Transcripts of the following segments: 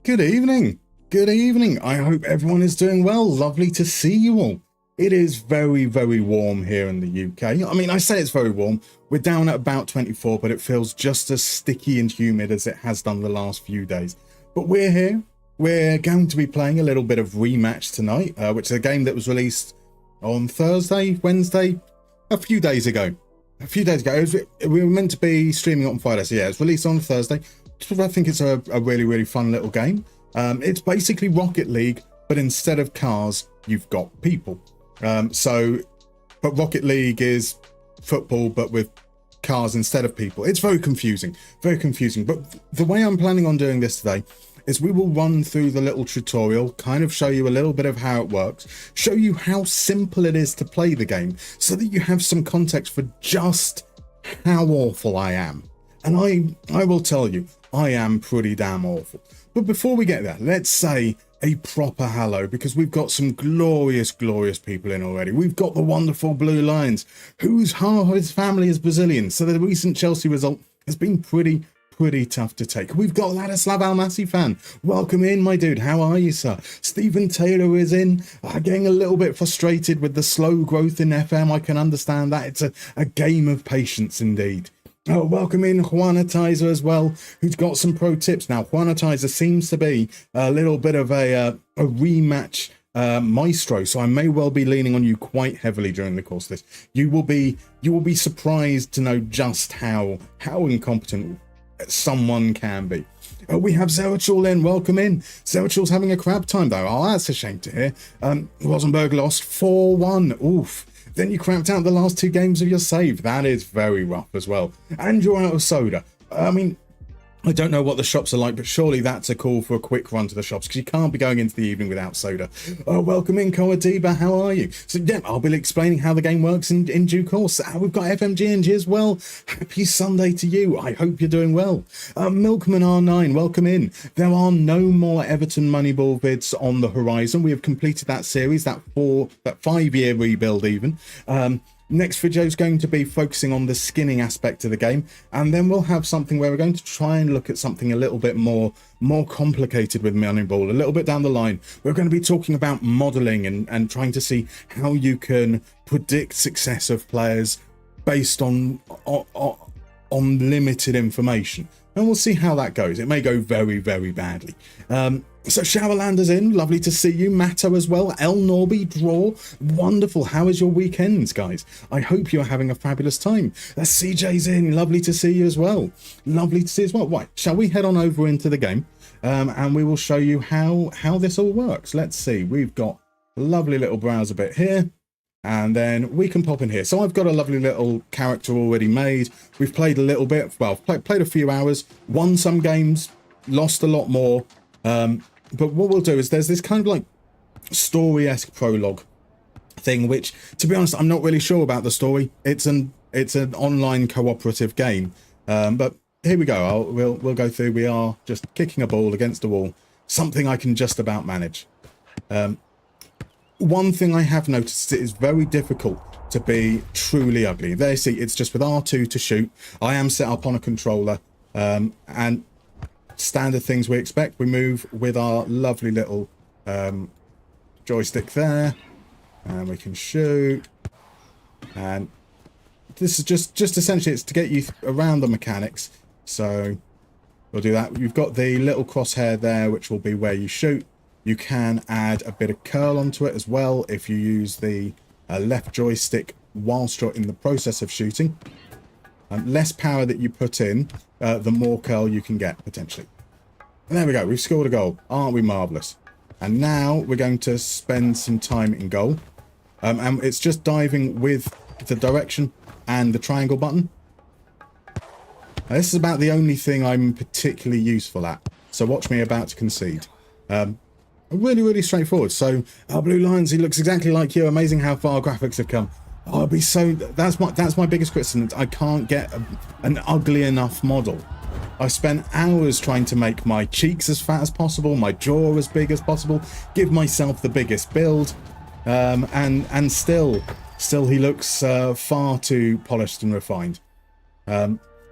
Good evening. Good evening. I hope everyone is doing well. Lovely to see you all. It is very, very warm here in the UK. I mean, I say it's very warm. We're down at about 24, but it feels just as sticky and humid as it has done the last few days. But we're here. We're going to be playing a little bit of Rematch tonight, which is a game that was released on Thursday, Wednesday, a few days ago. We were meant to be streaming it on Friday, so yeah, it's released on Thursday. I think it's a really, really fun little game. It's basically Rocket League, but instead of cars, you've got people. But Rocket League is football, but with cars instead of people. It's very confusing, But the way I'm planning on doing this today is we will run through the little tutorial, kind of show you a little bit of how it works, show you how simple it is to play the game, so that you have some context for just how awful I am. And I will tell you, I am pretty damn awful. But before we get there, let's say a proper hello, because we've got some glorious, glorious people in already. We've got the wonderful Blue Lions, whose half of his family is Brazilian, so the recent Chelsea result has been pretty tough to take. We've got Ladislav Almasi fan. Welcome in, my dude. How are you, sir? Stephen Taylor is in. Getting a little bit frustrated with the slow growth in FM. I can understand that. It's a game of patience indeed. Oh, welcome in Juanitizer as well, who's got some pro tips. Now, Juanitizer seems to be a little bit of a rematch maestro, so I may well be leaning on you quite heavily during the course of this. You will be surprised to know just how incompetent someone can be. We have Zerachul in. Welcome in. Zerachul's having a crap time though. Oh, that's a shame to hear. Rosenberg lost 4-1. Oof. Then you crapped out the last two games of your save. That is very rough as well. And you're out of soda. I mean, I don't know what the shops are like, but surely that's a call for a quick run to the shops, because you can't be going into the evening without soda. Welcome in, Coadiba. How are you? So yeah, I'll be explaining how the game works in due course. We've got FMGNG as well. Happy Sunday to you. I hope you're doing well. Milkman R9, welcome in. There are no more Everton Moneyball vids on the horizon. We have completed that series, that 5-year rebuild even. Next video is going to be focusing on the skinning aspect of the game, and then we'll have something where we're going to try and look at something a little bit more complicated with Moneyball. A little bit down the line, we're going to be talking about modelling and trying to see how you can predict success of players based on limited information. And we'll see how that goes. It may go very, very badly. So Showerlander's in. Lovely to see you. Matto as well. El Norby, Draw. Wonderful. How is your weekends, guys? I hope you're having a fabulous time. CJ's in. Lovely to see you as well. Lovely to see you as well. Right, shall we head on over into the game? And we will show you how this all works. Let's see. We've got a lovely little browser bit here. And then we can pop in here. So I've got a lovely little character already made. We've played a little bit. Well, played a few hours. Won some games. Lost a lot more. But what we'll do is there's this kind of like story-esque prologue thing, which, to be honest, I'm not really sure about the story. It's an online cooperative game. But here we go. We'll go through. We are just kicking a ball against a wall. Something I can just about manage. One thing I have noticed, it is very difficult to be truly ugly. There you see, it's just with R2 to shoot. I am set up on a controller, and standard things we expect. We move with our lovely little joystick there, and we can shoot. And this is just essentially, it's to get you around the mechanics. So we'll do that. You've got the little crosshair there, which will be where you shoot. You can add a bit of curl onto it as well if you use the left joystick whilst you're in the process of shooting. Less power that you put in, the more curl you can get, potentially. And there we go. We've scored a goal. Aren't we marvellous? And now we're going to spend some time in goal. And it's just diving with the direction and the triangle button. Now, this is about the only thing I'm particularly useful at. So watch me about to concede. Really, really straightforward. So, Blue Lions, he looks exactly like you. Amazing how far graphics have come. Oh, it'd be so... That's my biggest criticism. I can't get an ugly enough model. I spent hours trying to make my cheeks as fat as possible, my jaw as big as possible, give myself the biggest build, and still he looks far too polished and refined.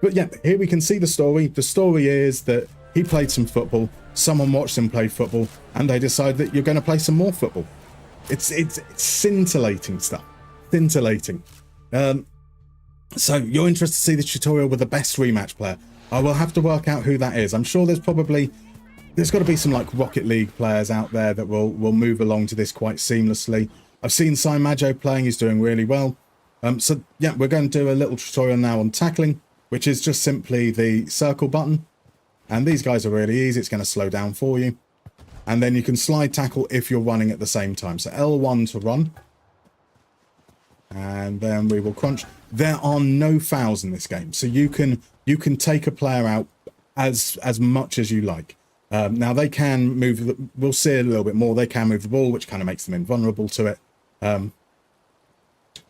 But yeah, here we can see the story. The story is that He played some football, someone watched him play football, and they decide that you're going to play some more football. It's scintillating stuff. Scintillating. So you're interested to see the tutorial with the best Rematch player. I will have to work out who that is. I'm sure there's got to be some like Rocket League players out there that will move along to this quite seamlessly. I've seen Cy Maggio playing, he's doing really well. So yeah, we're going to do a little tutorial now on tackling, which is just simply the circle button. And these guys are really easy, it's going to slow down for you. And then you can slide tackle if you're running at the same time. So L1 to run. And then we will crunch. There are no fouls in this game, so you can take a player out as much as you like. Now they can move. We'll see a little bit more. They can move the ball, which kind of makes them invulnerable to it. But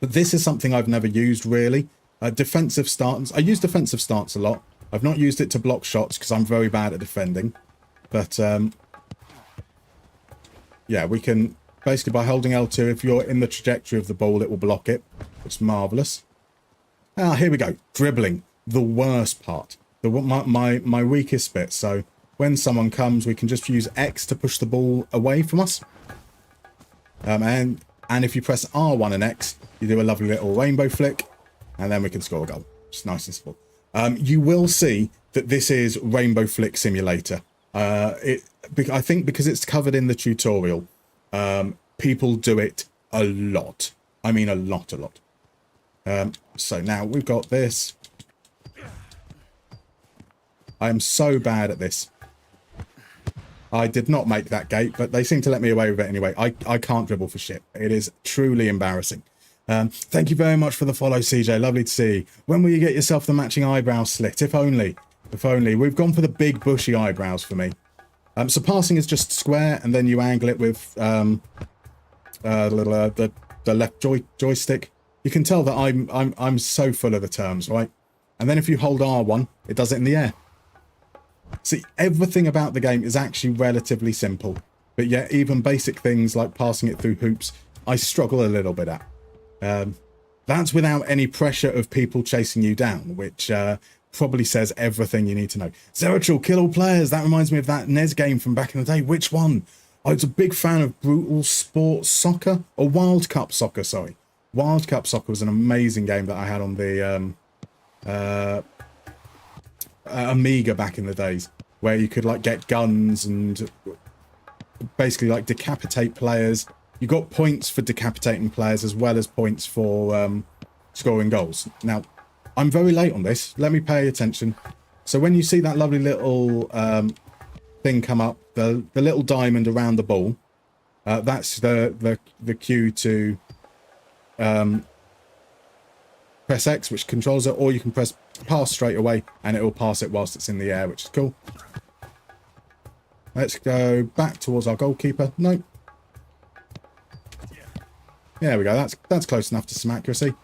this is something I've never used really. Defensive stance. I use defensive stance a lot. I've not used it to block shots because I'm very bad at defending. But yeah, we can. Basically, by holding L2, if you're in the trajectory of the ball, it will block it. It's marvellous. Ah, here we go. Dribbling. The worst part. My weakest bit. So when someone comes, we can just use X to push the ball away from us. And if you press R1 and X, you do a lovely little rainbow flick. And then we can score a goal. It's nice and simple. You will see that this is Rainbow Flick Simulator. I think because it's covered in the tutorial. People do it a lot. I mean a lot. So now we've got this. I am so bad at this. I did not make that gate, but they seem to let me away with it anyway. I can't dribble for shit. It is truly embarrassing. Thank you very much for the follow, CJ. Lovely to see you. When will you get yourself the matching eyebrow slit? If only. If only. We've gone for the big bushy eyebrows for me. So passing is just square, and then you angle it with the left joystick. You can tell that I'm so full of the terms, right? And then if you hold R1, it does it in the air. See, everything about the game is actually relatively simple, but yet even basic things like passing it through hoops, I struggle a little bit at. That's without any pressure of people chasing you down, which probably says everything you need to know. Zeratul, kill all players. That reminds me of that NES game from back in the day. Which one? I was a big fan of Brutal Sports Soccer, or Wild Cup Soccer, sorry. Wild Cup Soccer was an amazing game that I had on the Amiga back in the days, where you could like get guns and basically like decapitate players. You got points for decapitating players as well as points for scoring goals. Now, I'm very late on this. Let me pay attention. So when you see that lovely little thing come up, the little diamond around the ball, that's the cue to press X, which controls it, or you can press pass straight away and it will pass it whilst it's in the air, which is cool. Let's go back towards our goalkeeper. Nope. There we go. That's close enough to some accuracy.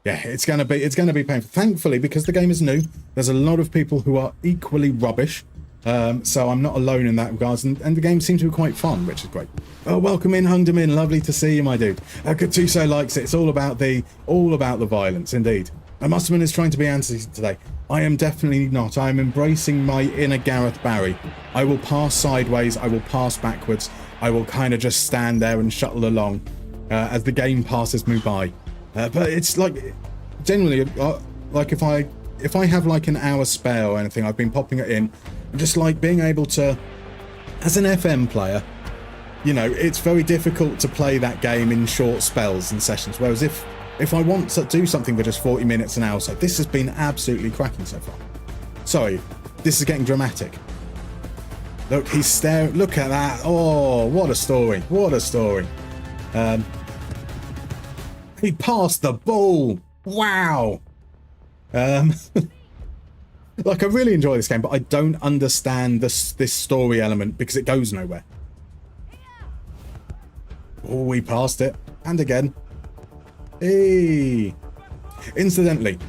Yeah, it's gonna be painful. Thankfully, because the game is new, there's a lot of people who are equally rubbish. So I'm not alone in that regards, and the game seems to be quite fun, which is great. Oh, welcome in, Hungdamin. Lovely to see you, my dude. Katuso likes it. It's all about the violence, indeed. Mustermann is trying to be anti today. I am definitely not. I am embracing my inner Gareth Barry. I will pass sideways. I will pass backwards. I will kind of just stand there and shuttle along as the game passes me by. But it's like, generally, like if I have like an hour spare or anything, I've been popping it in. Just like being able to, as an FM player, you know, it's very difficult to play that game in short spells and sessions. Whereas if I want to do something for just 40 minutes an hour, so this has been absolutely cracking so far. Sorry, this is getting dramatic. Look, he's staring. Look at that. Oh, what a story. What a story. He passed the ball. Wow. Like, I really enjoy this game, but I don't understand this story element because it goes nowhere. Oh, we passed it. And again. Hey. Incidentally,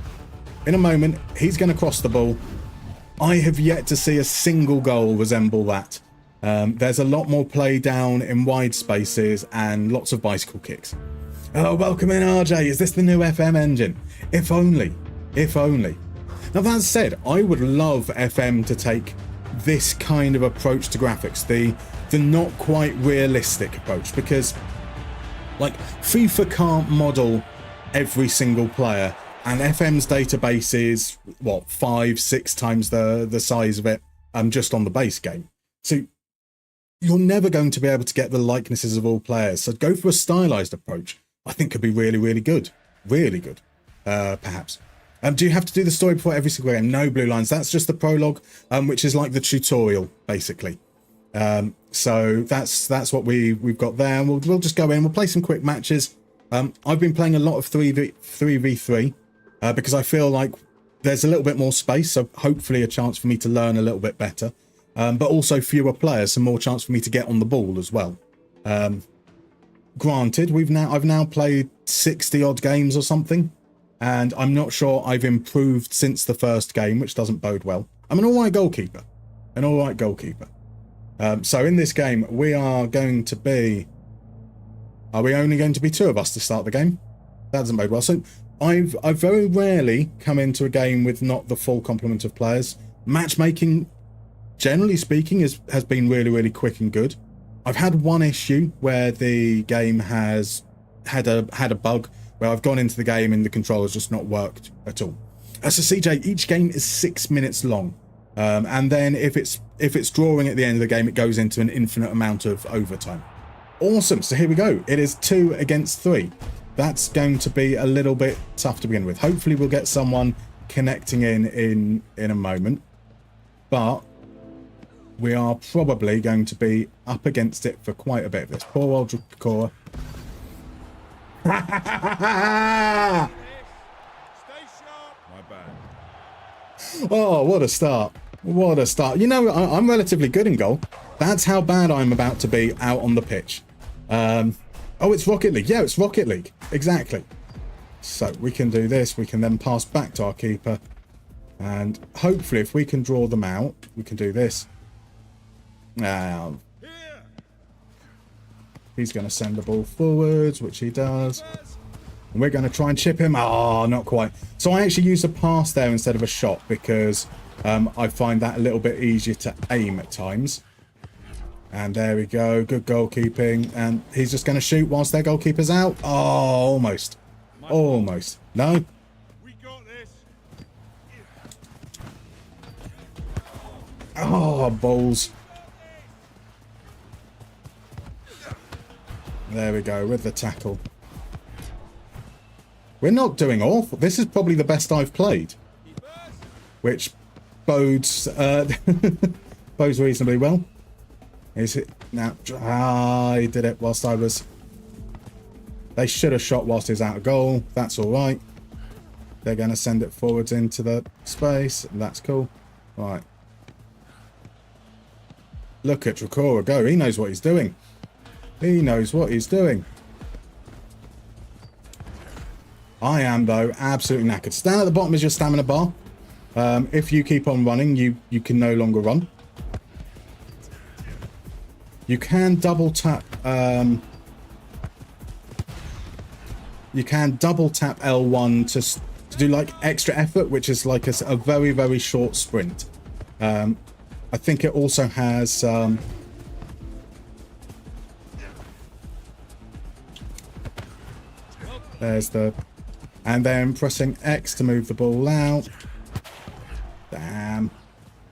in a moment, he's going to cross the ball. I have yet to see a single goal resemble that. There's a lot more play down in wide spaces and lots of bicycle kicks. Oh, welcome in, RJ. Is this the new FM engine? If only. If only. Now that said, I would love FM to take this kind of approach to graphics, the not quite realistic approach, because like FIFA can't model every single player, and FM's database is what 5-6 times the size of it just on the base game. So you're never going to be able to get the likenesses of all players. So go for a stylized approach. I think could be really, really good. Really good, perhaps. Do you have to do the story before every single game? No, Blue Lines. That's just the prologue, which is like the tutorial, basically. So that's what we've got there. And we'll just go in. We'll play some quick matches. I've been playing a lot of 3v3 because I feel like there's a little bit more space. So hopefully a chance for me to learn a little bit better. But also fewer players, so more chance for me to get on the ball as well. Granted, I've now played 60 odd games or something, and I'm not sure I've improved since the first game, which doesn't bode well. I'm an alright goalkeeper. So in this game, we are going to be... Are we only going to be 2 of us to start the game? That doesn't bode well. So I've very rarely come into a game with not the full complement of players. Matchmaking, generally speaking, has been really, really quick and good. I've had one issue where the game has had a bug where I've gone into the game and the controller's just not worked at all. So CJ, each game is 6 minutes long, and then if it's drawing at the end of the game, it goes into an infinite amount of overtime. Awesome. So here we go. It is 2 against 3. That's going to be a little bit tough to begin with. Hopefully we'll get someone connecting in a moment, but we are probably going to be up against it for quite a bit of this. Poor old Dracora. Stay sharp. My bad. Oh, what a start. What a start. You know, I'm relatively good in goal. That's how bad I'm about to be out on the pitch. Oh, it's Rocket League. Yeah, it's Rocket League. Exactly. So we can do this. We can then pass back to our keeper. And hopefully if we can draw them out, we can do this. Now, he's going to send the ball forwards, which he does. And we're going to try and chip him. Oh, not quite. So I actually used a pass there instead of a shot because I find that a little bit easier to aim at times. And there we go. Good goalkeeping. And he's just going to shoot whilst their goalkeeper's out. Oh, almost. Almost. No. We got this. Oh, balls. There we go, with the tackle. We're not doing awful. This is probably the best I've played, which bodes bodes reasonably well. Is it now? He did it whilst I was... They should have shot whilst he was out of goal. That's all right. They're going to send it forwards into the space. That's cool. Right. Look at Dracora go. He knows what he's doing. He knows what he's doing. I am, though, absolutely knackered. Down at the bottom is your stamina bar. If you keep on running, you can no longer run. You can double tap... you can double tap L1 to do, like, extra effort, which is, like, a very, very short sprint. I think it also has... There's the... And then pressing X to move the ball out. Damn.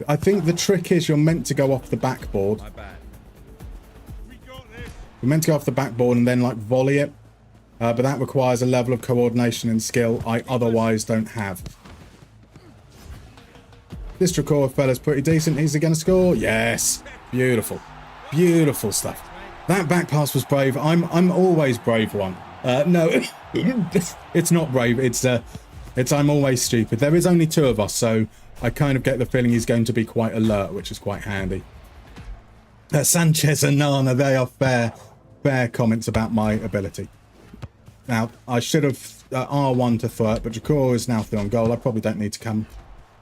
I think the trick is you're meant to go off the backboard. My bad. We got this. You're meant to go off the backboard and then, like, volley it. But that requires a level of coordination and skill I otherwise don't have. This Dracora fella's pretty decent. Is he going to score? Yes. Beautiful. Beautiful stuff. That back pass was brave. I'm always brave one. No, it's not brave. It's I'm always stupid. There is only 2 of us, so I kind of get the feeling he's going to be quite alert, which is quite handy. Sanchez and Nana, they are fair comments about my ability. Now, I should have R1 to throw it, but Dracora is now through on goal. I probably don't need to come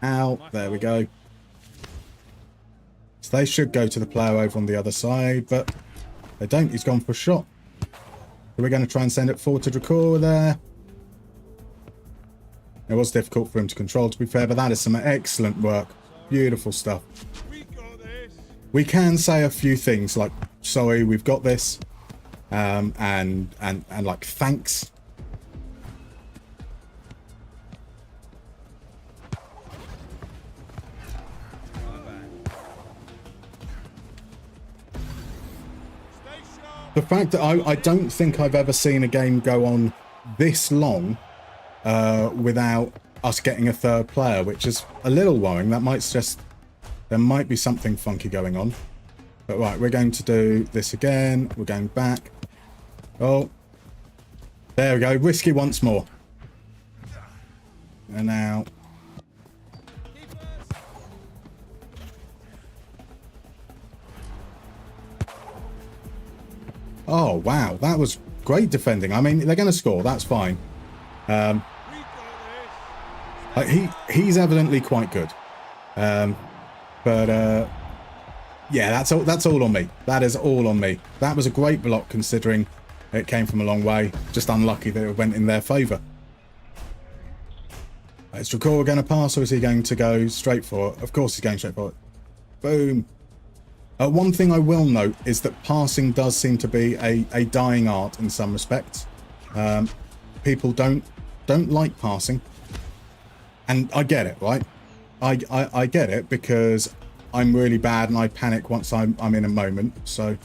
out. There we go. So they should go to the player over on the other side, but they don't. He's gone for a shot. So we're going to try and send it forward to Dracora there. It was difficult for him to control, to be fair, but that is some excellent work. Beautiful stuff. We got this. We can say a few things like, sorry, we've got this, and like, thanks. The fact that I don't think I've ever seen a game go on this long without us getting a third player, which is a little worrying. That might suggest there might be something funky going on. But right, we're going to do this again. We're going back. Oh, there we go. Risky once more. And now... Oh, wow. That was great defending. I mean, they're going to score. That's fine. He's evidently quite good. But yeah, that's all on me. That is all on me. That was a great block considering it came from a long way. Just unlucky that it went in their favour. Is Dracora going to pass, or is he going to go straight for it? Of course he's going straight for it. Boom. One thing I will note is that passing does seem to be a dying art in some respects. People don't like passing. And I get it, right? I get it because I'm really bad and I panic once I'm in a moment, so...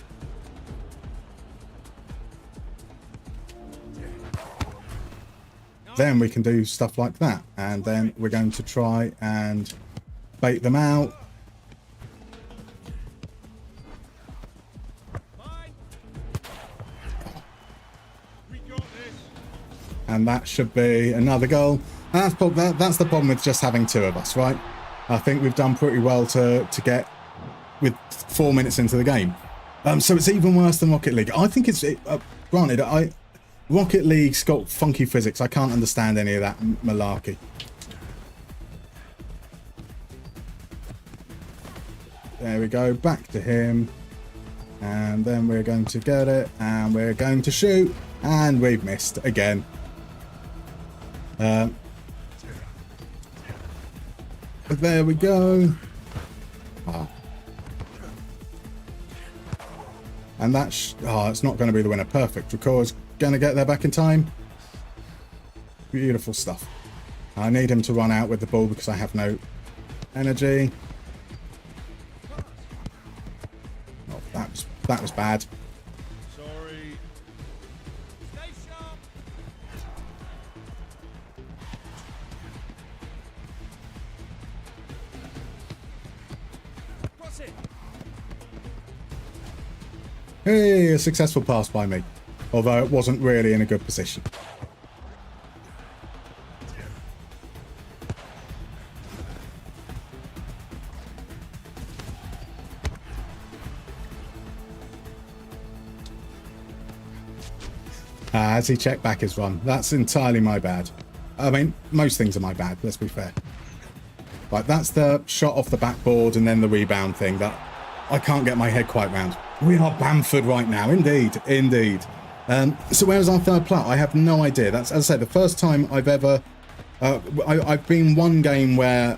Then we can do stuff like that. And then we're going to try and bait them out. And that should be another goal. And that's the problem with just having two of us, right? I think we've done pretty well to get with 4 minutes into the game. So it's even worse than Rocket League. I think it's... granted, Rocket League's got funky physics. I can't understand any of that malarkey. There we go. Back to him. And then we're going to get it. And we're going to shoot. And we've missed again. But there we go. Oh. And that's... Oh, it's not going to be the winner. Perfect. Dracora's going to get there back in time. Beautiful stuff. I need him to run out with the ball because I have no energy. Oh, that was bad. Sorry. Stay sharp. What's it? Hey, a successful pass by me. Although it wasn't really in a good position. As he checked back his run. That's entirely my bad. I mean, most things are my bad, let's be fair. Right, that's the shot off the backboard and then the rebound thing that I can't get my head quite round. We are Bamford right now, indeed, indeed. So where's our third player? I have no idea. That's, as I said, the first time I've ever... I've been one game where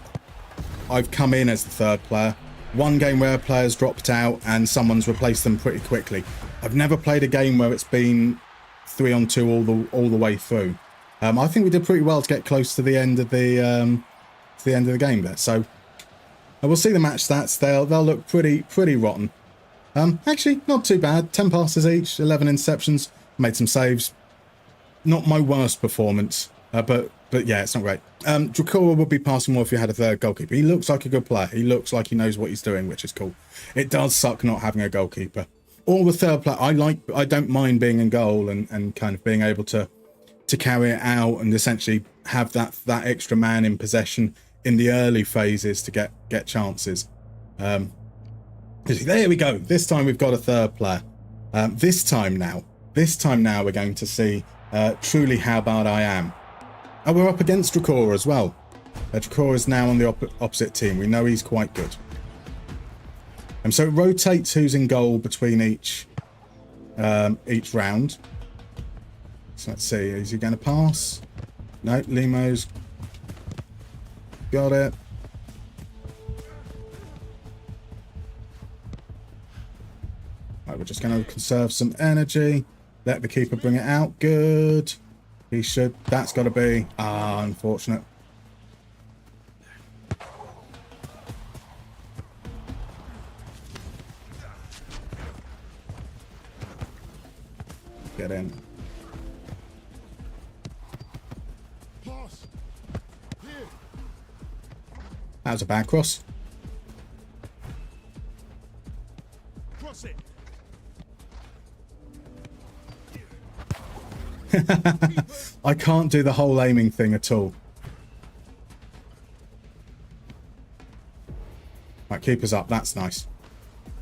I've come in as the third player. One game where a player's dropped out and someone's replaced them pretty quickly. I've never played a game where it's been 3-on-2 all the way through. I think we did pretty well to get close to the end of the game there. So we'll see the match stats. They'll look pretty rotten. Actually, not too bad. 10 passes each, 11 interceptions. Made some saves. Not my worst performance, but yeah, it's not great. Dracora would be passing more if you had a third goalkeeper. He looks like a good player. He looks like he knows what he's doing, which is cool. It does suck not having a goalkeeper. Or the third player. I don't mind being in goal and kind of being able to carry it out and essentially have that extra man in possession in the early phases to get chances. There we go. This time we've got a third player. This time now we're going to see truly how bad I am. Oh, we're up against Dracora as well. Dracora is now on the opposite team. We know he's quite good. So it rotates who's in goal between each round. So let's see. Is he going to pass? No, Limo's Got it. Right, we're just going to conserve some energy. Let the keeper bring it out. Good. He should. That's got to be. Ah, unfortunate. Get in. That was a bad cross. Cross it. I can't do the whole aiming thing at all. Right, keeper's up. That's nice.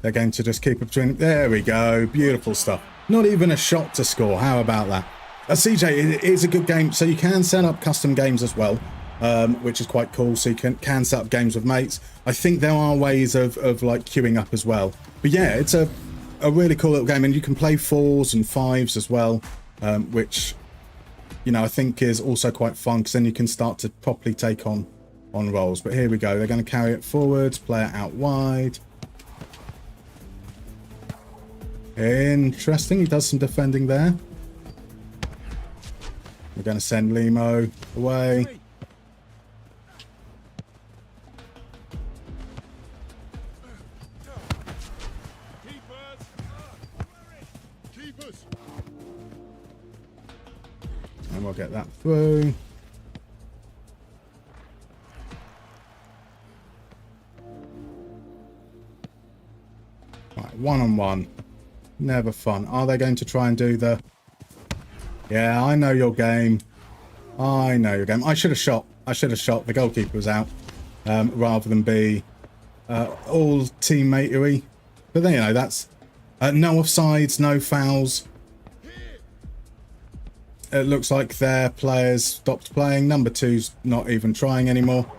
They're going to just keep it between. There we go. Beautiful stuff. Not even a shot to score. How about that? CJ, it is a good game. So you can set up custom games as well, which is quite cool. So you can set up games with mates. I think there are ways of like queuing up as well. But yeah, it's a really cool little game. And you can play 4s and 5s as well, which, you know, I think is also quite fun because then you can start to properly take on roles. But here we go. They're going to carry it forwards, play it out wide. Interesting. He does some defending there. We're going to send Limo away. And we'll get that through. Right, 1-on-1. Never fun. Are they going to try and do the... Yeah, I know your game. I know your game. I should have shot. The goalkeeper was out. Rather than be all teammatery. But then, you know, that's... no offsides, no fouls. It looks like their players stopped playing. Number 2's not even trying anymore.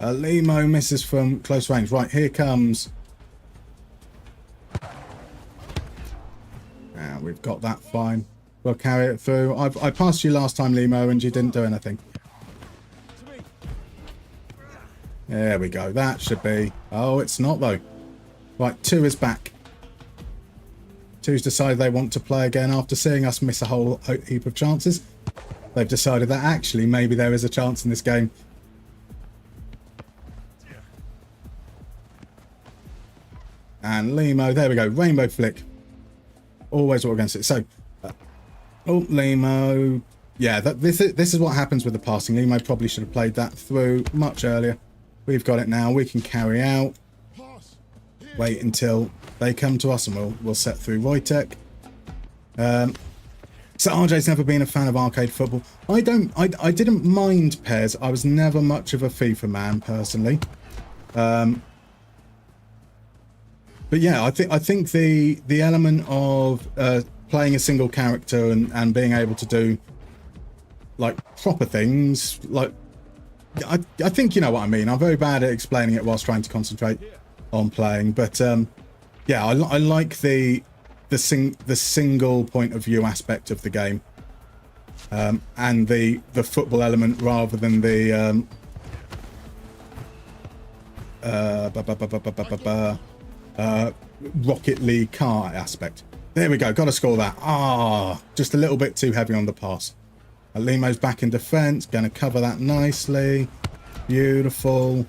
Limo misses from close range. Right, here comes... We've got that fine. We'll carry it through. I passed you last time, Limo, and you didn't do anything. There we go. That should be... Oh, it's not, though. Right, 2 is back. 2's decided they want to play again after seeing us miss a whole heap of chances. They've decided that actually maybe there is a chance in this game. And Limo, there we go. Rainbow flick. Always what we're going to see. So, oh, Limo. Yeah, this is what happens with the passing. Limo probably should have played that through much earlier. We've got it now. We can carry out. Wait until they come to us and we'll set through Wojtek. So RJ's never been a fan of arcade football. I didn't mind pairs. I was never much of a FIFA man personally. But yeah, I think the element of playing a single character and being able to do like proper things, like I think you know what I mean. I'm very bad at explaining it whilst trying to concentrate on playing, but yeah, I like the single point of view aspect of the game, and the football element rather than the Rocket League car aspect. There we go. Got to score that. Just a little bit too heavy on the pass. Limo's back in defence. Going to cover that nicely. Beautiful.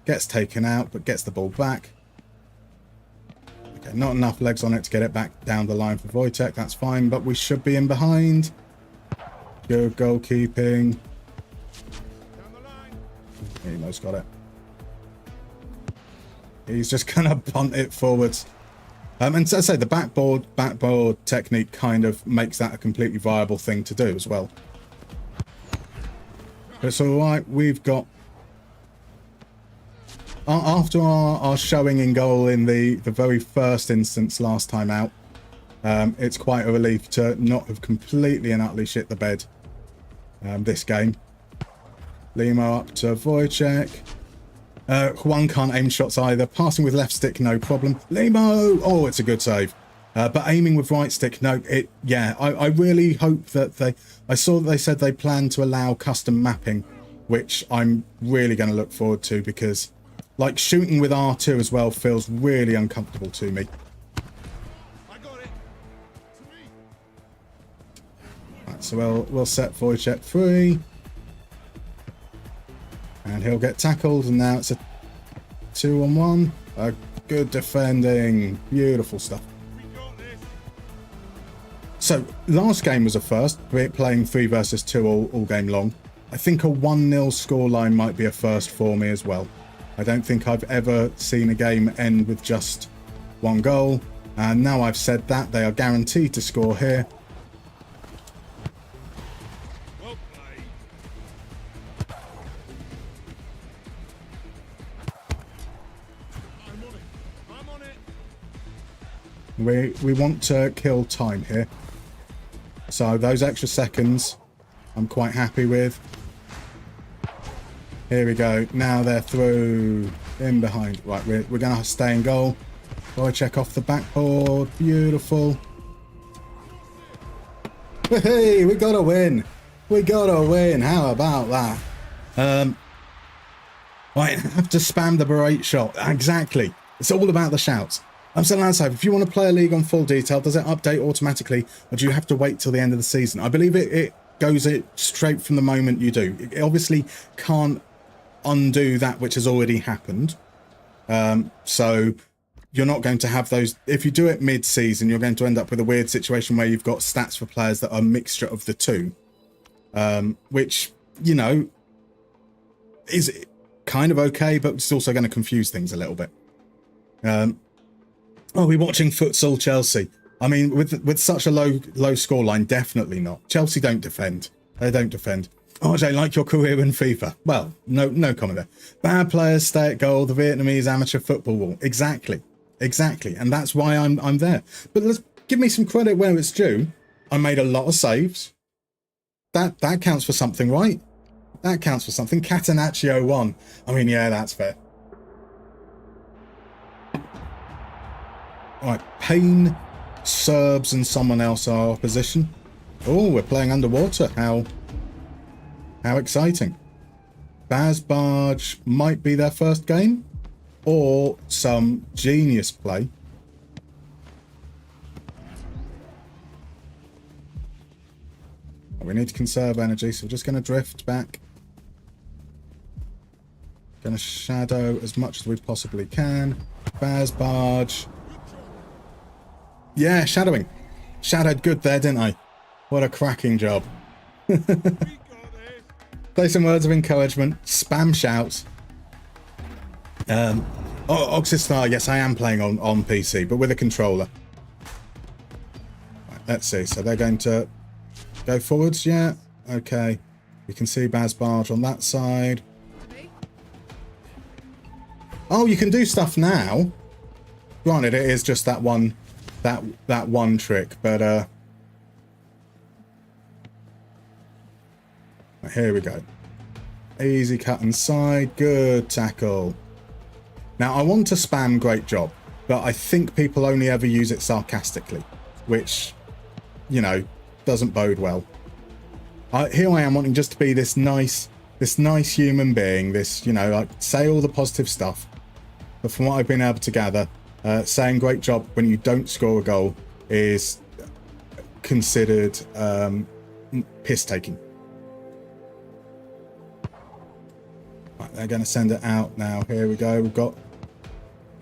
Gets taken out, but gets the ball back. Okay, not enough legs on it to get it back down the line for Wojtek. That's fine, but we should be in behind. Good goalkeeping. Limo's got it. He's just going to punt it forwards. And so I say the backboard technique kind of makes that a completely viable thing to do as well. But it's all right. We've got... After our showing in goal in the very first instance last time out, it's quite a relief to not have completely and utterly shit the bed this game. Limo up to Wojtek. Juan can't aim shots either. Passing with left stick, no problem. Limo! Oh, it's a good save. But aiming with right stick, no. Yeah, I really hope that I saw that they said they plan to allow custom mapping which I'm really going to look forward to, because like shooting with R2 as well feels really uncomfortable to me. I got it. To me. Right, so we'll set Wojciech free. And he'll get tackled, and now it's a 2-on-1. Good defending. Beautiful stuff. We got this. So, last game was a first, playing 3 versus 2 all game long. I think a 1-0 scoreline might be a first for me as well. I don't think I've ever seen a game end with just 1 goal. And now I've said that, they are guaranteed to score here. Well played. I'm on it. I'm on it. We want to kill time here. So those extra seconds, I'm quite happy with. Here we go. Now they're through. In behind. Right, we're going to stay in goal. Wojciech off the backboard. Beautiful. Hey, we got to win. We got to win. How about that? Right, I have to spam the berate shot. Exactly. It's all about the shouts. I'm still outside. If you want to play a league on full detail, does it update automatically, or do you have to wait till the end of the season? I believe it goes straight from the moment you do. It obviously can't undo that which has already happened. So you're not going to have those. If you do it mid-season, you're going to end up with a weird situation where you've got stats for players that are a mixture of the two, which, you know, is kind of okay, but it's also going to confuse things a little bit. Are we watching futsal Chelsea? I mean, with such a low scoreline, definitely not. Chelsea don't defend. They don't defend. RJ, like your career in FIFA. Well, no comment there. Bad players stay at goal. The Vietnamese amateur football wall. Exactly. And that's why I'm there. But let's give me some credit where it's due. I made a lot of saves. That counts for something, right? That counts for something. Catenaccio won. I mean, yeah, that's fair. Right, Payne, Serbs, and someone else are opposition. Oh, we're playing underwater. How exciting. Baz Barge might be their first game, or some genius play. We need to conserve energy, so we're just going to drift back. Going to shadow as much as we possibly can. Baz Barge. Yeah, shadowing. Shadowed good there, didn't I? What a cracking job. We got this. Say some words of encouragement. Spam shouts. Oxystar, yes, I am playing on PC, but with a controller. Right, let's see. So they're going to go forwards, yeah? Okay. You can see Baz Barge on that side. Oh, you can do stuff now. Granted, it is just that one trick, but here we go. Easy cut inside, good tackle. Now I want to spam great job, but I think people only ever use it sarcastically, which, you know, doesn't bode well. Here I am wanting just to be this nice human being, this, you know, like say all the positive stuff, but from what I've been able to gather, saying great job when you don't score a goal is considered piss taking. Right, they're going to send it out now. Here we go. We've got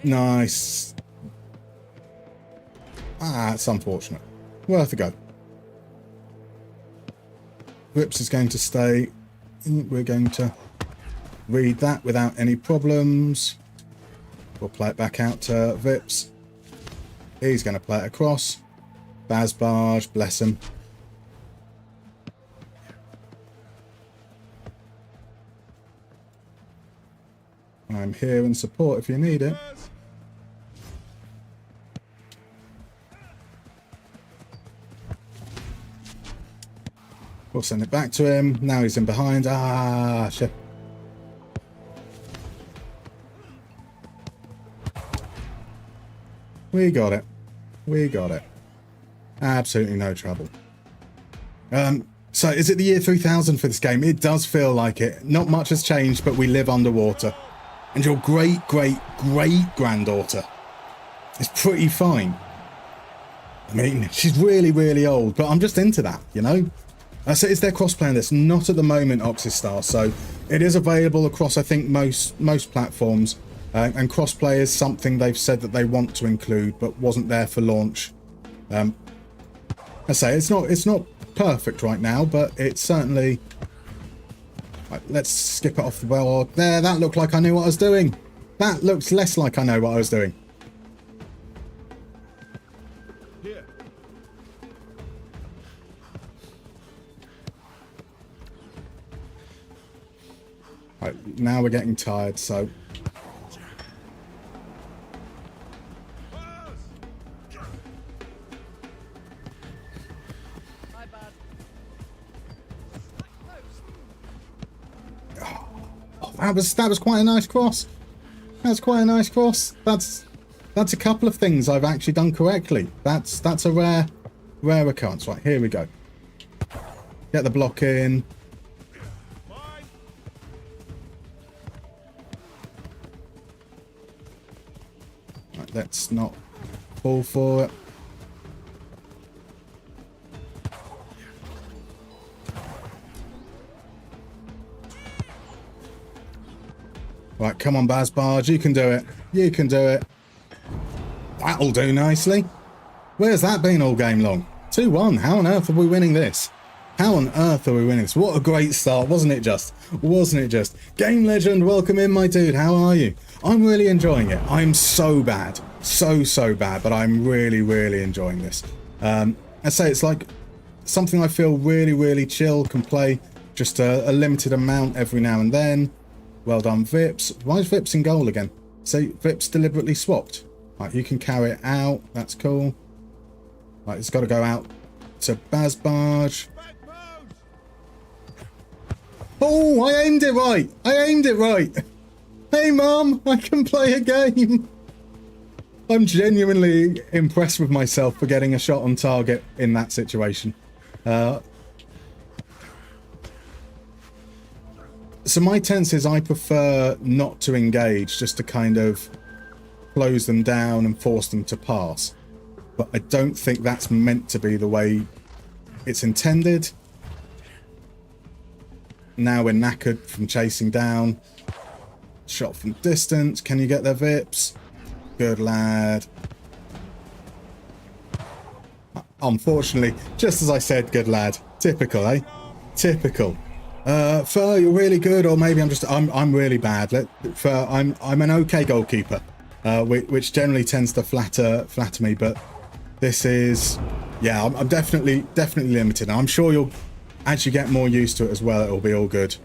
nice. It's unfortunate. Worth a go. Rips is going to stay. We're going to read that without any problems. We'll play it back out to Vips. He's going to play it across. Baz Barge, bless him. I'm here in support if you need it. We'll send it back to him. Now he's in behind. Shit. We got it. We got it. Absolutely no trouble. So is it the year 3000 for this game? It does feel like it. Not much has changed, but we live underwater. And your great-great-great-granddaughter is pretty fine. I mean, she's really, really old, but I'm just into that, you know? So is there crossplay on this? Not at the moment, Oxystar. So it is available across, I think, most platforms. And crossplay is something they've said that they want to include, but wasn't there for launch. I say it's not perfect right now, but it's certainly. Right, let's skip it off the board. There, that looked like I knew what I was doing. That looks less like I know what I was doing. Here. Right, now we're getting tired, so. That was quite a nice cross. That's quite a nice cross. That's a couple of things I've actually done correctly. That's a rare occurrence. Right, here we go. Get the block in. Right, let's not fall for it. Right, come on, Baz Barge, you can do it. You can do it. That'll do nicely. Where's that been all game long? 2-1. How on earth are we winning this? How on earth are we winning this? What a great start, wasn't it just? Wasn't it just? Game Legend, welcome in, my dude. How are you? I'm really enjoying it. I'm so bad. So bad, but I'm really, really enjoying this. I say it's like something I feel really, really chill, can play just a limited amount every now and then. Well done, Vips. Why is Vips in goal again? So Vips deliberately swapped. Right, you can carry it out. That's cool. Right, it's got to go out to Baz Barge. Oh, I aimed it right. I aimed it right. Hey, Mum, I can play a game. I'm genuinely impressed with myself for getting a shot on target in that situation. So my tense is I prefer not to engage, just to kind of close them down and force them to pass. But I don't think that's meant to be the way it's intended. Now we're knackered from chasing down. Shot from distance. Can you get their Vips? Good lad. Unfortunately, just as I said, good lad. Typical, eh? Typical. Fur, you're really good, or maybe I'm really bad. I'm an okay goalkeeper, which generally tends to flatter me, but this is, yeah, I'm definitely limited. I'm sure you'll actually get more used to it as well. It'll be all good.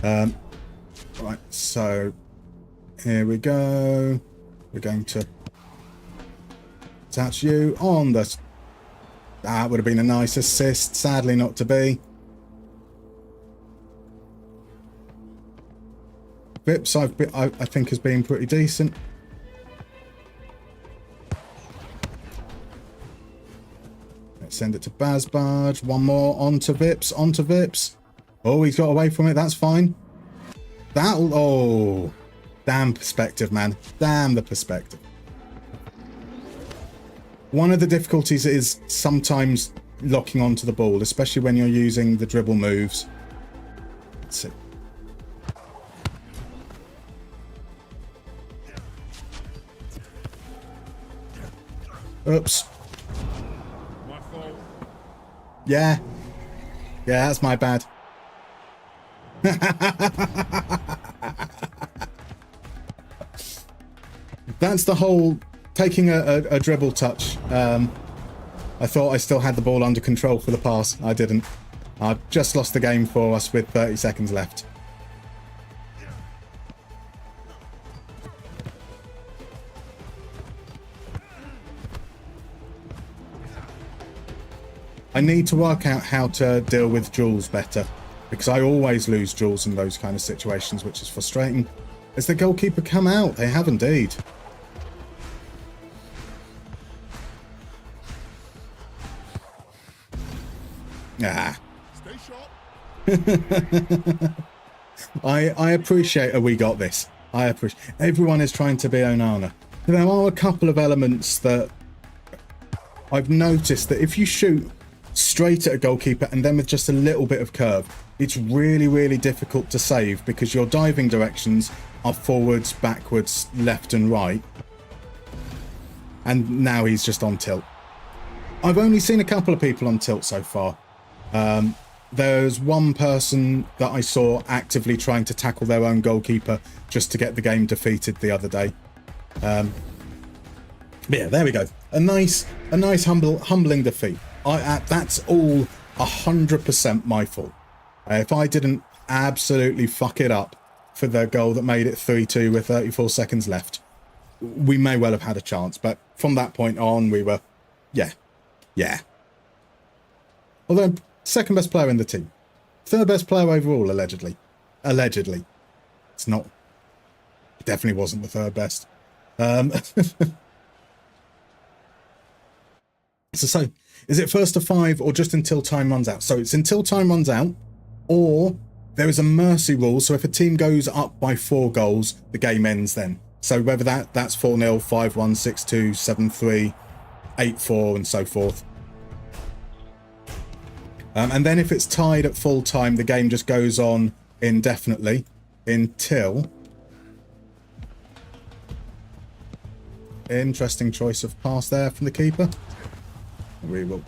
Right, so here we go. We're going to attach you on the. That would have been a nice assist. Sadly, not to be. Vips, I think, has been pretty decent. Let's send it to Baz Barge. One more onto Vips. Onto Vips. Oh, he's got away from it. That's fine. That'll. Oh, damn perspective, man. Damn the perspective. One of the difficulties is sometimes locking onto the ball, especially when you're using the dribble moves. Let's see. Oops. My fault. Yeah. Yeah, that's my bad. That's the whole taking a dribble touch. I thought I still had the ball under control for the pass. I didn't. I just lost the game for us with 30 seconds left. I need to work out how to deal with duels better, because I always lose duels in those kind of situations, which is frustrating. Has the goalkeeper come out? They have indeed. Ah. Stay sharp. I appreciate we got this. I appreciate everyone is trying to be Onana. There are a couple of elements that I've noticed that if you shoot straight at a goalkeeper and then with just a little bit of curve, it's really, really difficult to save because your diving directions are forwards, backwards, left and right. And now he's just on tilt. I've only seen a couple of people on tilt so far. There's one person that I saw actively trying to tackle their own goalkeeper just to get the game defeated the other day. But yeah, there we go. A nice humbling defeat. That's all 100% my fault. If I didn't absolutely fuck it up for the goal that made it 3-2 with 34 seconds left, we may well have had a chance. But from that point on, we were, yeah. Although, second best player in the team. Third best player overall, allegedly. Allegedly. It's not. It definitely wasn't the third best. So, is it first to 5 or just until time runs out? So it's until time runs out, or there is a mercy rule. So if a team goes up by 4 goals, the game ends then. So whether that's 4-0, 5-1, 6-2, 7-3, 8-4, and so forth. And then if it's tied at full time, the game just goes on indefinitely until... Interesting choice of pass there from the keeper. We will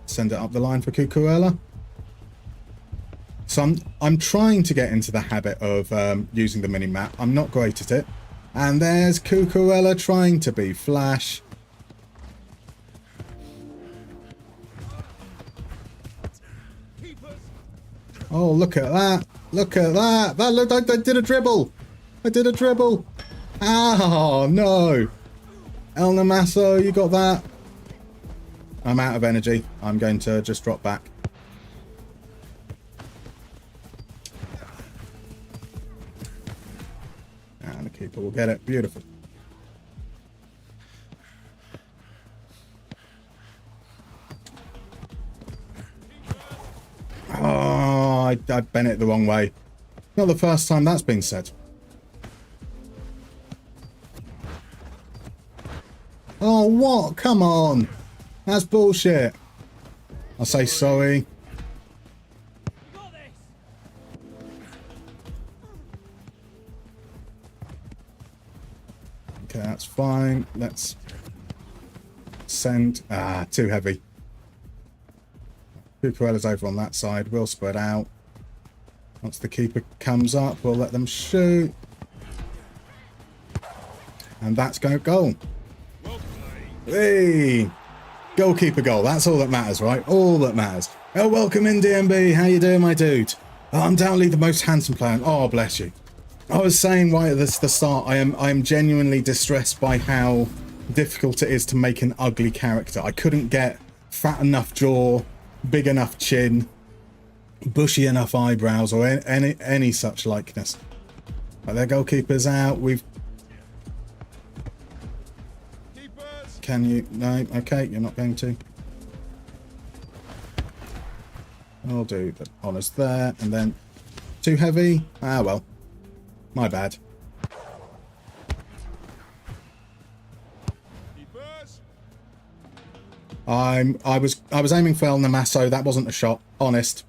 send it up the line for Cucurella. So I'm trying to get into the habit of using the mini-map. I'm not great at it. And there's Cucurella trying to be Flash. Oh, look at that. Look at that. That looked like I did a dribble. I did a dribble. Oh, no. El Namaso, you got that? I'm out of energy. I'm going to just drop back. And the keeper will get it. Beautiful. Oh, I bent it the wrong way. Not the first time that's been said. Oh, what? Come on. That's bullshit. I'll say sorry. Okay, that's fine. Let's send... Ah, too heavy. Cucurella's over on that side. We'll spread out. Once the keeper comes up, we'll let them shoot. And that's going to goal. Hey! Goalkeeper goal. That's all that matters, right? All that matters. Oh, welcome in, DMB. How you doing, my dude? Undoubtedly the most handsome player. Oh, bless you. I was saying right at the start, I am genuinely distressed by how difficult it is to make an ugly character. I couldn't get fat enough jaw, big enough chin, bushy enough eyebrows, or any such likeness. But their goalkeeper's out. We've... Can you... No, okay, you're not going to. I'll do the honours there, and then... Too heavy? Ah, well. My bad. I was aiming for El Namaso. That wasn't a shot. Honest.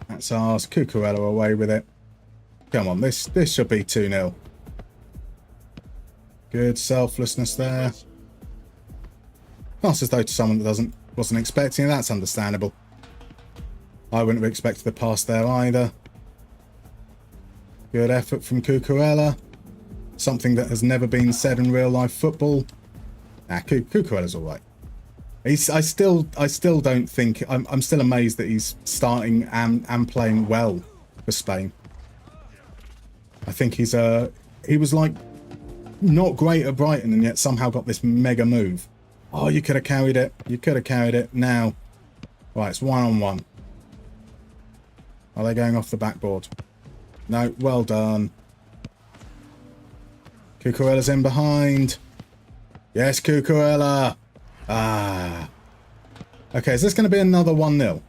That's ours. Cucurella away with it. Come on, this should be 2-0. Good selflessness there. Passes though to someone that wasn't expecting it. That's understandable. I wouldn't have expected the pass there either. Good effort from Cucurella. Something that has never been said in real life football. Cucurella's all right. I still don't think... I'm still amazed that he's starting and playing well for Spain. I think he was like not great at Brighton and yet somehow got this mega move. Oh, you could have carried it. You could have carried it. Now, right, it's 1-on-1. Are they going off the backboard? No, well done. Cucurella's in behind. Yes, Cucurella. Ah. Okay, is this going to be another 1-0?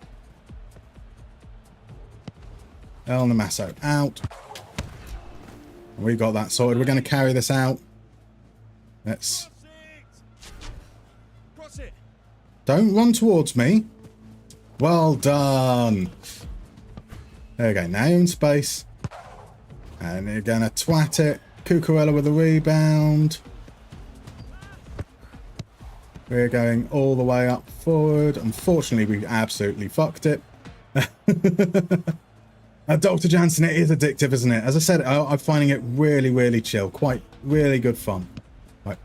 El Namaso out. We got that sorted. We're going to carry this out. Let's... Don't run towards me. Well done. There we go. Now you're in space. And you're going to twat it. Cucurella with a rebound. We're going all the way up forward. Unfortunately, we absolutely fucked it. Dr. Jansen, it is addictive, isn't it? As I said, I'm finding it really, really chill. Quite, really good fun. Right.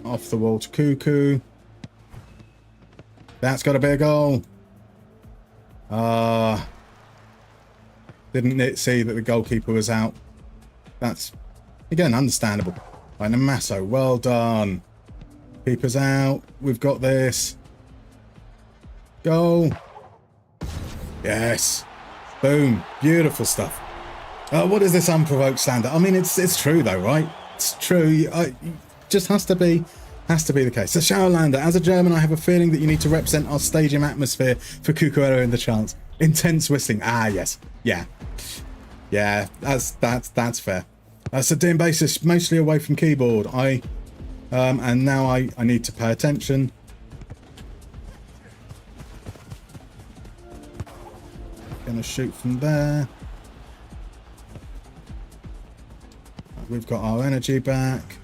Off the wall to Cuckoo. That's got to be a goal. Didn't see that the goalkeeper was out. That's, again, understandable. Right, Namaso, well done. Keeper's out. We've got this. Goal. Yes. Boom. Beautiful stuff. What is this unprovoked slander? I mean, it's true though, right? It's true. It just has to be the case. So Showerlander, as a German, I have a feeling that you need to represent our stadium atmosphere for Cucurella in the chants. Intense whistling. Ah, yes. Yeah. Yeah, that's fair. So doing basis mostly away from keyboard. And now I need to pay attention. Gonna shoot from there. We've got our energy back.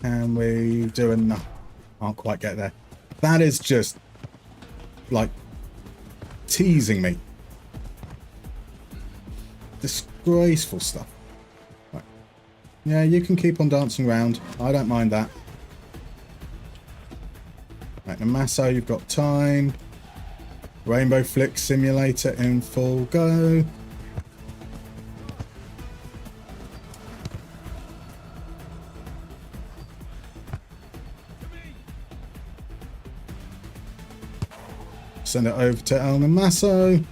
Can we do enough? Can't quite get there. That is just like teasing me. Disgraceful stuff. Right. Yeah, you can keep on dancing around. I don't mind that. Right, Namaso, you've got time. Rainbow Flick Simulator in full go. Send it over to El Namaso.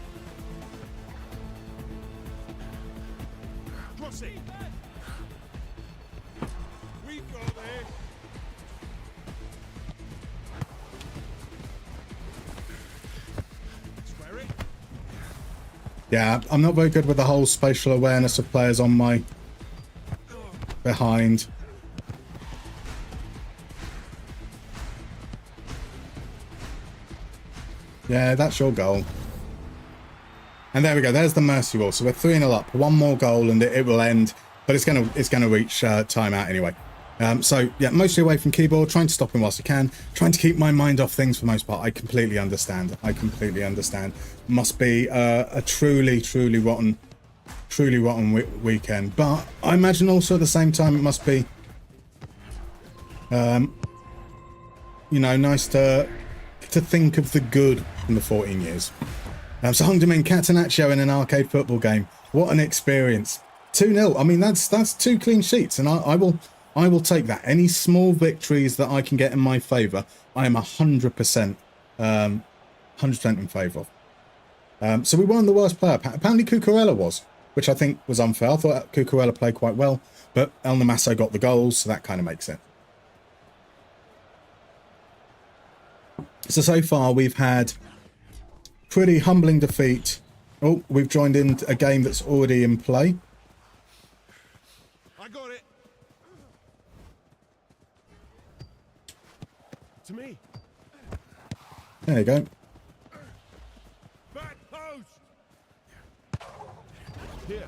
Yeah, I'm not very good with the whole spatial awareness of players on my behind. Yeah, that's your goal. And there we go. There's the mercy wall. So we're 3-0 up. One more goal and it will end. But it's gonna reach timeout anyway. So yeah, mostly away from keyboard, trying to stop him whilst I can, trying to keep my mind off things for the most part. I completely understand. Must be a truly rotten weekend. But I imagine also at the same time it must be, you know, nice to think of the good from the 14 years. So Hungdaman Catenaccio in an arcade football game. What an experience. 2-0. I mean, that's 2 clean sheets, and I will take that. Any small victories that I can get in my favour, I am 100% in favour of. So we weren't the worst player. Apparently Cucurella was, which I think was unfair. I thought Cucurella played quite well, but El Namaso got the goals, so that kind of makes it. So far we've had pretty humbling defeat. Oh, we've joined in a game that's already in play. I got it. To me. There you go. Back post. Here.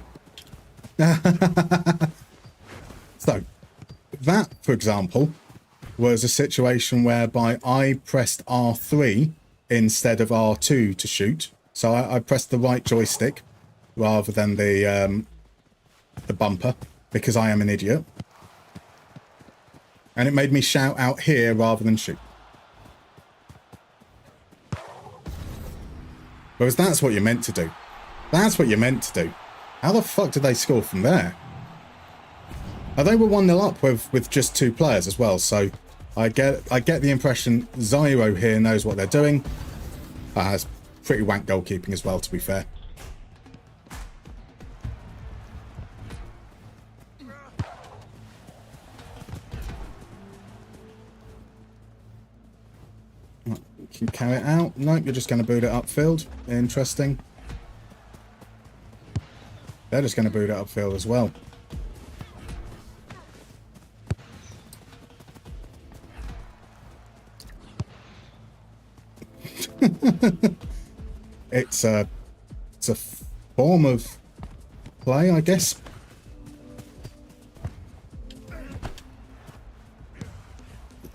So that, for example, was a situation whereby I pressed R3 instead of R2 to shoot. So I pressed the right joystick rather than the bumper because I am an idiot. And it made me shout out here rather than shoot. Whereas that's what you're meant to do. That's what you're meant to do. How the fuck did they score from there? Oh, they were 1-0 up with just 2 players as well, so I get the impression Zyro here knows what they're doing. pretty wank goalkeeping as well, to be fair. Can you carry it out? Nope, you're just going to boot it upfield. Interesting. They're just going to boot it upfield as well. It's a form of play, I guess.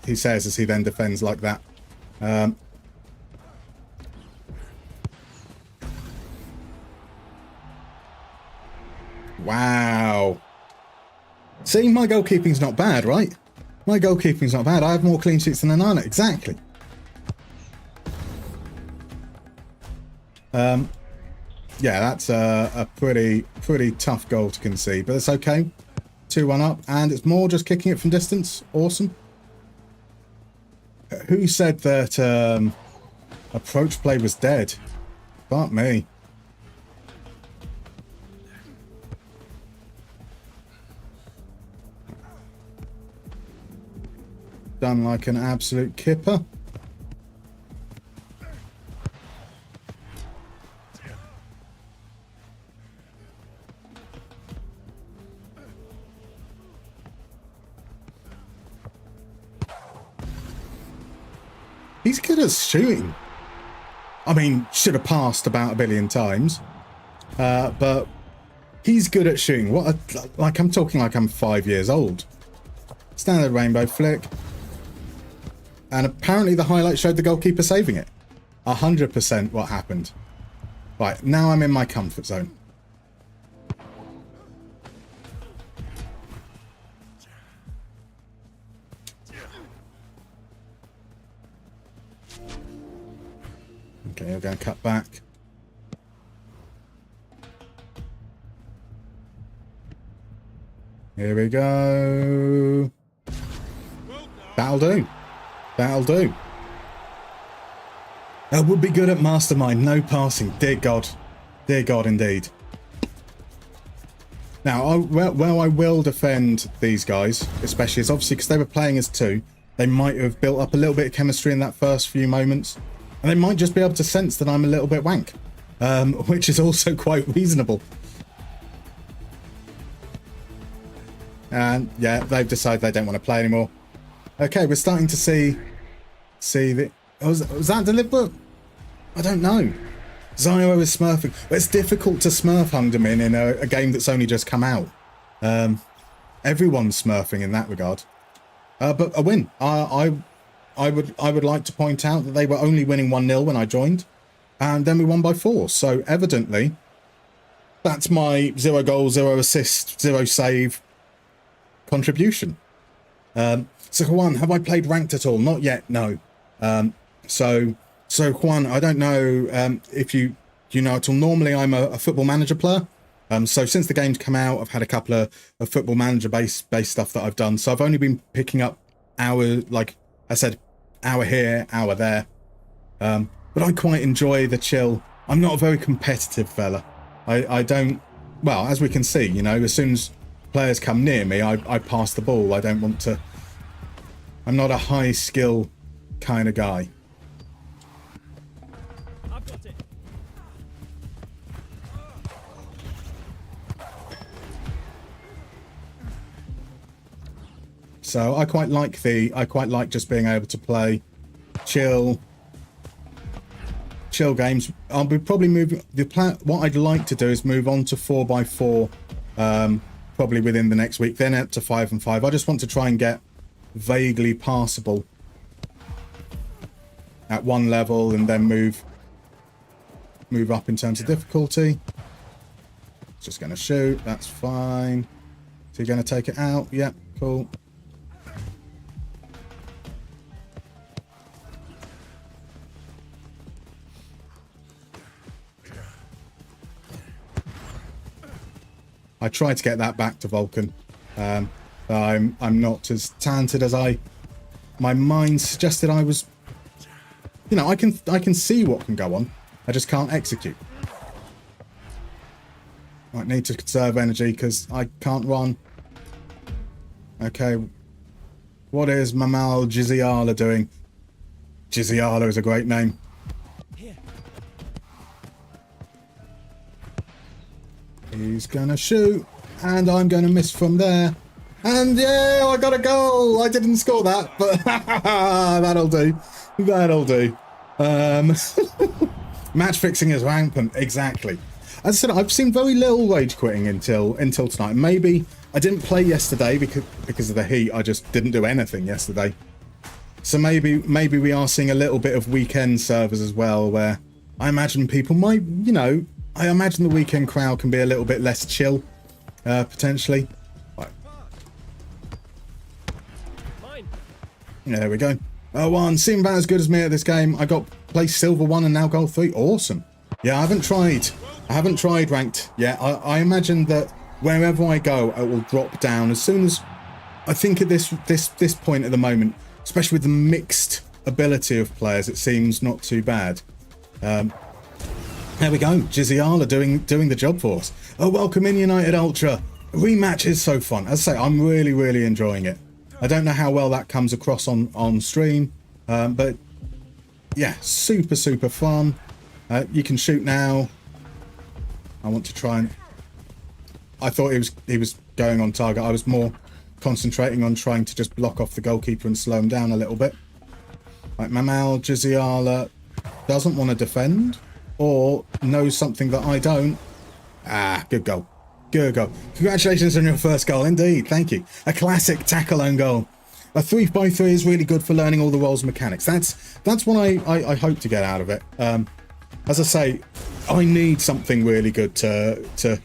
He says as he then defends like that. Wow. See, my goalkeeping's not bad, right? My goalkeeping's not bad. I have more clean sheets than Anana. Exactly. Yeah, that's a pretty tough goal to concede, but it's okay. 2-1 up, and it's more just kicking it from distance. Awesome. Who said that approach play was dead? Fuck me. Done like an absolute kipper. He's good at shooting. I mean, should have passed about a billion times. But he's good at shooting. Like I'm talking like I'm 5 years old. Standard rainbow flick. And apparently the highlight showed the goalkeeper saving it. 100% what happened. Right, now I'm in my comfort zone. Okay, we're going to cut back. Here we go. That'll do. That'll do. I would be good at mastermind. No passing. Dear God. Dear God, indeed. Now, where I will defend these guys, especially, is obviously because they were playing as two. They might have built up a little bit of chemistry in that first few moments. And they might just be able to sense that I'm a little bit wank. Which is also quite reasonable. And yeah, they've decided they don't want to play anymore. Okay, we're starting to see the... Was that deliberate? I don't know. Zyro is smurfing. It's difficult to smurf Hungerman in a game that's only just come out. Everyone's smurfing in that regard. But a win. I would like to point out that they were only winning 1-0 when I joined. And then we won by 4. So evidently, that's my 0 goal, 0 assist, 0 save contribution. So Juan, have I played ranked at all? Not yet, no. So Juan, I don't know if you know at all. Normally I'm a football manager player. So since the game's come out, I've had a couple of football manager based stuff that I've done. So I've only been picking up like I said, hour here, hour there. But I quite enjoy the chill. I'm not a very competitive fella. I don't, well, as we can see, you know, as soon as players come near me, I pass the ball. I don't want to, I'm not a high skill kind of guy. I've got it. So I quite like just being able to play chill games. I'll be probably moving what I'd like to do is move on to 4x4 probably within the next week, then up to 5-on-5. I just want to try and get vaguely passable at one level and then move up in terms of difficulty. Just going to shoot, that's fine. So you're going to take it out? Yep, cool. I tried to get that back to Vulcan. I'm not as talented as my mind suggested I was. You know, I can see what can go on. I just can't execute. I need to conserve energy because I can't run. Okay. What is Mamal Giziala doing? Giziala is a great name. He's gonna shoot, and I'm gonna miss from there. And yeah, I got a goal. I didn't score that, but that'll do. That'll do. Match fixing is rampant. Exactly. As I said, I've seen very little rage quitting until tonight. Maybe I didn't play yesterday because of the heat. I just didn't do anything yesterday. So maybe we are seeing a little bit of weekend servers as well, where I imagine people might, you know, I imagine the weekend crowd can be a little bit less chill, potentially. Right. There we go. 1. Seem about as good as me at this game. I got place silver 1 and now gold 3. Awesome. Yeah, I haven't tried ranked yet. I imagine that wherever I go, it will drop down as soon as, I think at this point at the moment, especially with the mixed ability of players, it seems not too bad. There we go. Giziala doing the job for us. Oh, welcome in, United Ultra. Rematch is so fun. As I say, I'm really enjoying it. I don't know how well that comes across on stream, but yeah, super fun. You can shoot now. I want to try and... I thought he was going on target. I was more concentrating on trying to just block off the goalkeeper and slow him down a little bit. Like Mamal Giziala doesn't want to defend or knows something that I don't. Ah, good goal. Good goal. Congratulations on your first goal. Indeed. Thank you. A classic tackle own goal. A 3x3 is really good for learning all the roles and mechanics. That's what I hope to get out of it. As I say, I need something really good to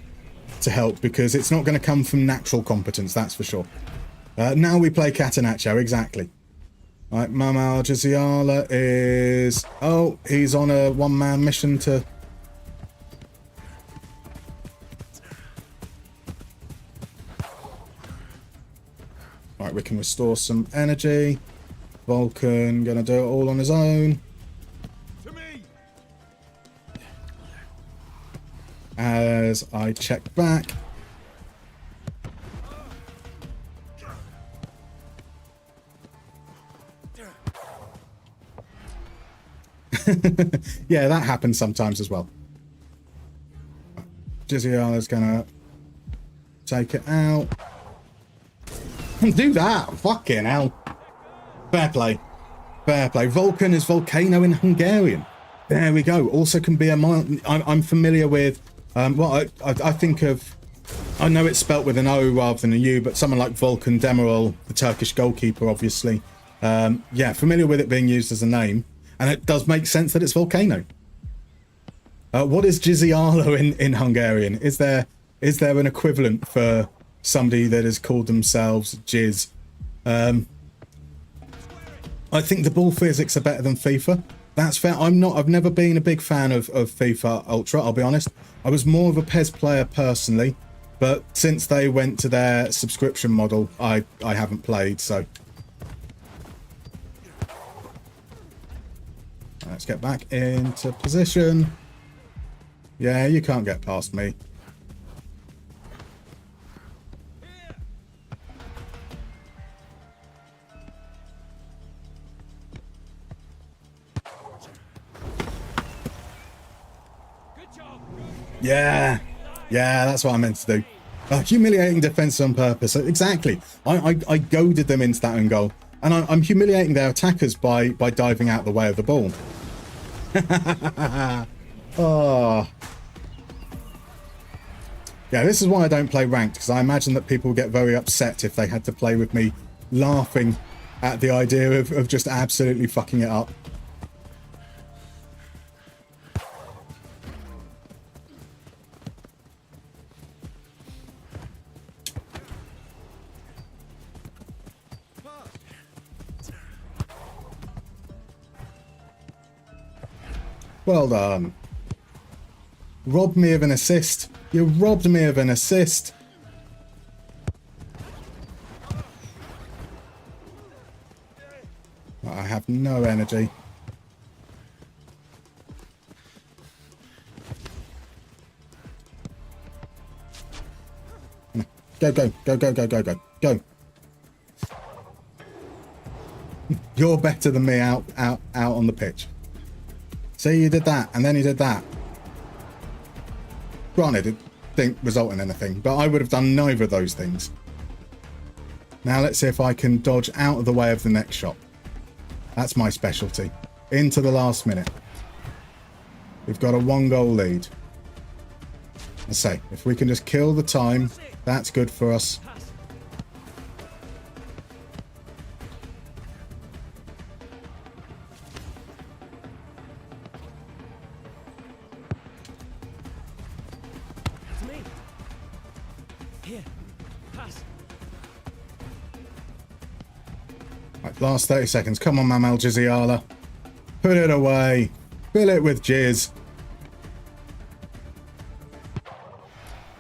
help, because it's not going to come from natural competence, that's for sure. Now we play Catenaccio, exactly. Right, Mamal Giziala is... Oh, he's on a one-man mission to... Right, we can restore some energy. Vulcan gonna do it all on his own. To me. As I check back. Yeah, that happens sometimes as well. Giziala's gonna take it out. Do that! Fucking hell. Fair play. Fair play. Vulcan is volcano in Hungarian. There we go. Also can be a mild... I'm familiar with... well, I think of... I know it's spelt with an O rather than a U, but someone like Volkan Demirel, the Turkish goalkeeper, obviously. Yeah, familiar with it being used as a name. And it does make sense that it's volcano. What is Giziala in Hungarian? Is there an equivalent for somebody that has called themselves Giz? I think the ball physics are better than FIFA. That's fair. I've never been a big fan of FIFA Ultra, I'll be honest. I was more of a PES player personally, but since they went to their subscription model, I haven't played, so. Let's get back into position. Yeah, you can't get past me. Yeah, that's what I meant to do. Humiliating defense on purpose. Exactly. I goaded them into that own goal. And I'm humiliating their attackers by diving out the way of the ball. Oh. Yeah, this is why I don't play ranked, because I imagine that people would get very upset if they had to play with me laughing at the idea of just absolutely fucking it up. Well done. Robbed me of an assist. You robbed me of an assist. I have no energy. Go, go, go, go, go, go, go, go. You're better than me out on the pitch. See, you did that, and then you did that. Granted, it didn't result in anything, but I would have done neither of those things. Now let's see if I can dodge out of the way of the next shot. That's my specialty. Into the last minute. We've got a 1-goal lead. I say, if we can just kill the time, that's good for us. Right, last 30 seconds. Come on, Mamel Giziala. Put it away. Fill it with jizz.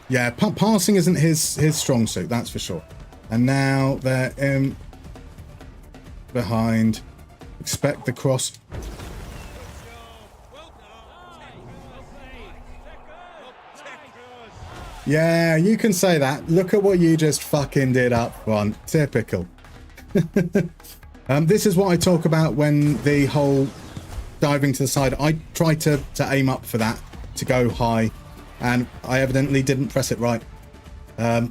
Yeah, passing isn't his strong suit, that's for sure. And now they're in behind. Expect the cross. Yeah, you can say that. Look at what you just fucking did up front. Typical. This is what I talk about when the whole diving to the side. I try to aim up for that, to go high, and I evidently didn't press it right. The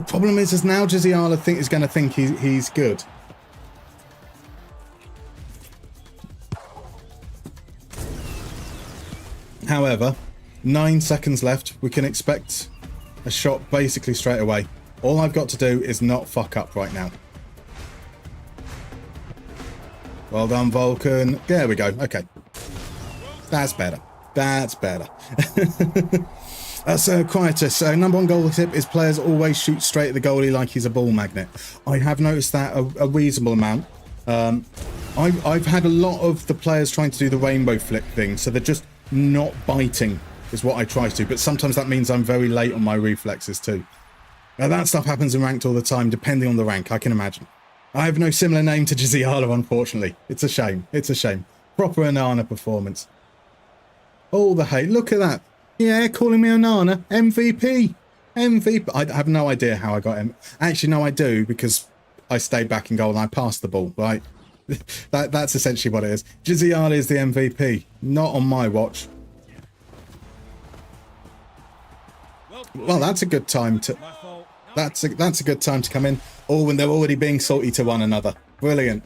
problem is now Giziala is going to think he's good. However, 9 seconds left. We can expect a shot basically straight away. All I've got to do is not fuck up right now. Well done, Vulcan. There we go. Okay. That's better. That's better. So, Quietus, number 1 goal tip is players always shoot straight at the goalie like he's a ball magnet. I have noticed that a reasonable amount. I've had a lot of the players trying to do the rainbow flick thing, so they're just not biting is what I try to, but sometimes that means I'm very late on my reflexes too. Now that stuff happens in ranked all the time, depending on the rank, I can imagine. I have no similar name to Giziala, unfortunately. It's a shame. It's a shame. Proper Onana performance. All the hate. Look at that. Yeah, calling me Onana. MVP. MVP. I have no idea how I got him. Actually, no, I do, because I stayed back in goal and I passed the ball, right? That's essentially what it is. Giziala is the MVP. Not on my watch. Well, that's a good time to... That's a good time to come in. Oh, when they're already being salty to one another. Brilliant.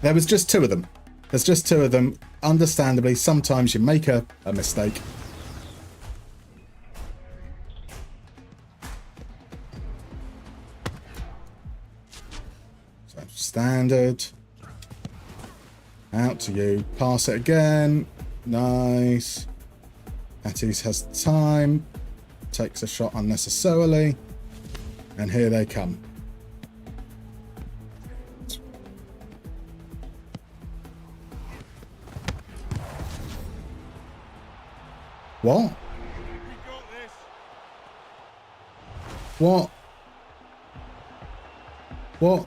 There was just 2 of them. There's just 2 of them. Understandably, sometimes you make a mistake. So, standard. Out to you. Pass it again. Nice. Attis has time. Takes a shot unnecessarily. And here they come. What? What? What?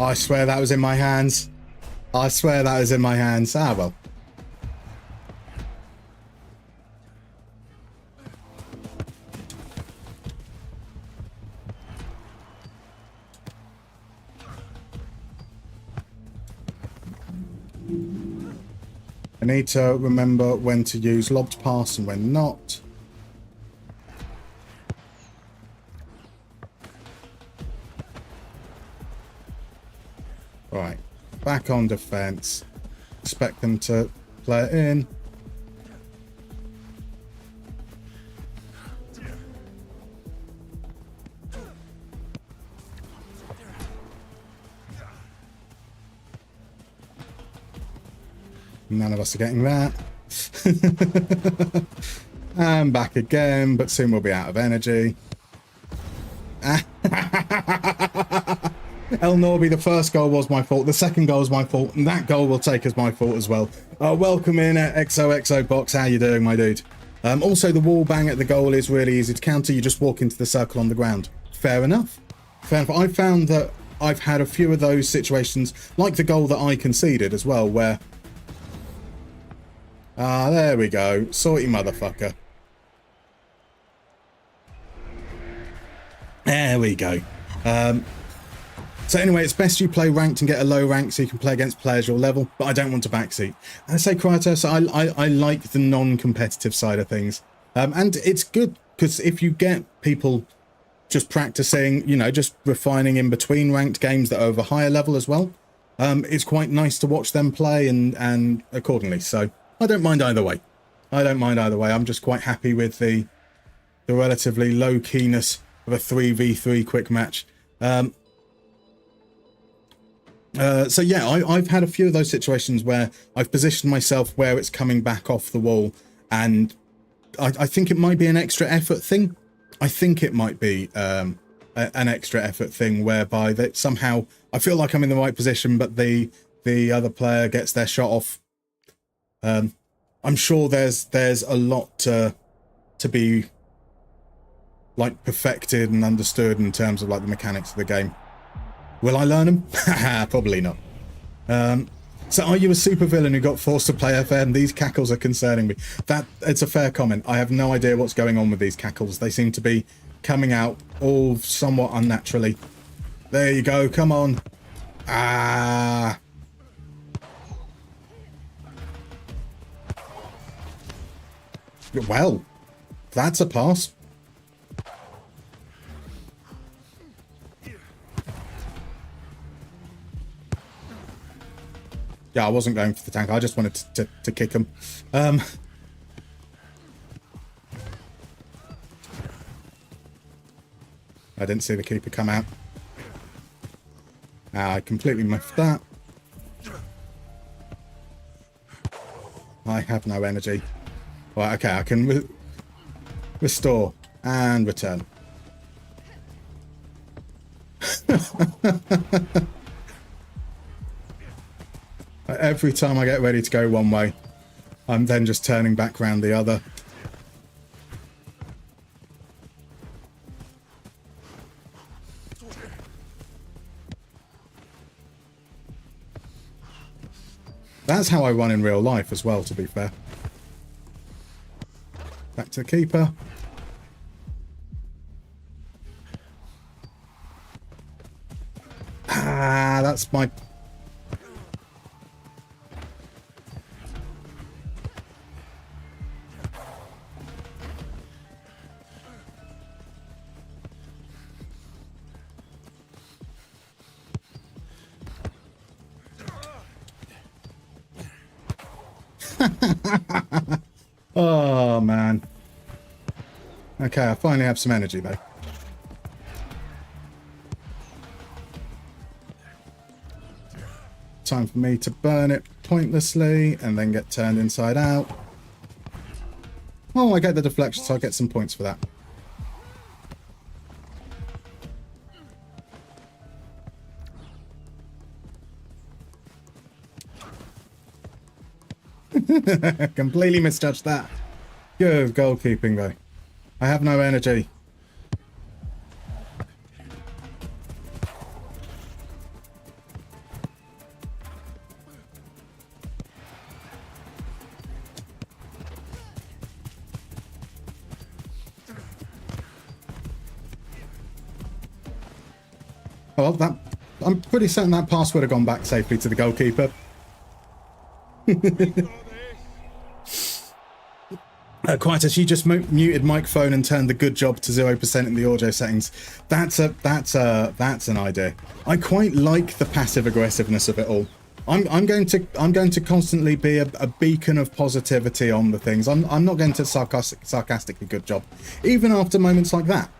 I swear that was in my hands. I swear that was in my hands. Ah, well. I need to remember when to use lobbed pass and when not. Right, back on defense. Expect them to play it in. None of us are getting that. And back again, but soon we'll be out of energy. El Norby, the first goal was my fault. The second goal was my fault. And that goal will take as my fault as well. Welcome in at XOXO Box. How you doing, my dude? Also, the wall bang at the goal is really easy to counter. You just walk into the circle on the ground. Fair enough. Fair enough. I found that I've had a few of those situations, like the goal that I conceded as well, where... Ah, there we go. Sorty motherfucker. There we go. So anyway, it's best you play ranked and get a low rank so you can play against players your level, but I don't want to backseat. And I say Kratos, I like the non-competitive side of things. And it's good, because if you get people just practicing, you know, just refining in between ranked games that are of a higher level as well, it's quite nice to watch them play and accordingly. So I don't mind either way. I don't mind either way. I'm just quite happy with the relatively low keyness of a 3v3 quick match. So yeah, I've had a few of those situations where I've positioned myself where it's coming back off the wall, and I think it might be an extra effort thing. I think it might be an extra effort thing whereby that somehow I feel like I'm in the right position, but the other player gets their shot off. I'm sure there's a lot to be like perfected and understood in terms of like the mechanics of the game. Will I learn them? Probably not. So are you a supervillain who got forced to play FM? These cackles are concerning me. It's a fair comment. I have no idea what's going on with these cackles. They seem to be coming out all somewhat unnaturally. There you go. Come on. Ah. Well, that's a pass. Yeah, I wasn't going for the tank. I just wanted to kick him. I didn't see the keeper come out. I completely miffed that. I have no energy. Right, okay, I can restore and return. Every time I get ready to go one way, I'm then just turning back round the other. That's how I run in real life as well, to be fair. Back to the keeper. Ah, that's my... Oh, man. Okay, I finally have some energy, though. Time for me to burn it pointlessly and then get turned inside out. Oh, I get the deflection, so I get some points for that. Completely misjudged that. Good goalkeeping, though. I have no energy. Oh, well, I'm pretty certain that pass would have gone back safely to the goalkeeper. Quietus, you just muted microphone and turned the good job to 0% in the audio settings. That's an idea. I quite like the passive aggressiveness of it all. I'm going to constantly be a beacon of positivity on the things. I'm not going to sarcastically good job, even after moments like that.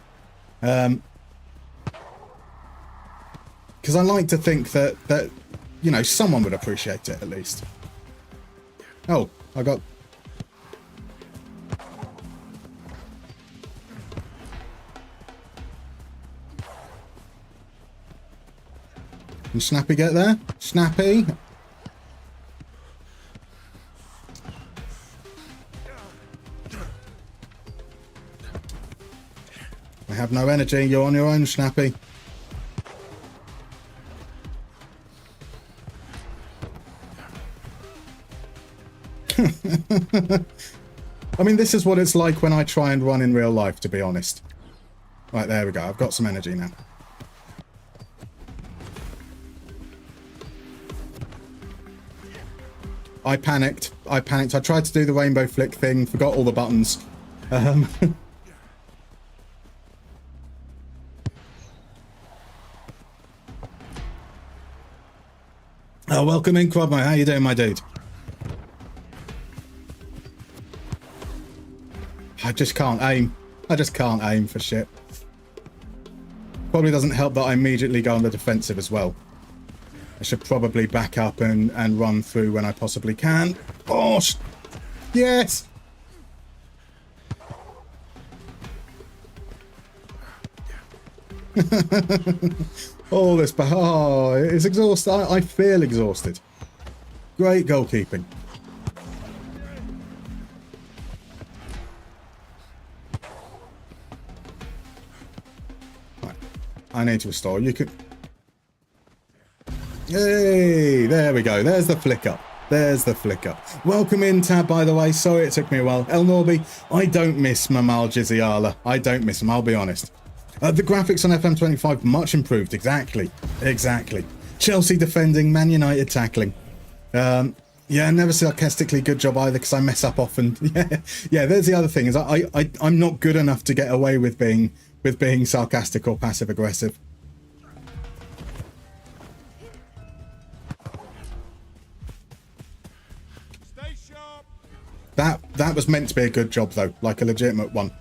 Because I like to think that you know, someone would appreciate it at least. Oh, I got. Can Snappy get there? Snappy? I have no energy. You're on your own, Snappy. I mean, this is what it's like when I try and run in real life, to be honest. Right, there we go. I've got some energy now. I panicked. I tried to do the rainbow flick thing, forgot all the buttons. Oh, welcome in, Quadmo. How you doing, my dude? I just can't aim. I just can't aim for shit. Probably doesn't help that I immediately go on the defensive as well. I should probably back up and run through when I possibly can. Oh, yes! All this, oh, it's exhausting. I feel exhausted. Great goalkeeping. Right. I need to restore. You could. Hey, there we go. There's the flicker. There's the flicker. Welcome in, Tab, by the way. Sorry it took me a while. El Norby, I don't miss Mamal Giziala. I don't miss him, I'll be honest. The graphics on FM25 much improved. Exactly. Exactly. Chelsea defending, Man United tackling. Yeah, never sarcastically good job either because I mess up often. Yeah. There's the other thing is I'm not good enough to get away with being sarcastic or passive aggressive. Stay sharp. That was meant to be a good job though, like a legitimate one.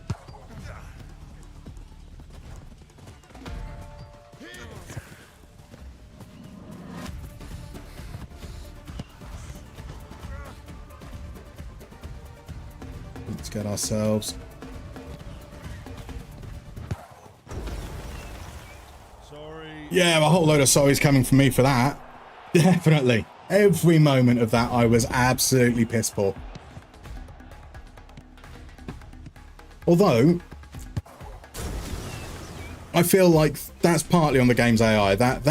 Let's get ourselves. Sorry. Yeah, a whole load of sorries coming from me for that. Definitely. Every moment of that I was absolutely piss poor. Although, I feel like that's partly on the game's AI. That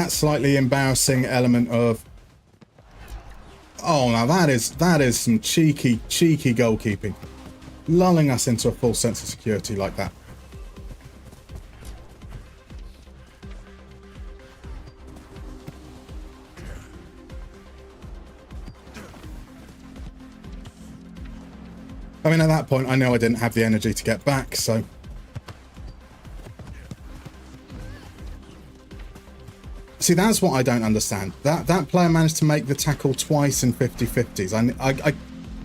slightly embarrassing element of, oh, now that is some cheeky goalkeeping, lulling us into a false sense of security like that. I mean, at that point, I know I didn't have the energy to get back, so. See, that's what I don't understand. That player managed to make the tackle twice in 50-50s. I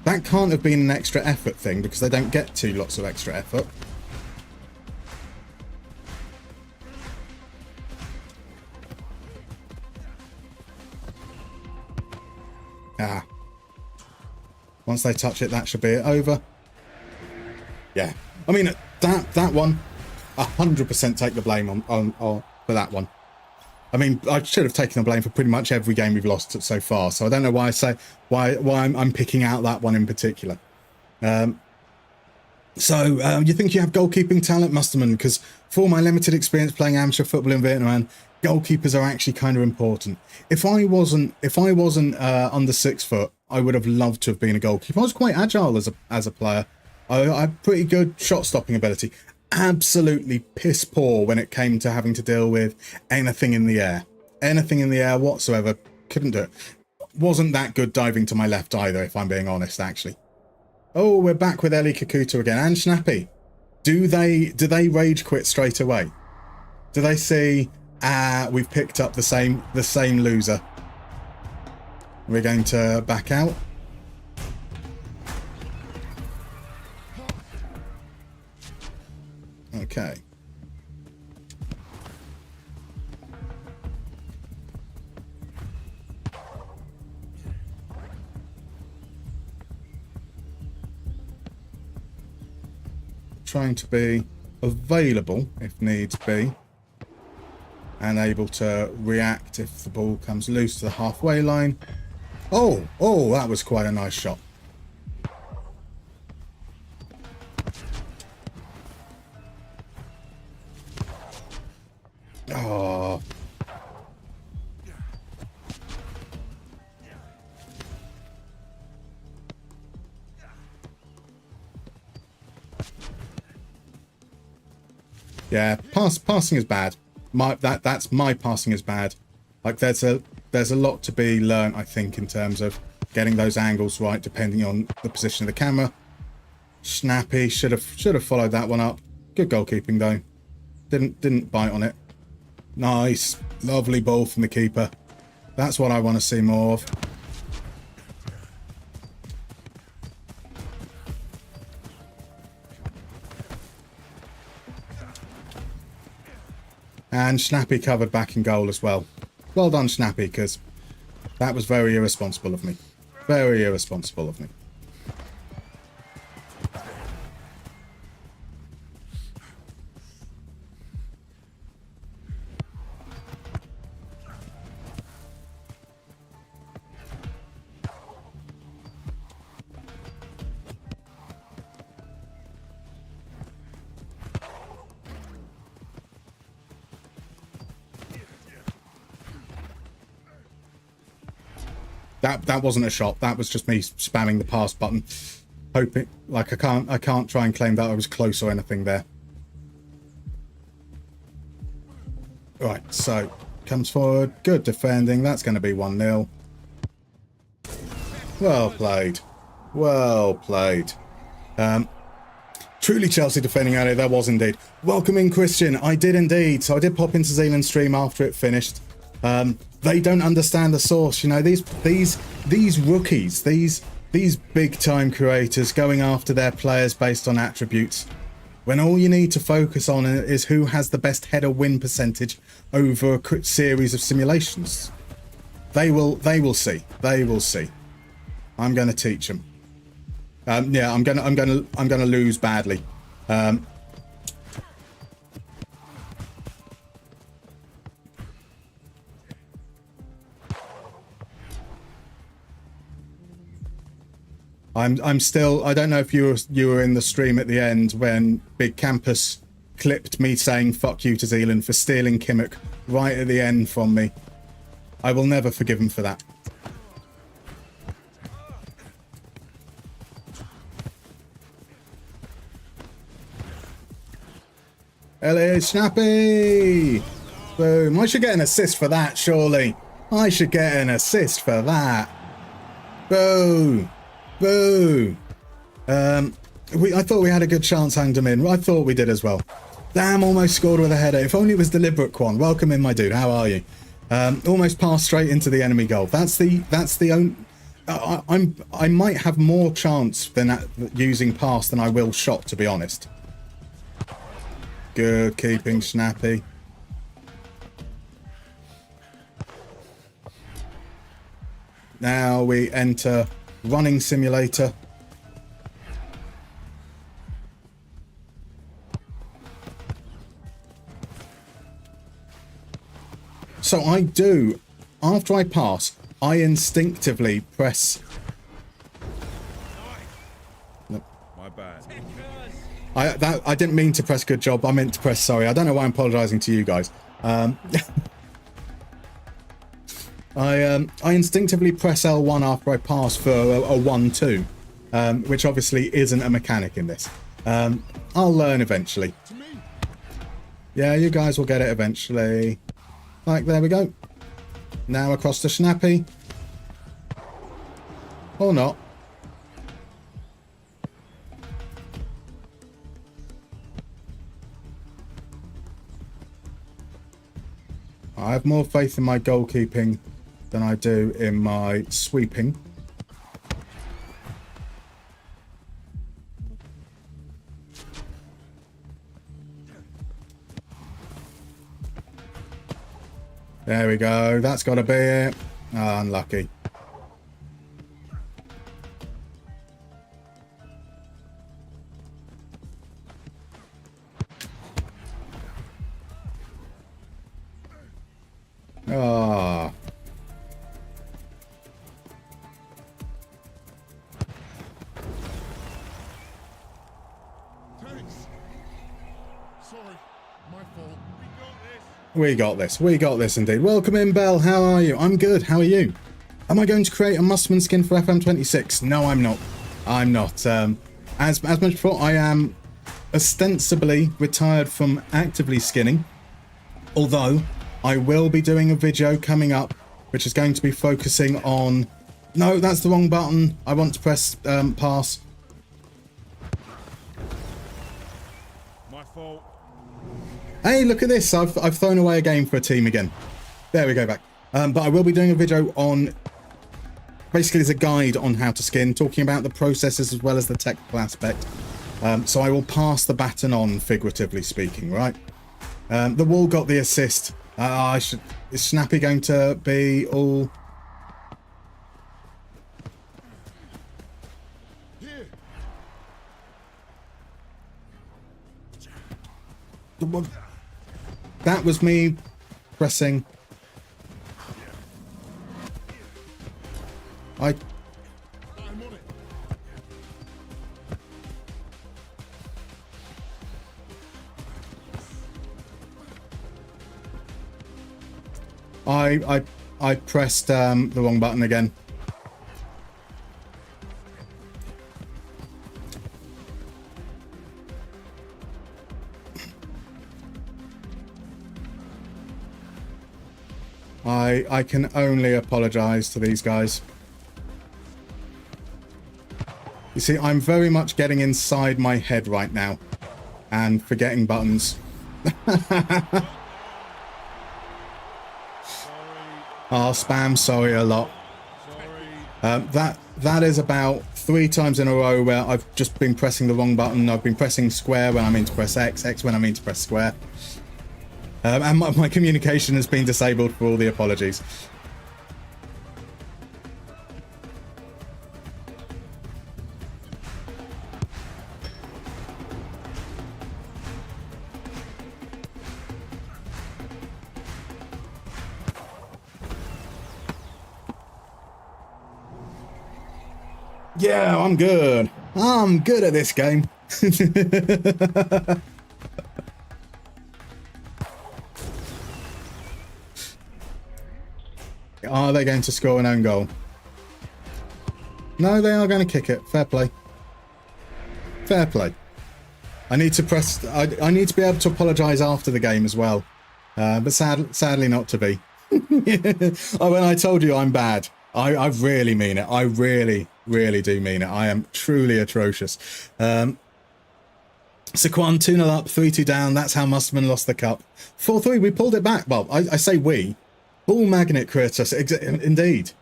that can't have been an extra effort thing because they don't get to lots of extra effort. Ah. Once they touch it, that should be it over. Yeah. I mean, that one, 100% take the blame on for that one. I mean, I should have taken the blame for pretty much every game we've lost so far. So I don't know why why I'm picking out that one in particular. So you think you have goalkeeping talent, Mustermann? Because for my limited experience playing amateur football in Vietnam, goalkeepers are actually kind of important. If I wasn't under 6 foot, I would have loved to have been a goalkeeper. I was quite agile as a player. I had pretty good shot stopping ability. Absolutely piss poor when it came to having to deal with anything in the air. Anything in the air whatsoever. Couldn't do it. Wasn't that good diving to my left either, if I'm being honest, actually. Oh, we're back with Ellie Kakuta again. And Snappy. Do they rage quit straight away? Do they see, we've picked up the same loser? We're going to back out. Okay. Trying to be available if needs be, and able to react if the ball comes loose to the halfway line. Oh, that was quite a nice shot. Oh. Yeah, passing is bad. That's my passing is bad. Like there's a lot to be learned, I think, in terms of getting those angles right, depending on the position of the camera. Snappy should have followed that one up. Good goalkeeping though. Didn't bite on it. Nice, lovely ball from the keeper. That's what I want to see more of. And Snappy covered back in goal as well. Well done, Snappy, because that was very irresponsible of me. Very irresponsible of me. That wasn't a shot. That was just me spamming the pass button, hoping. Like I can't try and claim that I was close or anything there. Right, so comes forward. Good defending. That's going to be 1-0. Well played. Well played. Truly Chelsea defending earlier. There was indeed. Welcome in, Christian. I did indeed. So I did pop into Zealand's stream after it finished. They don't understand the source, you know. These rookies, these big time creators going after their players based on attributes, when all you need to focus on is who has the best header win percentage over a series of simulations. They will see. They will see. I'm going to teach them. Yeah, I'm gonna lose badly. I'm still. I don't know if you were in the stream at the end when Big Campus clipped me saying "fuck you" to Zealand for stealing Kimmich right at the end from me. I will never forgive him for that. Ellie, Snappy! Boom. I should get an assist for that, surely. I should get an assist for that. Boo! Boo! I thought we had a good chance hanged him in. I thought we did as well. Damn, almost scored with a header. If only it was deliberate, Quan. Welcome in, my dude. How are you? Almost passed straight into the enemy goal. That's the only... I might have more chance than using pass than I will shot, to be honest. Good keeping, Snappy. Now we enter running simulator. So I do, after I pass, I instinctively press... No. My bad. I didn't mean to press good job. I meant to press sorry. I don't know why I'm apologising to you guys. I instinctively press L1 after I pass for a 1-2, which obviously isn't a mechanic in this. I'll learn eventually. Yeah, you guys will get it eventually. Like, there we go. Now across to Snappy. Or not. I have more faith in my goalkeeping than I do in my sweeping. There we go. That's got to be it. Oh, unlucky. Ah. Thanks. Sorry, my fault. We got this. We got this indeed. Welcome in, Belle. How are you? I'm good. How are you? Am I going to create a Mustermann skin for FM26? No, I'm not. I'm not. As mentioned before, I am ostensibly retired from actively skinning, although I will be doing a video coming up which is going to be focusing on... No, that's the wrong button. I want to press pass. My fault. Hey, look at this. I've thrown away a game for a team again. There we go back. But I will be doing a video on... Basically, as a guide on how to skin, talking about the processes as well as the technical aspect. So I will pass the baton on, figuratively speaking, right? The wall got the assist. Is Snappy going to be all... Here. That was me pressing... I'm on it. I pressed the wrong button again. I can only apologize to these guys. You see, I'm very much getting inside my head right now and forgetting buttons. Oh, spam sorry a lot. That is about 3 times in a row where I've just been pressing the wrong button. I've been pressing square when I mean to press X, X when I mean to press square. And my communication has been disabled for all the apologies. Yeah, I'm good. I'm good at this game. Are they going to score an own goal? No, they are going to kick it. Fair play. Fair play. I need to press... I need to be able to apologise after the game as well. But sadly not to be. Oh, when I told you I'm bad, I really mean it. I really do mean it. I am truly atrocious. Saquon 2-0 up, 3-2 down. That's how Mustermann lost the cup. 4-3, we pulled it back. Well, I say we. Ball magnet Kratos. Indeed.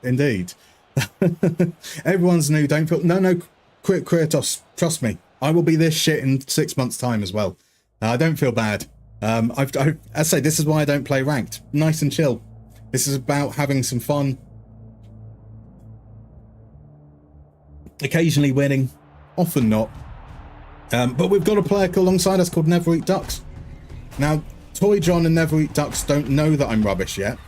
Everyone's new. Don't feel... No, quit Kratos. Trust me. I will be this shit in 6 months' time as well. I don't feel bad. I say this is why I don't play ranked. Nice and chill. This is about having some fun. Occasionally winning, often not. But we've got a player alongside us called Never Eat Ducks. Now, Toy John and Never Eat Ducks don't know that I'm rubbish yet.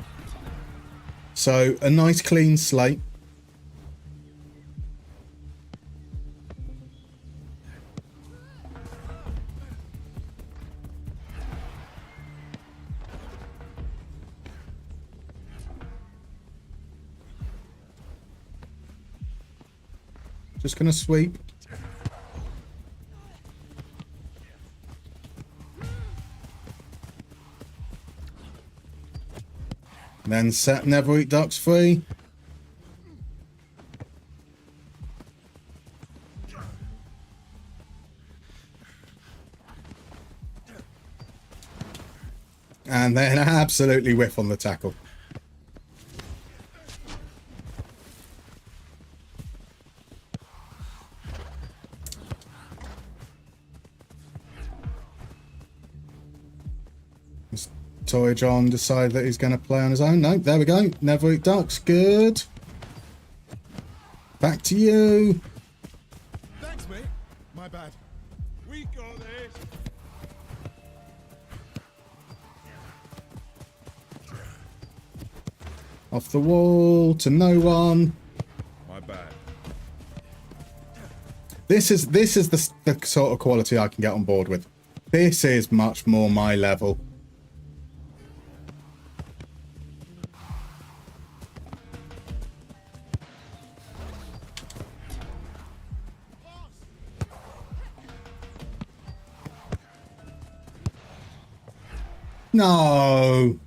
So, a nice clean slate. Just gonna sweep. Then set Never Eat Ducks free. And then absolutely whiff on the tackle. Toy John decided that he's going to play on his own. No, there we go. Never Eat Ducks. Good. Back to you. Thanks, mate. My bad. We got this. Off the wall to no one. My bad. This is the sort of quality I can get on board with. This is much more my level. No.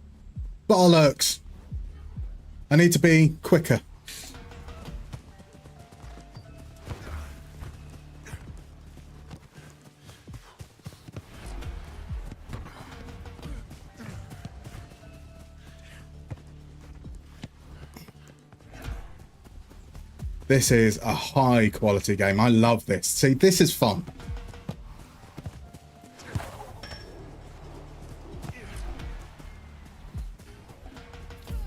Bollocks. I need to be quicker. This is a high quality game. I love this. See, this is fun.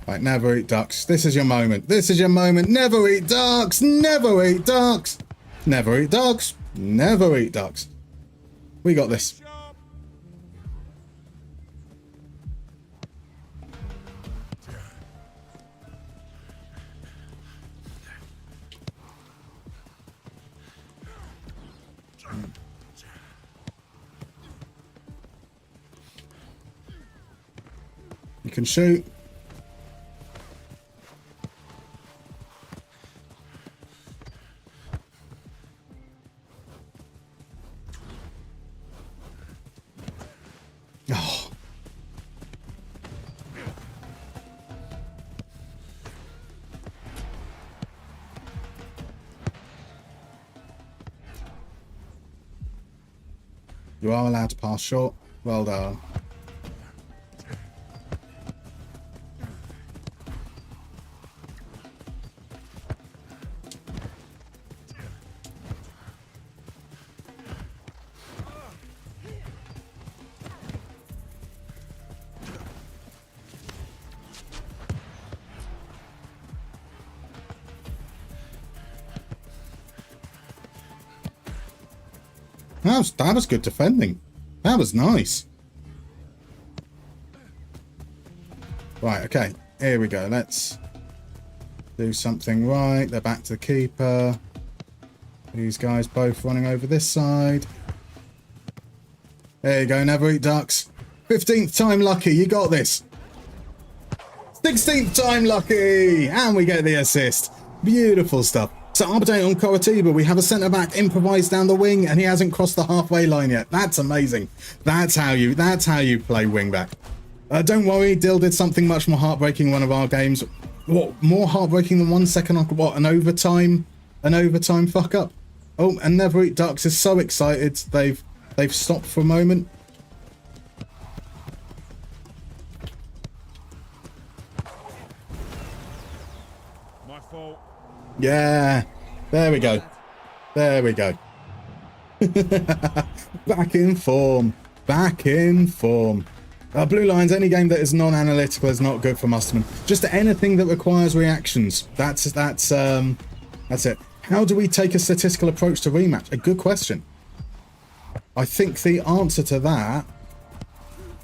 Right, never eat ducks. This is your moment. This is your moment. Never eat ducks. Never eat ducks. Never eat ducks. Never eat ducks. We got this. You can shoot. Oh. You are allowed to pass short. Well done. That was good defending. That was nice. Right, okay. Here we go. Let's do something right. They're back to the keeper. These guys both running over this side. There you go. Never eat ducks. 15th time lucky. You got this. 16th time lucky. And we get the assist. Beautiful stuff. So update on Coritiba, we have a centre-back improvised down the wing and he hasn't crossed the halfway line yet. That's amazing. That's how you play wing-back. Don't worry, Dill did something much more heartbreaking in one of our games. What, more heartbreaking than 1 second on what, an overtime fuck-up? Oh, and Never Eat Ducks is so excited they've stopped for a moment. My fault. Yeah, there we go. There we go. Back in form. Back in form. Blue Lines, any game that is non-analytical is not good for Mustermann. Just anything that requires reactions. That's it. How do we take a statistical approach to Rematch? A good question. I think the answer to that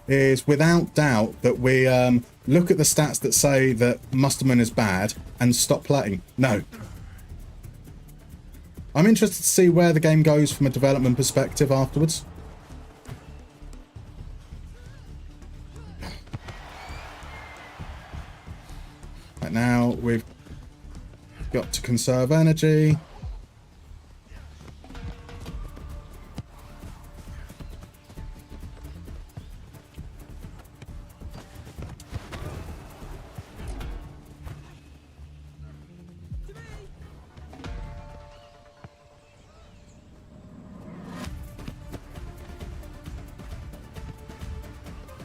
is without doubt that we look at the stats that say that Mustermann is bad and stop playing. No. I'm interested to see where the game goes from a development perspective afterwards. Right now we've got to conserve energy.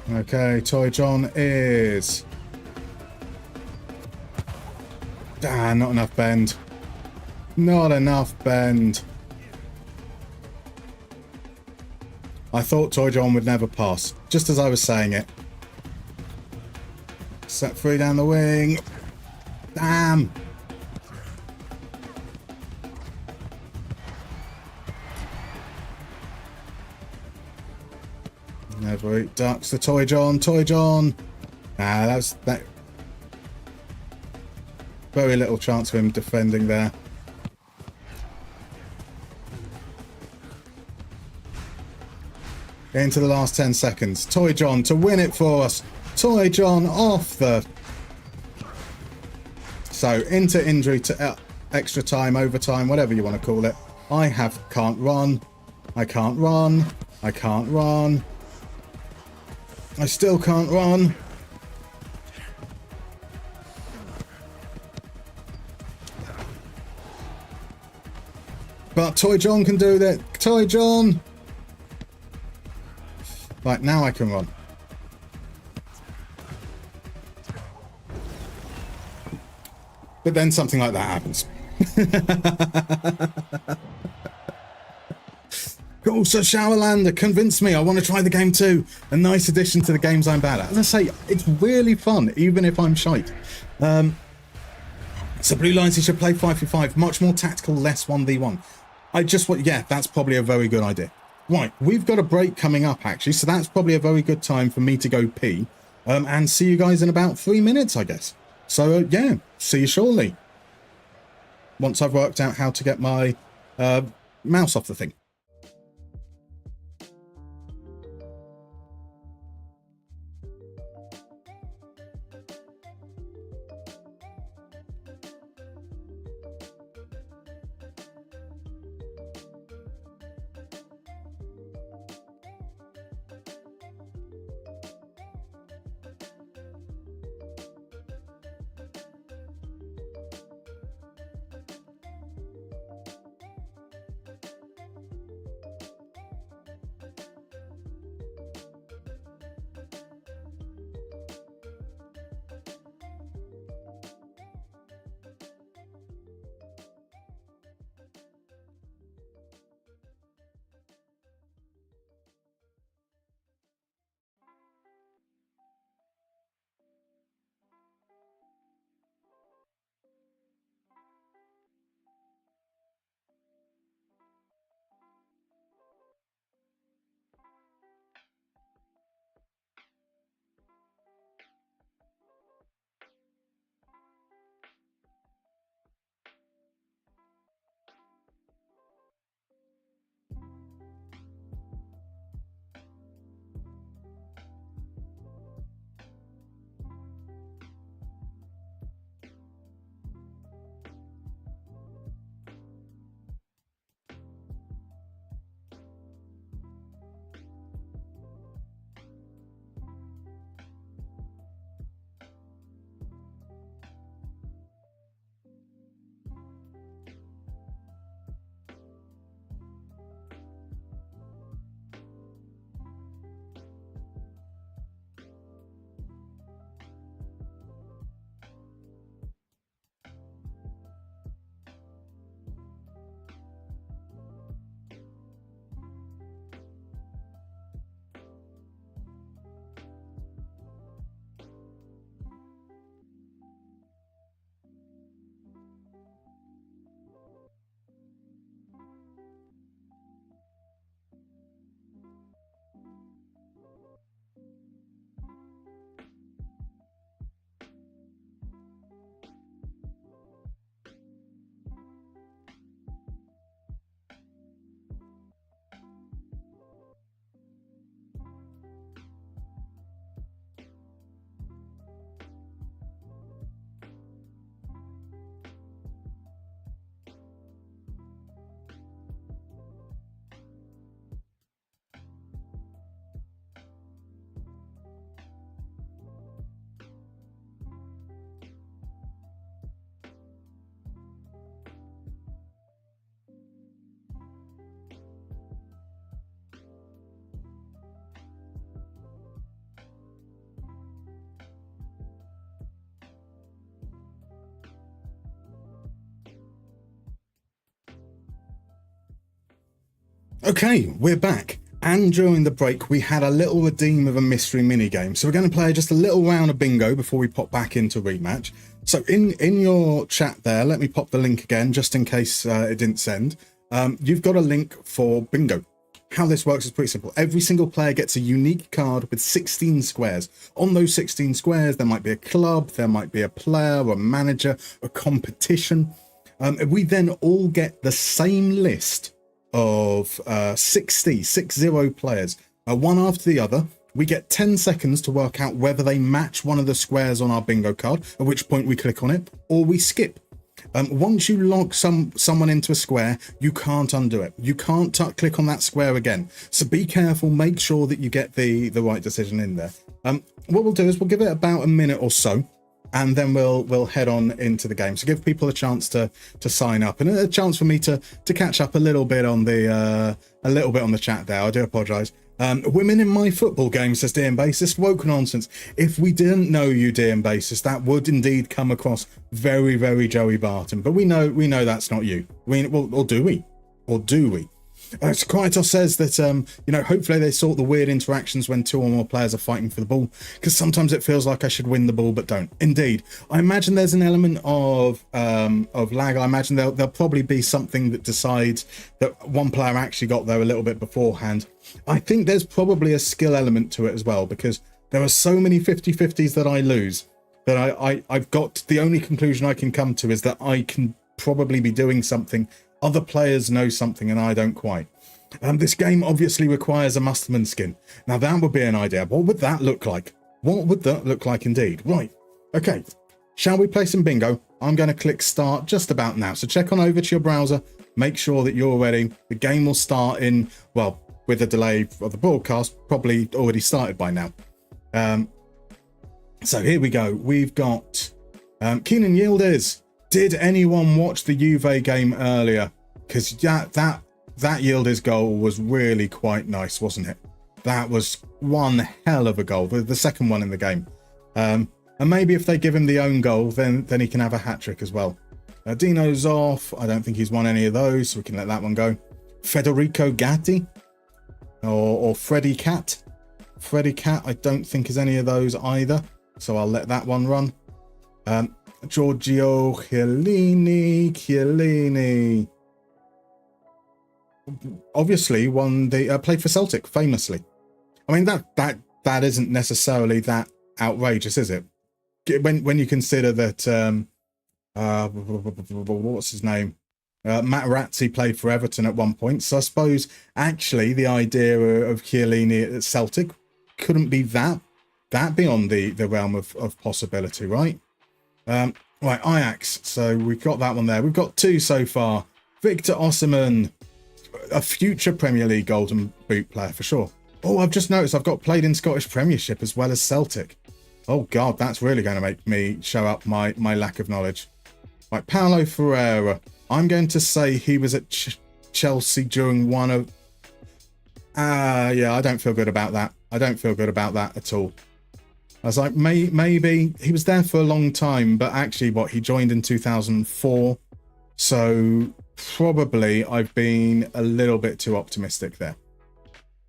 Okay, Toy John is... Ah, not enough bend. Not enough bend. I thought Toy John would never pass, just as I was saying it. Set free down the wing. Damn. Never Eat Ducks to Toy John. Toy John. Ah, that's that. Very little chance of him defending there. Into the last 10 seconds. Toy John to win it for us. Toy John off the... So into injury to extra time, overtime, whatever you want to call it. I can't run. I can't run. I can't run. I still can't run. But Toy John can do that. Toy John! Right, now I can run. But then something like that happens. Cool, so Showerlander convinced me. I want to try the game too. A nice addition to the games I'm bad at. As I say, it's really fun, even if I'm shite. So Blue Lions, you should play 5v5. Much more tactical, less 1v1. I just want, yeah, that's probably a very good idea. Right, we've got a break coming up, actually, so that's probably a very good time for me to go pee. And see you guys in about 3 minutes, I guess. So, yeah, see you shortly. Once I've worked out how to get my mouse off the thing. Okay, we're back. And during the break, we had a little redeem of a mystery minigame. So we're going to play just a little round of bingo before we pop back into Rematch. So in your chat there, let me pop the link again, just in case it didn't send. You've got a link for bingo. How this works is pretty simple. Every single player gets a unique card with 16 squares. On those 16 squares, there might be a club, there might be a player, a manager, a competition. We then all get the same list of 60 players, one after the other. We get 10 seconds to work out whether they match one of the squares on our bingo card, at which point we click on it, or we skip. Once you lock someone into a square, you can't undo it. You can't click on that square again. So be careful. Make sure that you get the right decision in there. What we'll do is we'll give it about a minute or so, and then we'll head on into the game. So give people a chance to sign up and a chance for me to catch up a little bit on the chat there. I do apologise. Women in my football game, says DM Bassist. Woke nonsense. If we didn't know you, DM Bassist, that would indeed come across very, very Joey Barton. But we know that's not you. Or do we? Or do we? Krytos says that, hopefully they sort the weird interactions when 2 or more players are fighting for the ball, because sometimes it feels like I should win the ball but don't. Indeed. I imagine there's an element of lag. I imagine there'll probably be something that decides that one player actually got there a little bit beforehand. I think there's probably a skill element to it as well, because there are so many 50-50s that I lose that I've got, the only conclusion I can come to is that I can probably be doing something. Other players know something and I don't quite. This game obviously requires a Mustermann skin. Now that would be an idea. What would that look like? What would that look like indeed? Right. Okay. Shall we play some bingo? I'm going to click start just about now. So check on over to your browser. Make sure that you're ready. The game will start in, well, with a delay of the broadcast, probably already started by now. So here we go. We've got Keenan Yildiz. Did anyone watch the Juve game earlier? Because that Yildiz goal was really quite nice, wasn't it? That was one hell of a goal, the second one in the game. And maybe if they give him the own goal, then he can have a hat-trick as well. Dino's off. I don't think he's won any of those, so we can let that one go. Federico Gatti or Freddy Cat. Freddy Cat, I don't think is any of those either, so I'll let that one run. Giorgio Chiellini obviously won the played for Celtic famously. I mean that isn't necessarily that outrageous, is it? When you consider that what's his name, Matt Razzi played for Everton at one point, so I suppose actually the idea of Chiellini at Celtic couldn't be that beyond the realm of possibility, right? Right, Ajax. So we've got that one there. We've got 2 so far. Victor Osimhen, a future Premier League Golden Boot player for sure. Oh, I've just noticed I've got played in Scottish Premiership as well as Celtic. Oh God, that's really going to make me show up my lack of knowledge. Right, Paulo Ferreira. I'm going to say he was at Chelsea during one of... yeah, I don't feel good about that. I don't feel good about that at all. I was like, maybe he was there for a long time, but actually he joined in 2004. So probably I've been a little bit too optimistic there.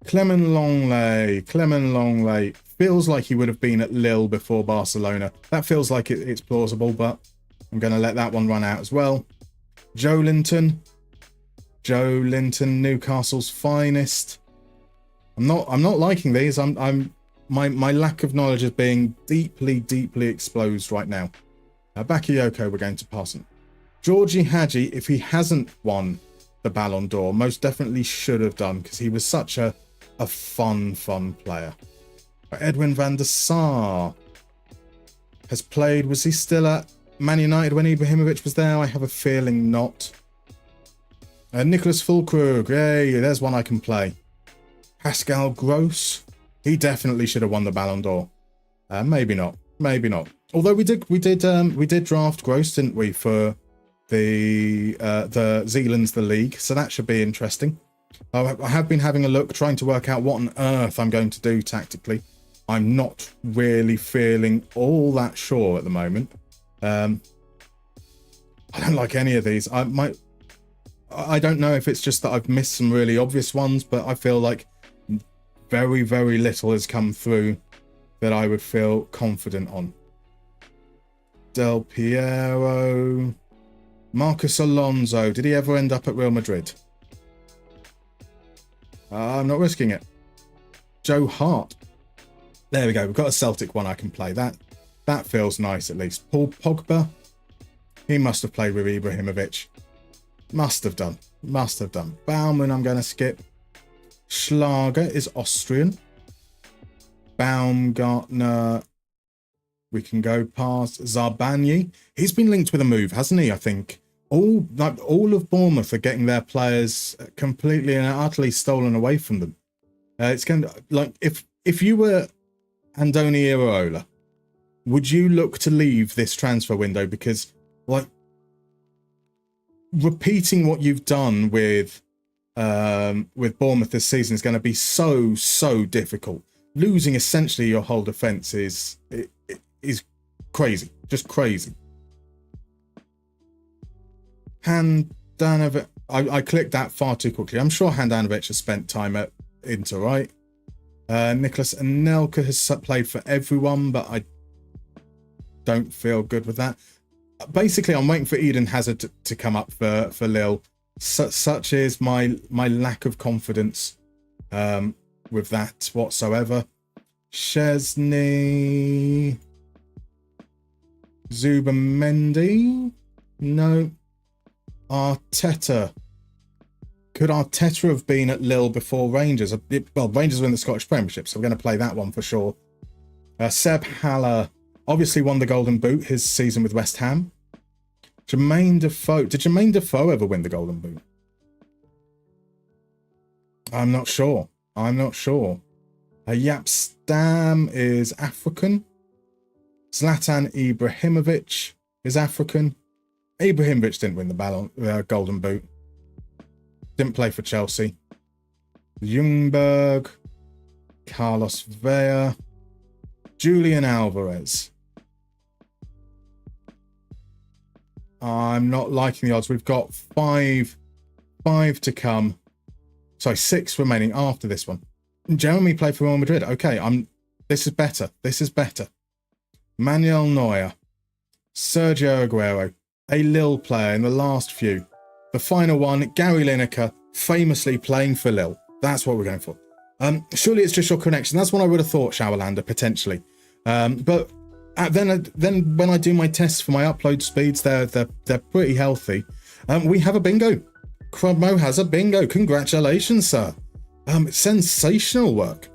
Clement Longley feels like he would have been at Lille before Barcelona. That feels like it's plausible, but I'm going to let that one run out as well. Joe Linton, Newcastle's finest. I'm not liking these. My lack of knowledge is being deeply exposed right now. Bakayoko, we're going to pass him. Georgie Hadji, if he hasn't won the Ballon d'Or, most definitely should have done, because he was such a fun player. Edwin van der Sar has played. Was he still at Man United when Ibrahimovic was there? I have a feeling not. Nicholas Fulkrug, yay, there's one I can play. Pascal Gross. He definitely should have won the Ballon d'Or. Maybe not. Although we did draft Gross, didn't we, for the Zealand's the league, so that should be interesting. I have been having a look, trying to work out what on earth I'm going to do tactically. I'm not really feeling all that sure at the moment. I don't like any of these. I don't know if it's just that I've missed some really obvious ones, but I feel like very little has come through that I would feel confident on. Del Piero, Marcus Alonso. Did he ever end up at Real Madrid? I'm not risking it. Joe Hart. There we go. We've got a Celtic one I can play. That feels nice at least. Paul Pogba. He must have played with Ibrahimovic. Must have done. Baumann I'm going to skip. Schlager is Austrian. Baumgartner. We can go past Zarbanyi. He's been linked with a move, hasn't he? I think all of Bournemouth are getting their players completely and utterly stolen away from them. It's going to, like, if you were Andoni Iraola, would you look to leave this transfer window? Because, like, repeating what you've done with Bournemouth this season is going to be so difficult. Losing essentially your whole defence is crazy, just crazy. Handanovic, I clicked that far too quickly. I'm sure Handanovic has spent time at Inter, right? Nicholas Anelka has played for everyone, but I don't feel good with that. Basically, I'm waiting for Eden Hazard to come up for Lille. Such is my lack of confidence with that whatsoever. Szczesny, Zubamendi, no. Arteta. Could Arteta have been at Lille before Rangers? Well, Rangers win the Scottish Premiership, so we're going to play that one for sure. Seb Haller obviously won the Golden Boot his season with West Ham. Jermaine Defoe. Did Jermaine Defoe ever win the Golden Boot? I'm not sure. Yap Stam is African. Zlatan Ibrahimovic is African. Ibrahimovic didn't win the Golden Boot. Didn't play for Chelsea. Ljungberg. Carlos Vela. Julian Alvarez. I'm not liking the odds. We've got five to come. Sorry, 6 remaining after this one. Jeremy played for Real Madrid. Okay, this is better. Manuel Neuer. Sergio Aguero. A Lille player in the last few. The final one, Gary Lineker, famously playing for Lille. That's what we're going for. Surely it's just your connection. That's what I would have thought, Showerlander, potentially. But then when I do my tests for my upload speeds, they're pretty healthy. We have a bingo. Crudmo has a bingo. Congratulations, sir. Sensational work.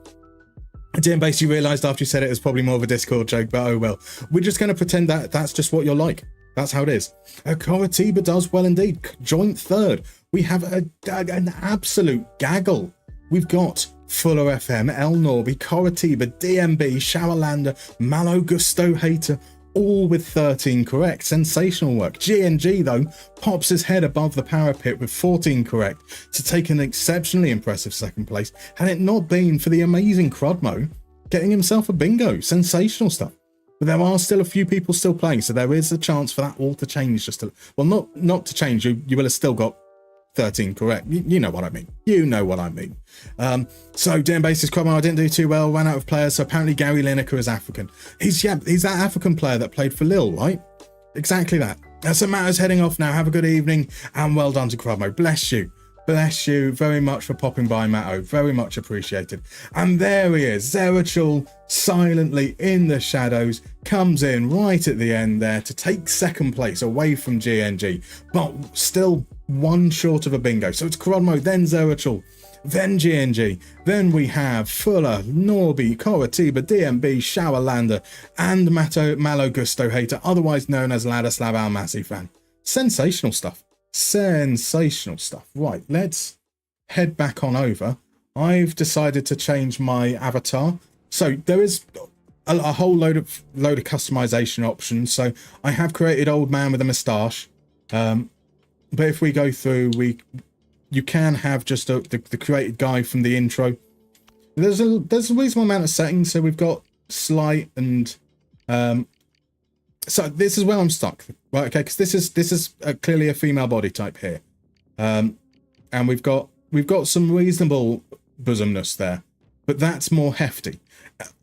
I didn't basically realised after you said it was probably more of a Discord joke, but oh well. We're just going to pretend that that's just what you're like. That's how it is. Coritiba does well indeed. Joint third. We have an absolute gaggle. We've got Fuller FM, El Norby, Coritiba, DMB, Showerlander, Malo Gusto Hater, all with 13 correct. Sensational work. G&G, though, pops his head above the parapet with 14 correct to take an exceptionally impressive second place, had it not been for the amazing Crudmo getting himself a bingo. Sensational stuff. But there are still a few people still playing, so there is a chance for that all to change just a... Well, not to change. You will have still got 13 correct. You know what I mean. So Dan Basis Cromwell, I didn't do too well, ran out of players, so apparently Gary Lineker is African. He's that African player that played for Lille, right? Exactly that. So Matt is heading off now. Have a good evening, and well done to Cromwell. Bless you very much for popping by, Matto. Very much appreciated. And there he is, Zerachul, silently in the shadows, comes in right at the end there to take second place away from GNG, but still one short of a bingo. So it's Cronmo, then Zerachul, then GNG, then we have Fuller, Norby, Coritiba, DMB, Showerlander, and Malo Gusto Hater, otherwise known as Ladislav Almasi fan. Sensational stuff. Right, let's head back on over. I've decided to change my avatar. So there is a whole load of customization options. So I have created old man with a moustache. But if we go through, you can have just the created guy from the intro. There's a reasonable amount of settings. So we've got slight and so this is where I'm stuck, right? Okay, because this is clearly a female body type here, and we've got some reasonable bosomness there, but that's more hefty.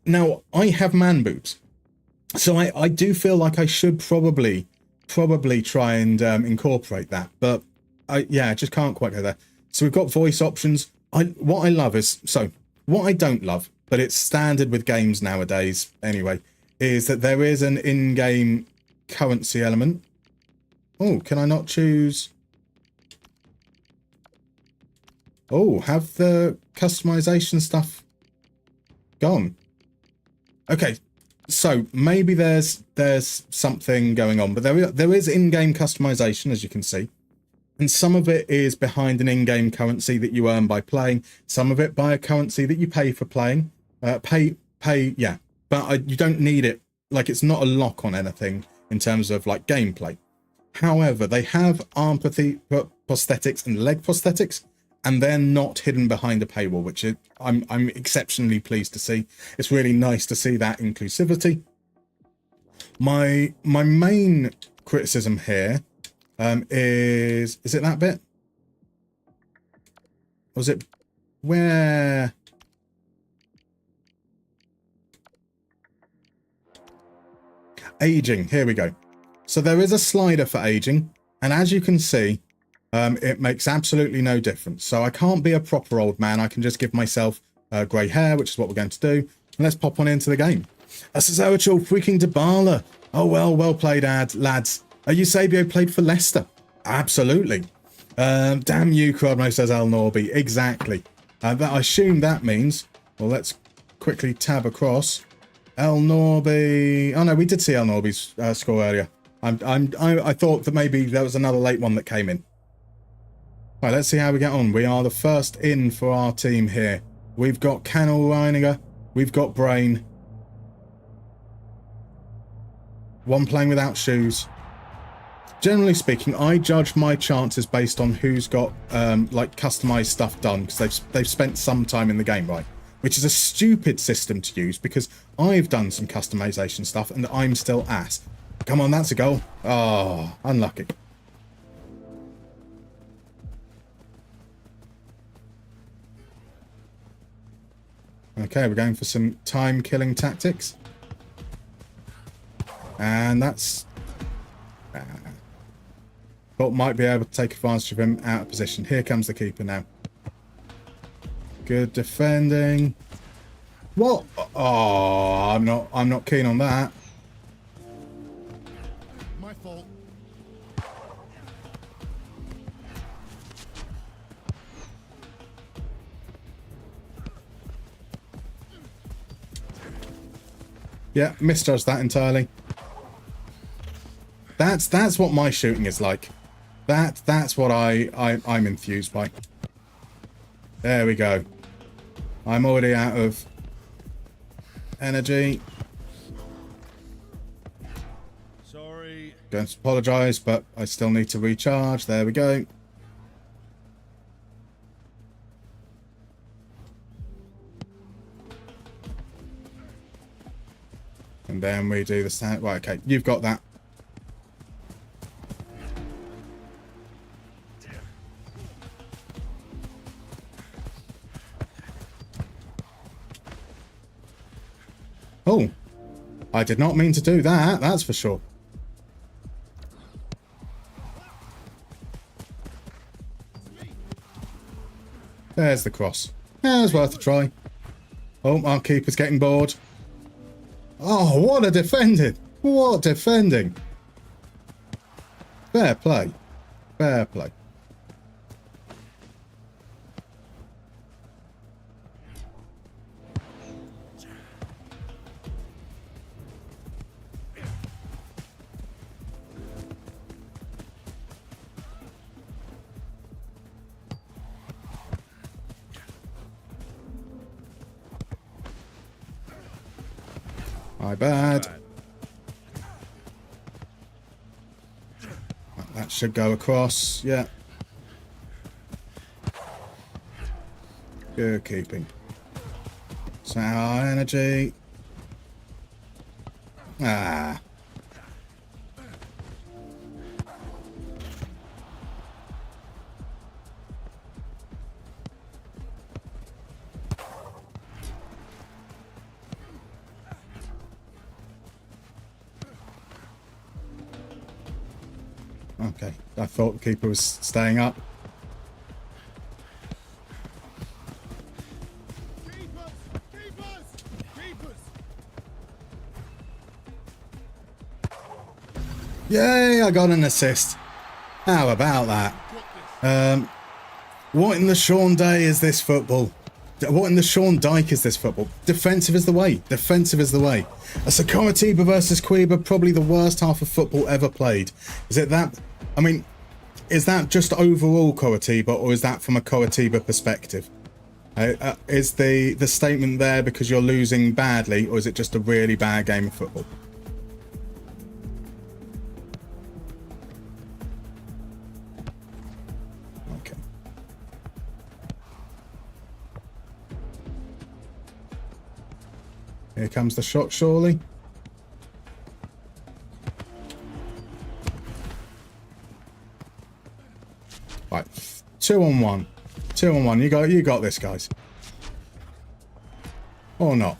Now I have man boobs, so I do feel like I should probably try and incorporate that, but I just can't quite go there. So we've got voice options. What I don't love, but it's standard with games nowadays anyway, is that there is an in-game currency element. Oh, can I not choose? Oh, have the customization stuff gone? Okay, So maybe there's something going on, but there is in-game customization, as you can see. And some of it is behind an in-game currency that you earn by playing. Some of it by a currency that you pay for playing. Yeah. But you don't need it. Like, it's not a lock on anything in terms of, like, gameplay. However, they have arm prosthetics and leg prosthetics, and they're not hidden behind a paywall, which I'm exceptionally pleased to see. It's really nice to see that inclusivity. My main criticism here is it that bit? Was it where? Aging, here we go. So there is a slider for aging, and as you can see, it makes absolutely no difference. So I can't be a proper old man. I can just give myself grey hair, which is what we're going to do. And let's pop on into the game. This is Ocho freaking Dybala. Oh, well played, lads. Eusebio played for Leicester. Absolutely. Damn you, Crodmo, says Al Norby. Exactly. I assume that means, well, let's quickly tab across. El Norby. Oh no, we did see El Norby's score earlier. I thought that maybe there was another late one that came in. Right, let's see how we get on. We are the first in for our team here. We've got Canal Reiniger. We've got Brain. One playing without shoes. Generally speaking, I judge my chances based on who's got like customized stuff done, because they've spent some time in the game, right? Which is a stupid system to use, because I've done some customization stuff and I'm still ass. Come on, that's a goal. Oh, unlucky. Okay, we're going for some time-killing tactics. And that's... Thought might be able to take advantage of him out of position. Here comes the keeper now. Good defending. What? Oh, I'm not keen on that. My fault. Yeah, misjudged that entirely. That's what my shooting is like. That's what I'm enthused by. There we go. I'm already out of energy. Sorry. Going to apologise, but I still need to recharge. There we go. And then we do the stand. Right, okay, you've got that. Oh, I did not mean to do that, that's for sure. There's the cross. Yeah, it was worth a try. Oh, our keeper's getting bored. Oh, what a defending! What defending! Fair play. Fair play. My bad. That should go across. Yeah. Good keeping. So our energy. Ah. Okay, I thought the keeper was staying up. Yay, I got an assist. How about that? What in the Sean Day is this football? What in the Sean Dyke is this football? Defensive is the way. Defensive is the way. A Coritiba versus Quiba, probably the worst half of football ever played. Is it that? I mean, is that just overall Coritiba, or is that from a Coritiba perspective? Is the statement there because you're losing badly, or is it just a really bad game of football? Okay. Here comes the shot, surely. Right, 2-on-1. 2-on-1. You got this, guys. Or not.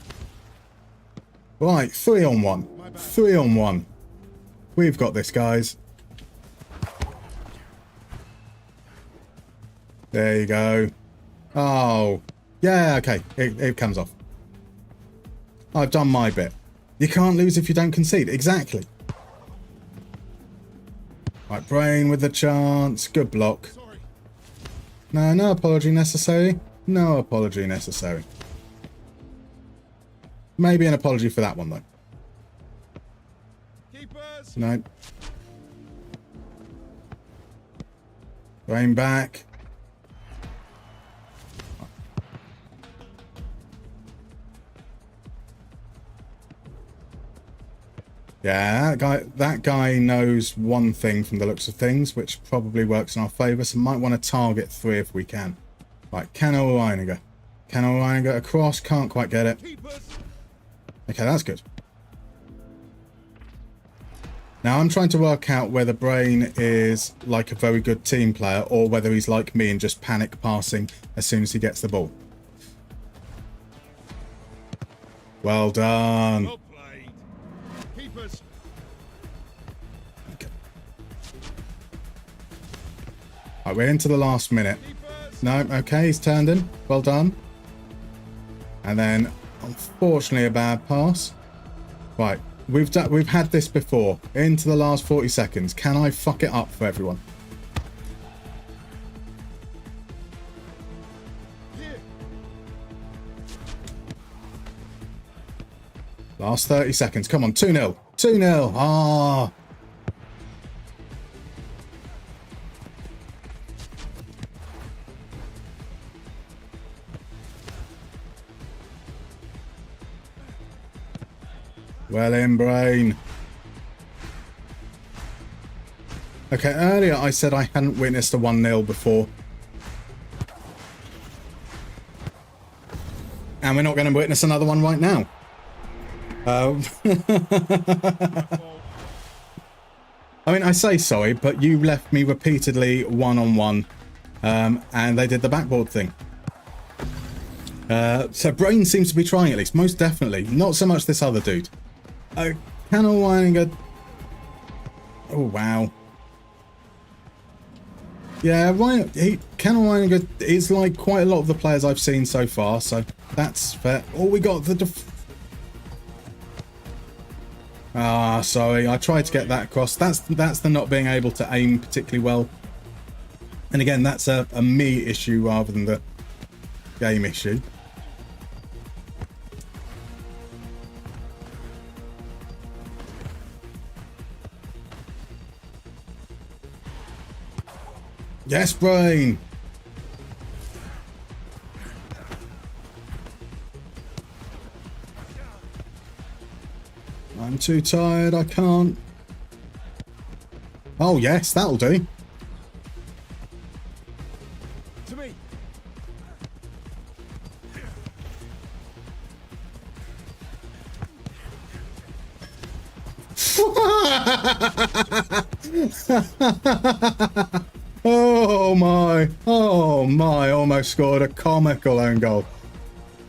Right, 3-on-1. 3-on-1. We've got this, guys. There you go. Oh. Yeah, okay. It comes off. I've done my bit. You can't lose if you don't concede. Exactly. Right, Brain with the chance. Good block. No, no apology necessary. No apology necessary. Maybe an apology for that one, though. Keepers. No. Brain back. Yeah, that guy knows one thing from the looks of things, which probably works in our favour, so might want to target 3 if we can. Right, Cano Reiniger. Cano Reiniger across, can't quite get it. Okay, that's good. Now I'm trying to work out whether Brain is like a very good team player, or whether he's like me and just panic passing as soon as he gets the ball. Well done. Well played. Keepers. Okay. Right, we're into the last minute. Keepers. No, okay, he's turned in. Well done. And then, unfortunately, a bad pass. Right, we've had this before. Into the last 40 seconds. Can I fuck it up for everyone? Here. Last 30 seconds. Come on, 2-0. 2-0. Ah. Well in, Brain. Okay, earlier I said I hadn't witnessed a 1-0 before. And we're not going to witness another one right now. I mean, I say sorry, but you left me repeatedly one-on-one, and they did the backboard thing. So Brain seems to be trying at least, most definitely. Not so much this other dude. Cano Weininger. Oh, wow. Yeah, right. Cano Weininger is like quite a lot of the players I've seen so far, so that's fair. Oh, we got the... sorry. I tried to get that across. That's the not being able to aim particularly well. And again, that's a me issue rather than the game issue. Yes, Brain. I'm too tired, I can't. Oh, yes, that'll do. To me. Oh my, almost scored a comical own goal.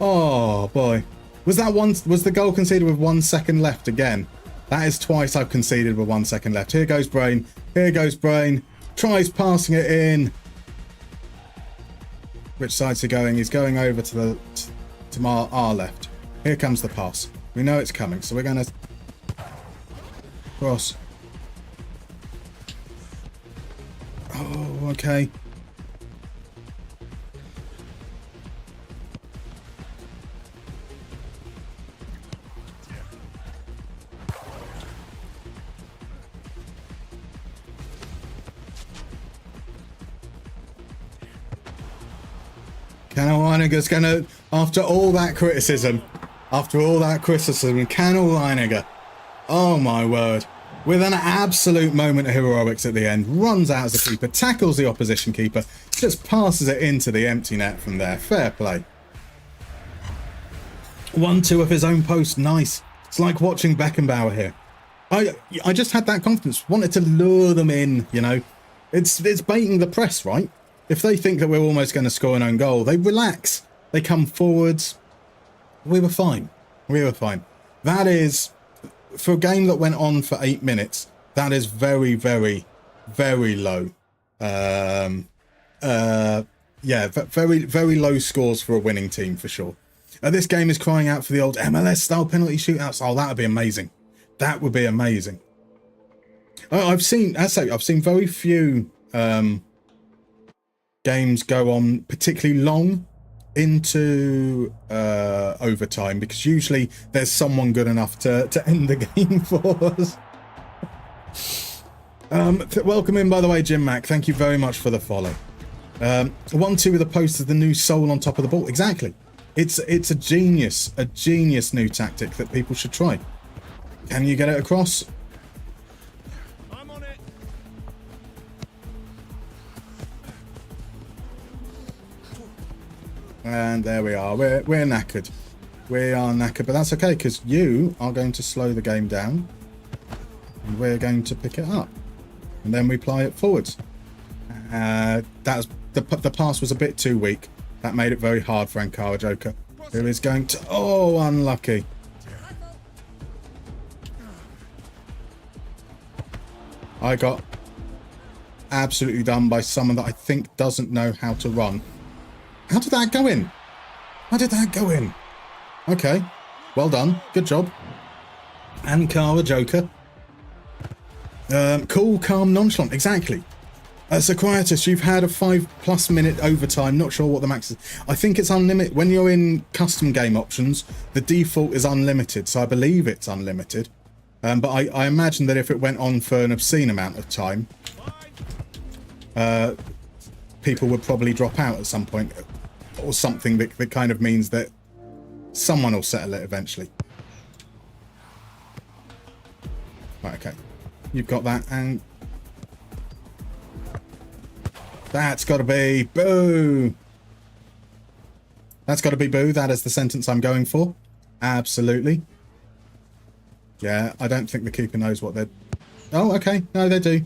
Oh boy. Was the goal conceded with 1 second left again? That is twice I've conceded with 1 second left. Here goes Brain. Here goes Brain. Tries passing it in. Which side's he going? He's going over to our left. Here comes the pass. We know it's coming, so we're going to cross. Oh, okay. Reiniger's going to, after all that criticism, can Reiniger, oh my word, with an absolute moment of heroics at the end, runs out as a keeper, tackles the opposition keeper, just passes it into the empty net from there. Fair play. 1-2 of his own post. Nice. It's like watching Beckenbauer here. I just had that confidence. Wanted to lure them in, you know. It's baiting the press, right? If they think that we're almost going to score an own goal, they relax. They come forwards. We were fine. We were fine. That is, for a game that went on for 8 minutes, that is very, very, very low. Yeah, very, very low scores for a winning team, for sure. This game is crying out for the old MLS-style penalty shootouts. Oh, that would be amazing. That would be amazing. I've seen very few games go on particularly long into overtime, because usually there's someone good enough to end the game for us. Welcome in, by the way, Jim Mac. Thank you very much for the follow. 1-2 with a post of the new soul on top of the ball. Exactly. It's a genius new tactic that people should try. Can you get it across? I'm on it. And there we are. We're knackered. We are knackered, but that's okay, because you are going to slow the game down, and we're going to pick it up, and then we ply it forwards. That's the pass was a bit too weak. That made it very hard for Ankara Joker, who is going to... Oh, unlucky. I got absolutely done by someone that I think doesn't know how to run. How did that go in? How did that go in? Okay. Well done. Good job. Ankara Joker. Cool, calm, nonchalant. Exactly. Sequoiatus, you've had a 5+ minute overtime. Not sure what the max is. I think it's unlimited. When you're in custom game options, the default is unlimited. So I believe it's unlimited. But I imagine that if it went on for an obscene amount of time, people would probably drop out at some point, or something that kind of means that someone will settle it eventually. Right, okay. You've got that, and that's got to be boo. That's got to be boo. That is the sentence I'm going for. Absolutely. Yeah, I don't think the keeper knows what they're... Oh, okay. No, they do.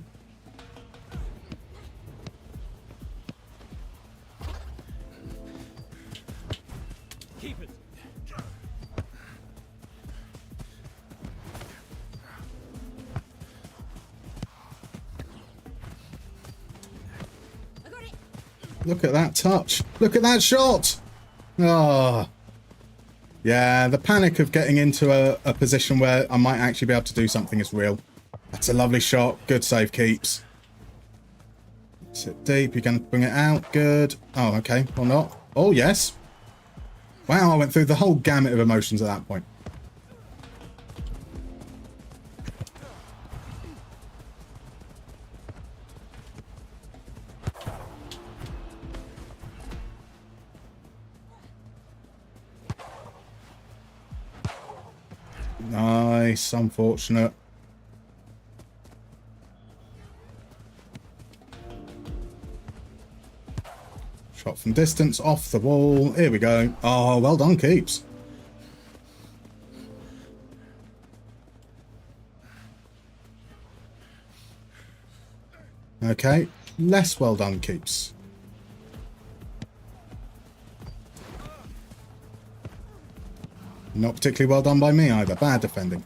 Keep it. I got it. Look at that touch. Look at that shot. Oh. Yeah, the panic of getting into a position where I might actually be able to do something is real. That's a lovely shot. Good save, Keeps. Sit deep. You're going to bring it out. Good. Oh, okay. Or not. Oh, yes. Wow, I went through the whole gamut of emotions at that point. Nice, unfortunate. Shot from distance, off the wall. Here we go. Oh, well done, Keeps. Okay, less well done, Keeps. Not particularly well done by me either. Bad defending.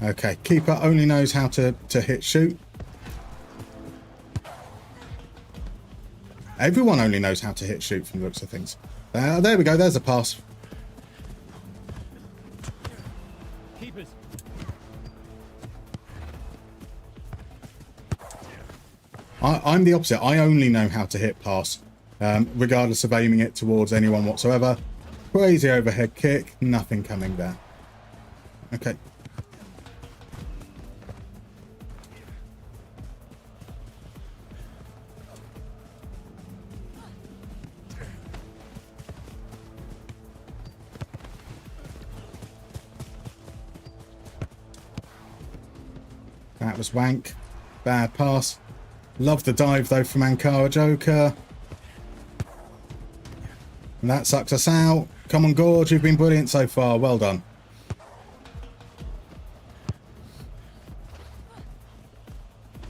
Okay, keeper only knows how to hit shoot. Everyone only knows how to hit shoot from the looks of things. There we go. There's a pass. Keepers. I'm the opposite. I only know how to hit pass. Regardless of aiming it towards anyone whatsoever. Crazy overhead kick, nothing coming there. Okay. That was wank. Bad pass. Love the dive, though, from Ankara Joker. And that sucks us out. Come on, Gorge. You've been brilliant so far. Well done.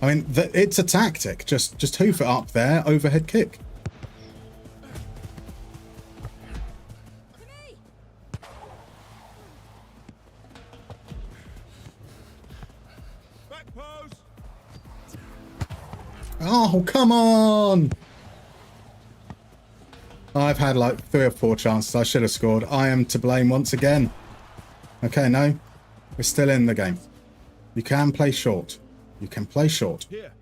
I mean, it's a tactic. Just hoof it up there. Overhead kick. Back pose. Oh, come on. I've had like 3 or 4 chances. I should have scored. I am to blame once again. Okay, no. We're still in the game. You can play short. You can play short. Here.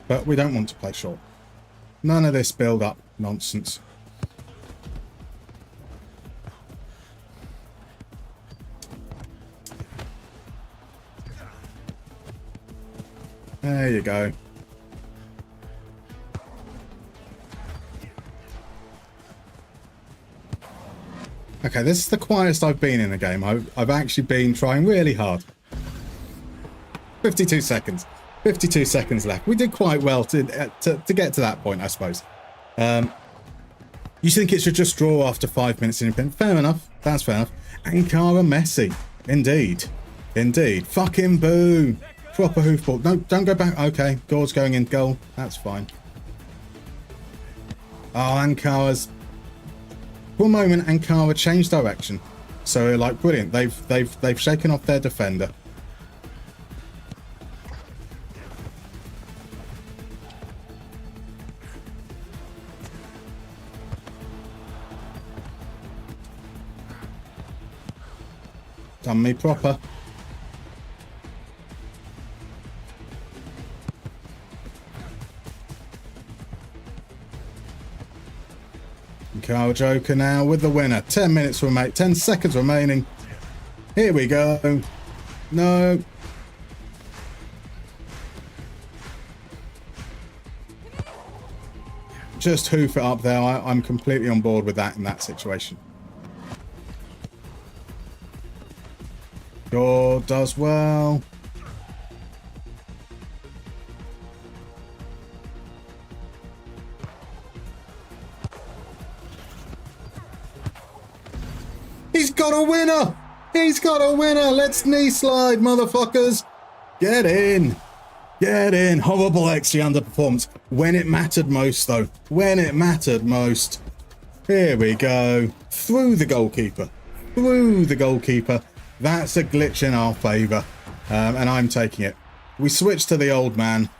But we don't want to play short. None of this build-up nonsense. There you go. Okay, this is the quietest I've been in the game. I've actually been trying really hard. 52 seconds. 52 seconds left. We did quite well to get to that point, I suppose. You think it should just draw after 5 minutes in a pin? Fair enough. That's fair enough. Ankara Messi. Indeed. Indeed. Fucking boo. Proper hoofball. No, don't go back. Okay, Gore's going in goal. That's fine. Oh, Ankara's... For a moment, Ankara changed direction. So, like, brilliant. They've shaken off their defender. Done me proper. Carl Joker now with the winner. 10 minutes remain. 10 seconds remaining. Here we go. No. Just hoof it up there. I'm completely on board with that in that situation. Gore does well. He's got a winner! He's got a winner! Let's knee slide, motherfuckers! Get in! Get in! Horrible XG underperformance. When it mattered most, though. When it mattered most. Here we go. Through the goalkeeper. Through the goalkeeper. That's a glitch in our favour. And I'm taking it. We switch to the old man.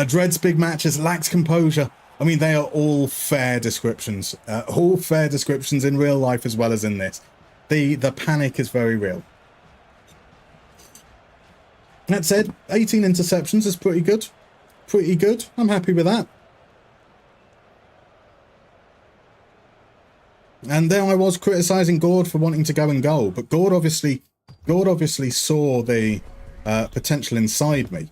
Dread's big matches, lacks composure. I mean, they are all fair descriptions. All fair descriptions in real life as well as in this. The panic is very real. That said, 18 interceptions is pretty good. Pretty good. I'm happy with that. And there I was criticising Gord for wanting to go in goal, but Gord obviously saw the potential inside me.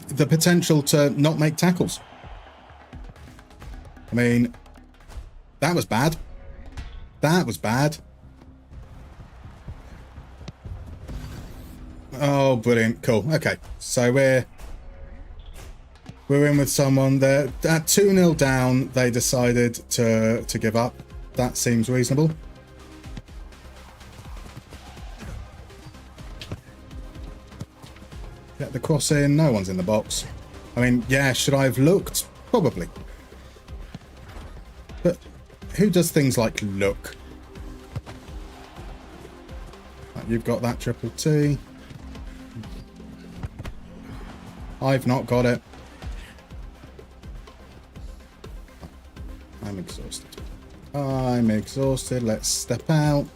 The potential to not make tackles. I mean, that was bad. That was bad. Oh, brilliant. Cool. Okay. So we're in with someone there. At 2-0 down, they decided to give up. That seems reasonable. Get the cross in. No one's in the box. I mean, yeah, should I have looked? Probably. But who does things like look? Right, you've got that triple T. I've not got it. I'm exhausted. I'm exhausted. Let's step out.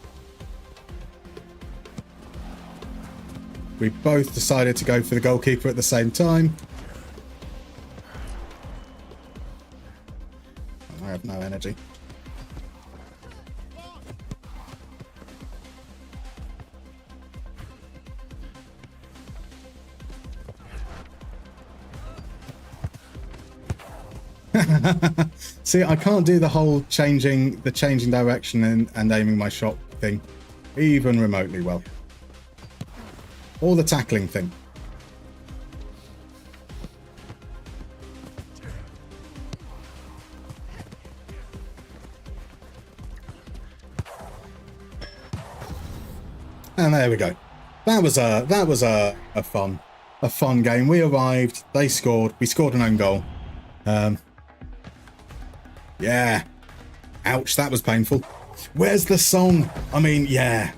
We both decided to go for the goalkeeper at the same time. have no energy. See, I can't do the whole changing direction and aiming my shot thing even remotely well. Or the tackling thing. And there we go. That was a fun game. We arrived, they scored, we scored an own goal. Yeah. Ouch, that was painful. Where's the song? I mean, yeah.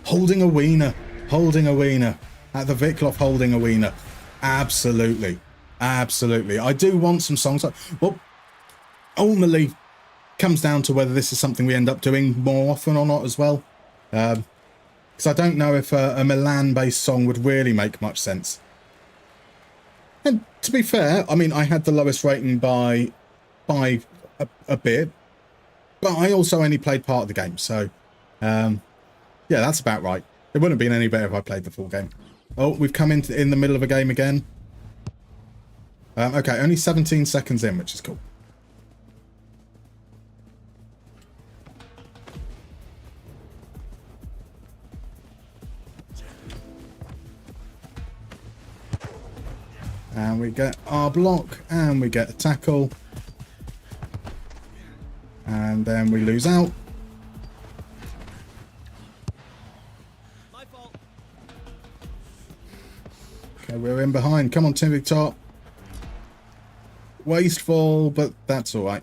Holding a wiener. At the Vikloff holding a wiener. Absolutely. I do want some songs. Well, ultimately, comes down to whether this is something we end up doing more often or not as well. Because I don't know if a Milan-based song would really make much sense. And to be fair, I mean, I had the lowest rating by a bit, but I also only played part of the game, so yeah, that's about right. It wouldn't have been any better if I played the full game. Oh, we've come in the middle of a game again. Okay, only 17 seconds in, which is cool. And we get our block, and we get a tackle. And then we lose out. My fault. Okay, we're in behind. Come on, Timmy Top. Wasteful, but that's all right.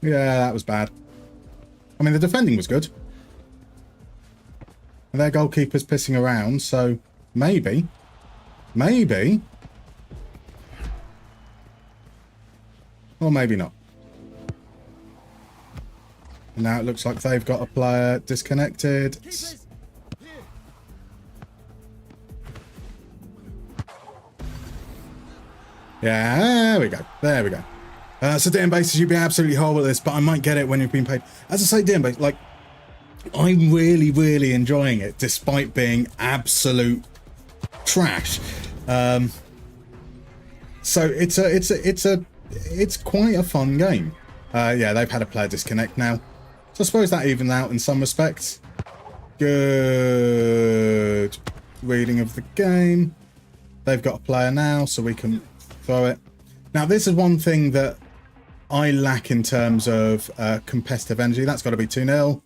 Yeah, that was bad. I mean, the defending was good. And their goalkeeper's pissing around, so maybe. Or maybe not. And now it looks like they've got a player disconnected. Keepers, here. Yeah, there we go. So DM Bases, you'd be absolutely horrible at this, but I might get it when you've been paid. As I say, DM Base, like, I'm really enjoying it, despite being absolute trash. So it's quite a fun game. Yeah, they've had a player disconnect now, so I suppose that evened out in some respects. Good reading of the game. They've got a player now, so we can throw it. Now, this is one thing that I lack in terms of competitive energy. That's got to be 2-0.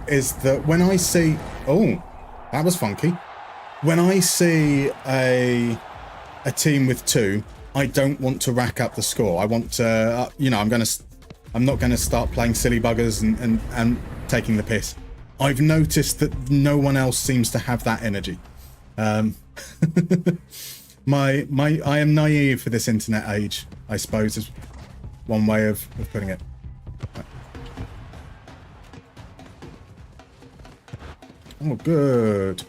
Is that when I see... Oh, that was funky. When I see a team with 2, I don't want to rack up the score. I want to, you know, I'm not going to start playing silly buggers and taking the piss. I've noticed that no one else seems to have that energy. I am naive for this internet age, I suppose, is one way of putting it. Oh, good.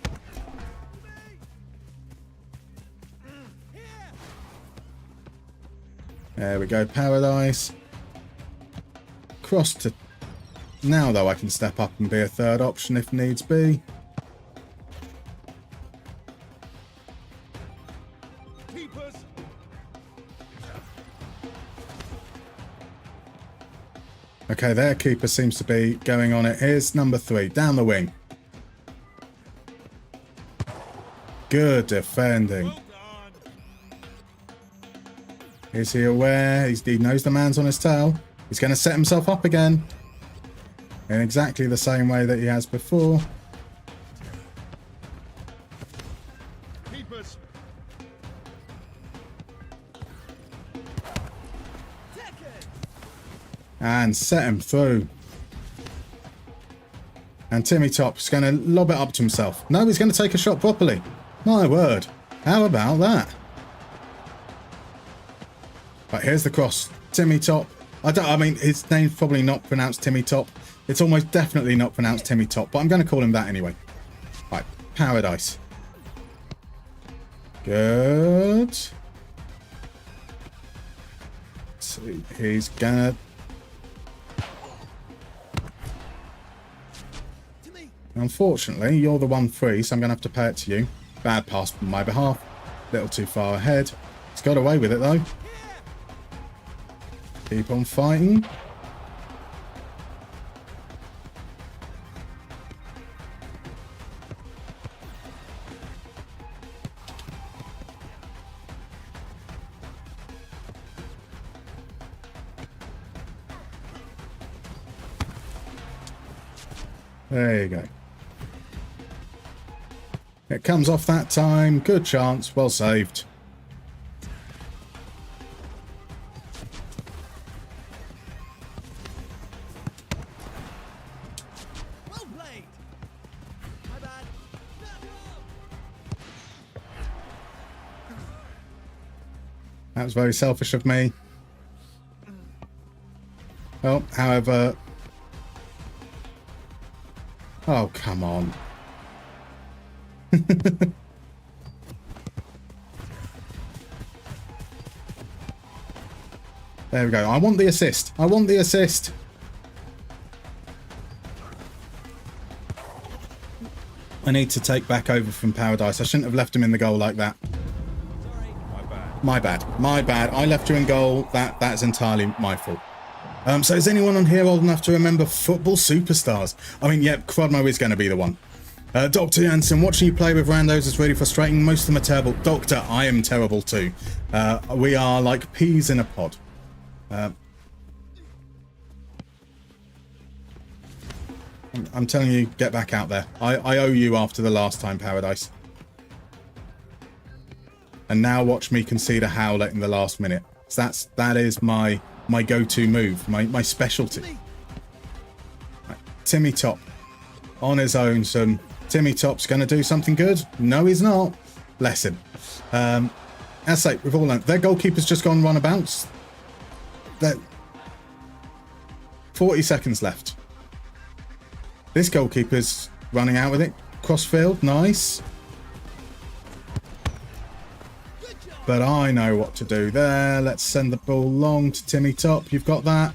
There we go, Paradise. Cross to... Now, though, I can step up and be a third option if needs be. Keepers. Okay, their keeper seems to be going on it. Here's number 3, down the wing. Good defending. Well done. Is he aware? He knows the man's on his tail. He's going to set himself up again. In exactly the same way that he has before. Keepers. And set him through. And Timmy Top's going to lob it up to himself. No, he's going to take a shot properly. My word. How about that? Right, here's the cross. Timmy Top. I mean, his name's probably not pronounced Timmy Top. It's almost definitely not pronounced Timmy Top, but I'm going to call him that anyway. Right, Paradise. Good. So he's gonna... Unfortunately, you're the 1-3, so I'm gonna have to pay it to you. Bad pass on my behalf. Little too far ahead. He's got away with it though. Keep on fighting. There you go. It comes off that time. Good chance. Well saved. Well played. My bad. That was very selfish of me. Well, however... Oh, come on. There we go. I want the assist. I want the assist. I need to take back over from Paradise. I shouldn't have left him in the goal like that. Sorry. My bad. My bad. My bad. I left you in goal. That's entirely my fault. So is anyone on here old enough to remember Football Superstars? I mean, yep, Crodmo is going to be the one. Dr. Jansen, watching you play with randos is really frustrating. Most of them are terrible. Doctor, I am terrible too. We are like peas in a pod. I'm telling you, get back out there. I owe you after the last time, Paradise. And now watch me concede a howlet in the last minute. So that is my go-to move, my specialty. Right, Timmy Top on his own. Timmy Top's going to do something good. No, he's not. Bless him. As I say, we've all learned. Their goalkeeper's just gone runabouts. 40 seconds left. This goalkeeper's running out with it. Crossfield, nice. But I know what to do there. Let's send the ball long to Timmy Top. You've got that.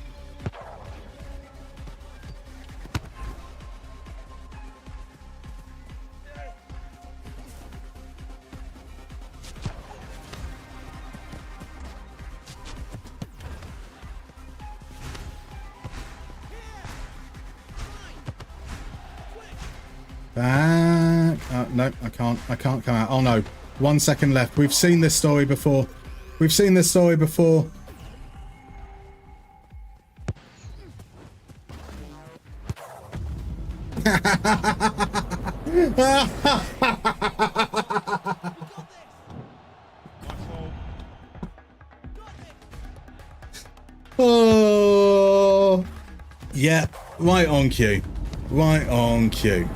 Back. No, I can't come out. Oh no. 1 second left. We've seen this story before. We've seen this story before. Oh. Yeah, right on cue. Right on cue.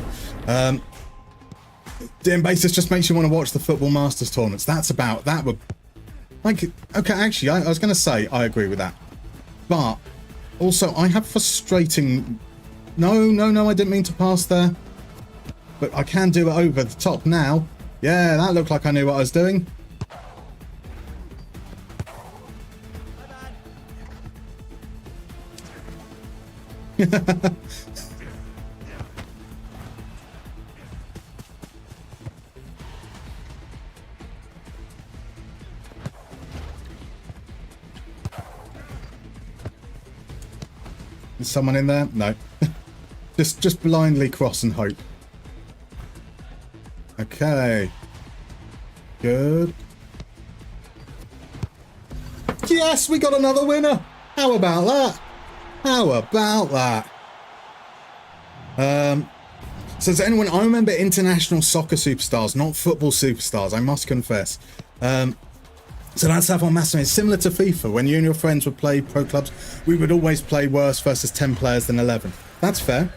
DM basis just makes you want to watch the Football Masters tournaments. That would like, okay, actually I was going to say I agree with that, but also I have frustrating no I didn't mean to pass there, but I can do it over the top now. Yeah, that looked like I knew what I was doing. Is someone in there? No. just blindly cross and hope. Okay. Good. Yes, we got another winner. How about that? How about that? So does anyone... I remember international soccer superstars, not football superstars, I must confess. So that's how on Mustermann. It's similar to FIFA. When you and your friends would play pro clubs, we would always play worse versus 10 players than 11. That's fair.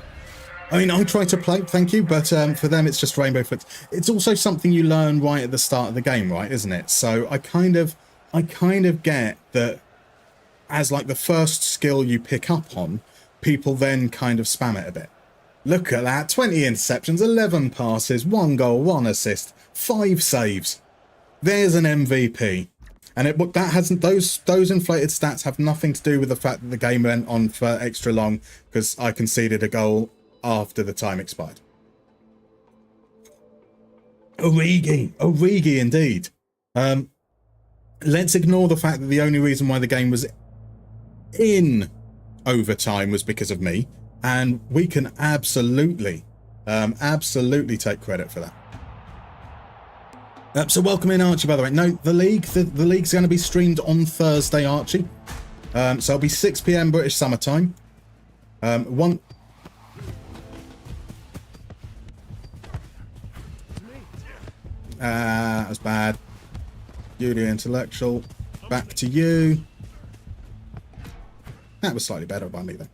I mean, I try to play, thank you, but for them it's just rainbow flicks. It's also something you learn right at the start of the game, right, isn't it? So I kind of get that as like the first skill you pick up on, people then kind of spam it a bit. Look at that, 20 interceptions, 11 passes, 1 goal, 1 assist, 5 saves. There's an MVP. And that hasn't, those inflated stats have nothing to do with the fact that the game went on for extra long because I conceded a goal after the time expired. Origi indeed. Let's ignore the fact that the only reason why the game was in overtime was because of me, and we can absolutely take credit for that. So welcome in, Archie, by the way. No, the league's going to be streamed on Thursday, Archie. So it'll be 6 PM British Summer Time. That was bad. Beauty Intellectual. Back to you. That was slightly better by me, though.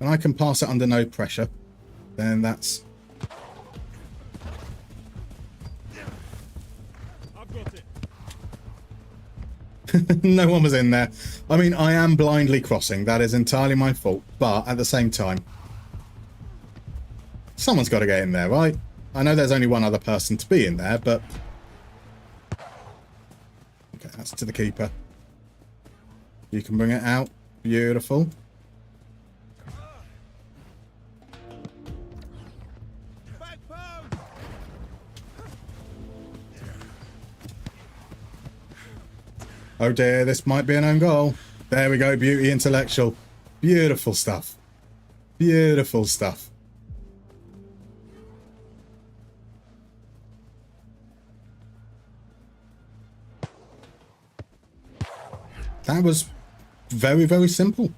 And I can pass it under no pressure. Then that's... No one was in there. I mean, I am blindly crossing. That is entirely my fault. But at the same time, someone's got to get in there, right? I know there's only one other person to be in there, but... Okay, that's to the keeper. You can bring it out. Beautiful. Oh dear, this might be an own goal. There we go, Beauty Intellectual. Beautiful stuff. Beautiful stuff. That was very, very simple.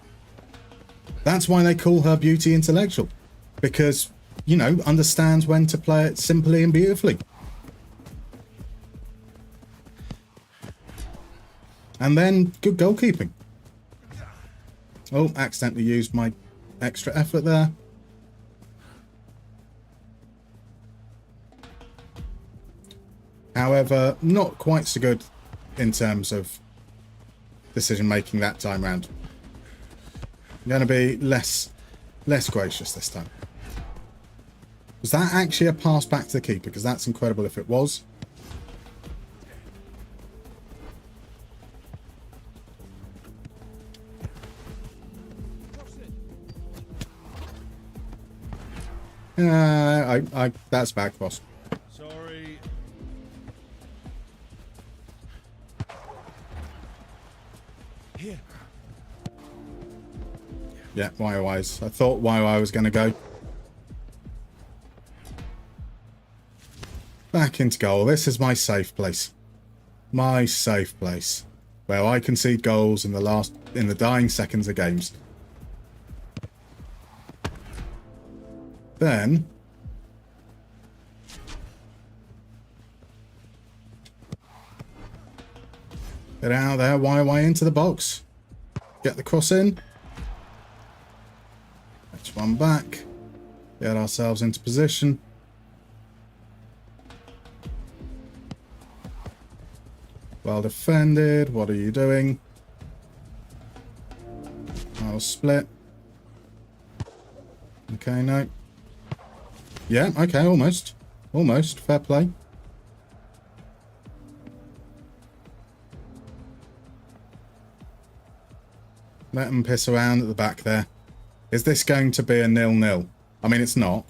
That's why they call her Beauty Intellectual. Because, you know, understands when to play it simply and beautifully. And then, good goalkeeping. Oh, accidentally used my extra effort there. However, not quite so good in terms of decision making that time round. I'm going to be less gracious this time. Was that actually a pass back to the keeper? Because that's incredible if it was. That's back, boss. Sorry. Here. Yeah, YOIs. I thought YOI was going to go. Back into goal. This is my safe place. My safe place. Where I concede goals in the dying seconds of games. Then... Get out there, YY into the box. Get the cross in. That's one back. Get ourselves into position. Well defended. What are you doing? I'll split. Okay, no. Yeah, okay, almost. Almost. Fair play. Let them piss around at the back there. Is this going to be a 0-0? I mean, it's not.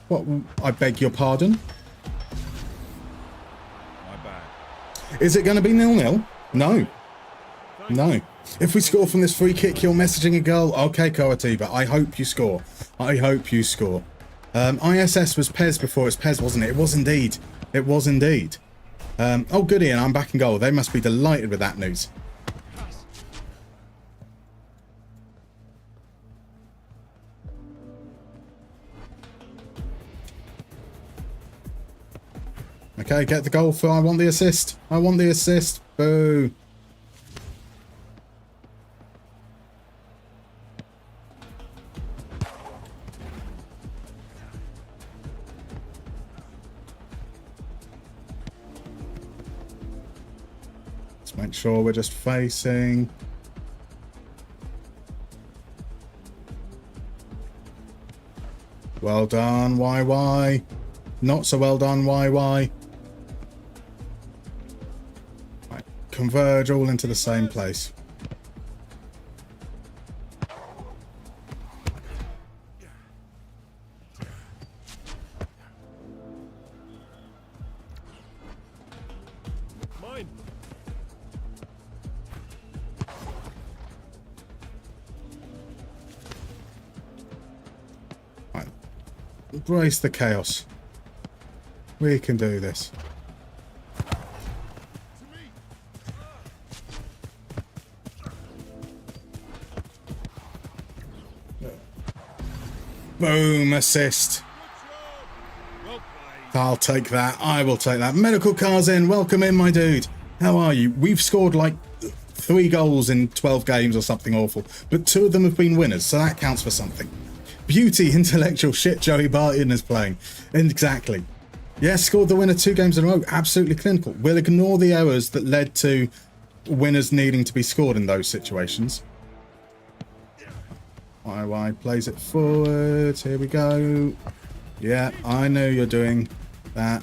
What? I beg your pardon? My bad. Is it going to be 0-0? No. No. If we score from this free kick, you're messaging a goal. Okay, Coatiba, I hope you score. I hope you score. ISS was Pez before it was Pez, wasn't it? It was indeed. It was indeed. Oh, good, Ian. I'm back in goal. They must be delighted with that news. Okay, get the goal for... I want the assist. I want the assist. Boo. Let's make sure we're just facing... Well done, YY. Not so well done, YY. Right, converge all into the same place. Mine. Right. Embrace the chaos. We can do this. Boom, assist. Well played. I'll take that. I will take that. Medical car's in. Welcome in, my dude. How are you? We've scored like 3 goals in 12 games or something awful, but 2 of them have been winners, so that counts for something. Beauty, intellectual shit Joey Barton is playing. Exactly. Yeah, scored the winner 2 games in a row. Absolutely clinical. We'll ignore the errors that led to winners needing to be scored in those situations. YY plays it forward. Here we go. Yeah, I know you're doing that.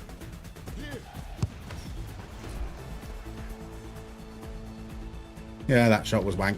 Yeah, that shot was wank.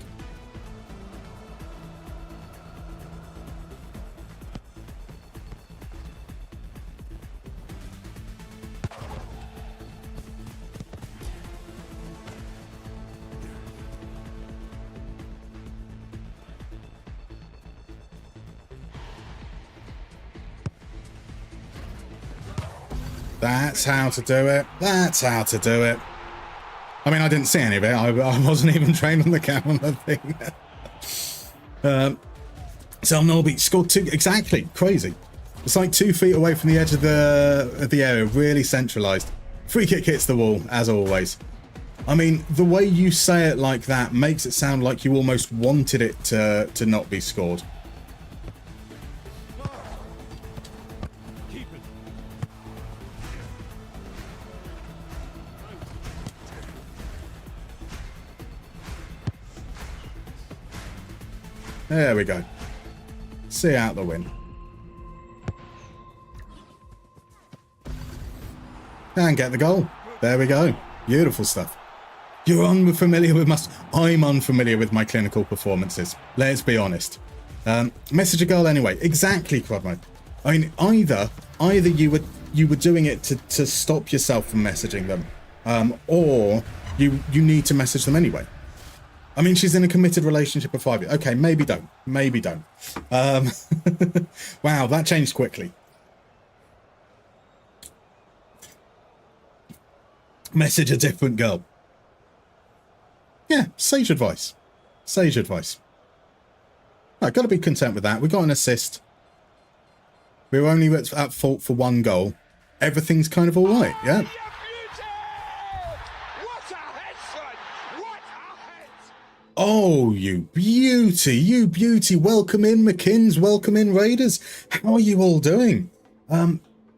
That's how to do it. That's how to do it. I mean, I didn't see any of it. I wasn't even trained on the camera thing. So Norby scored 2. Exactly. Crazy. It's like 2 feet away from the edge of the area. Really centralized. Free kick hits the wall, as always. I mean, the way you say it like that makes it sound like you almost wanted it to not be scored. There we go. See out the win. And get the goal. There we go. Beautiful stuff. You're unfamiliar with I'm unfamiliar with my clinical performances. Let's be honest. Message a goal anyway. Exactly, Quadmo. I mean, either you were doing it to stop yourself from messaging them, or you need to message them anyway. I mean, she's in a committed relationship of 5 years. Okay, maybe don't. Maybe don't. Wow, that changed quickly. Message a different girl. Yeah, sage advice. Sage advice. I've got to be content with that. We got an assist. We were only at fault for 1 goal. Everything's kind of all right, yeah? Oh, you beauty, you beauty. Welcome in, McKins. Welcome in, Raiders. How are you all doing?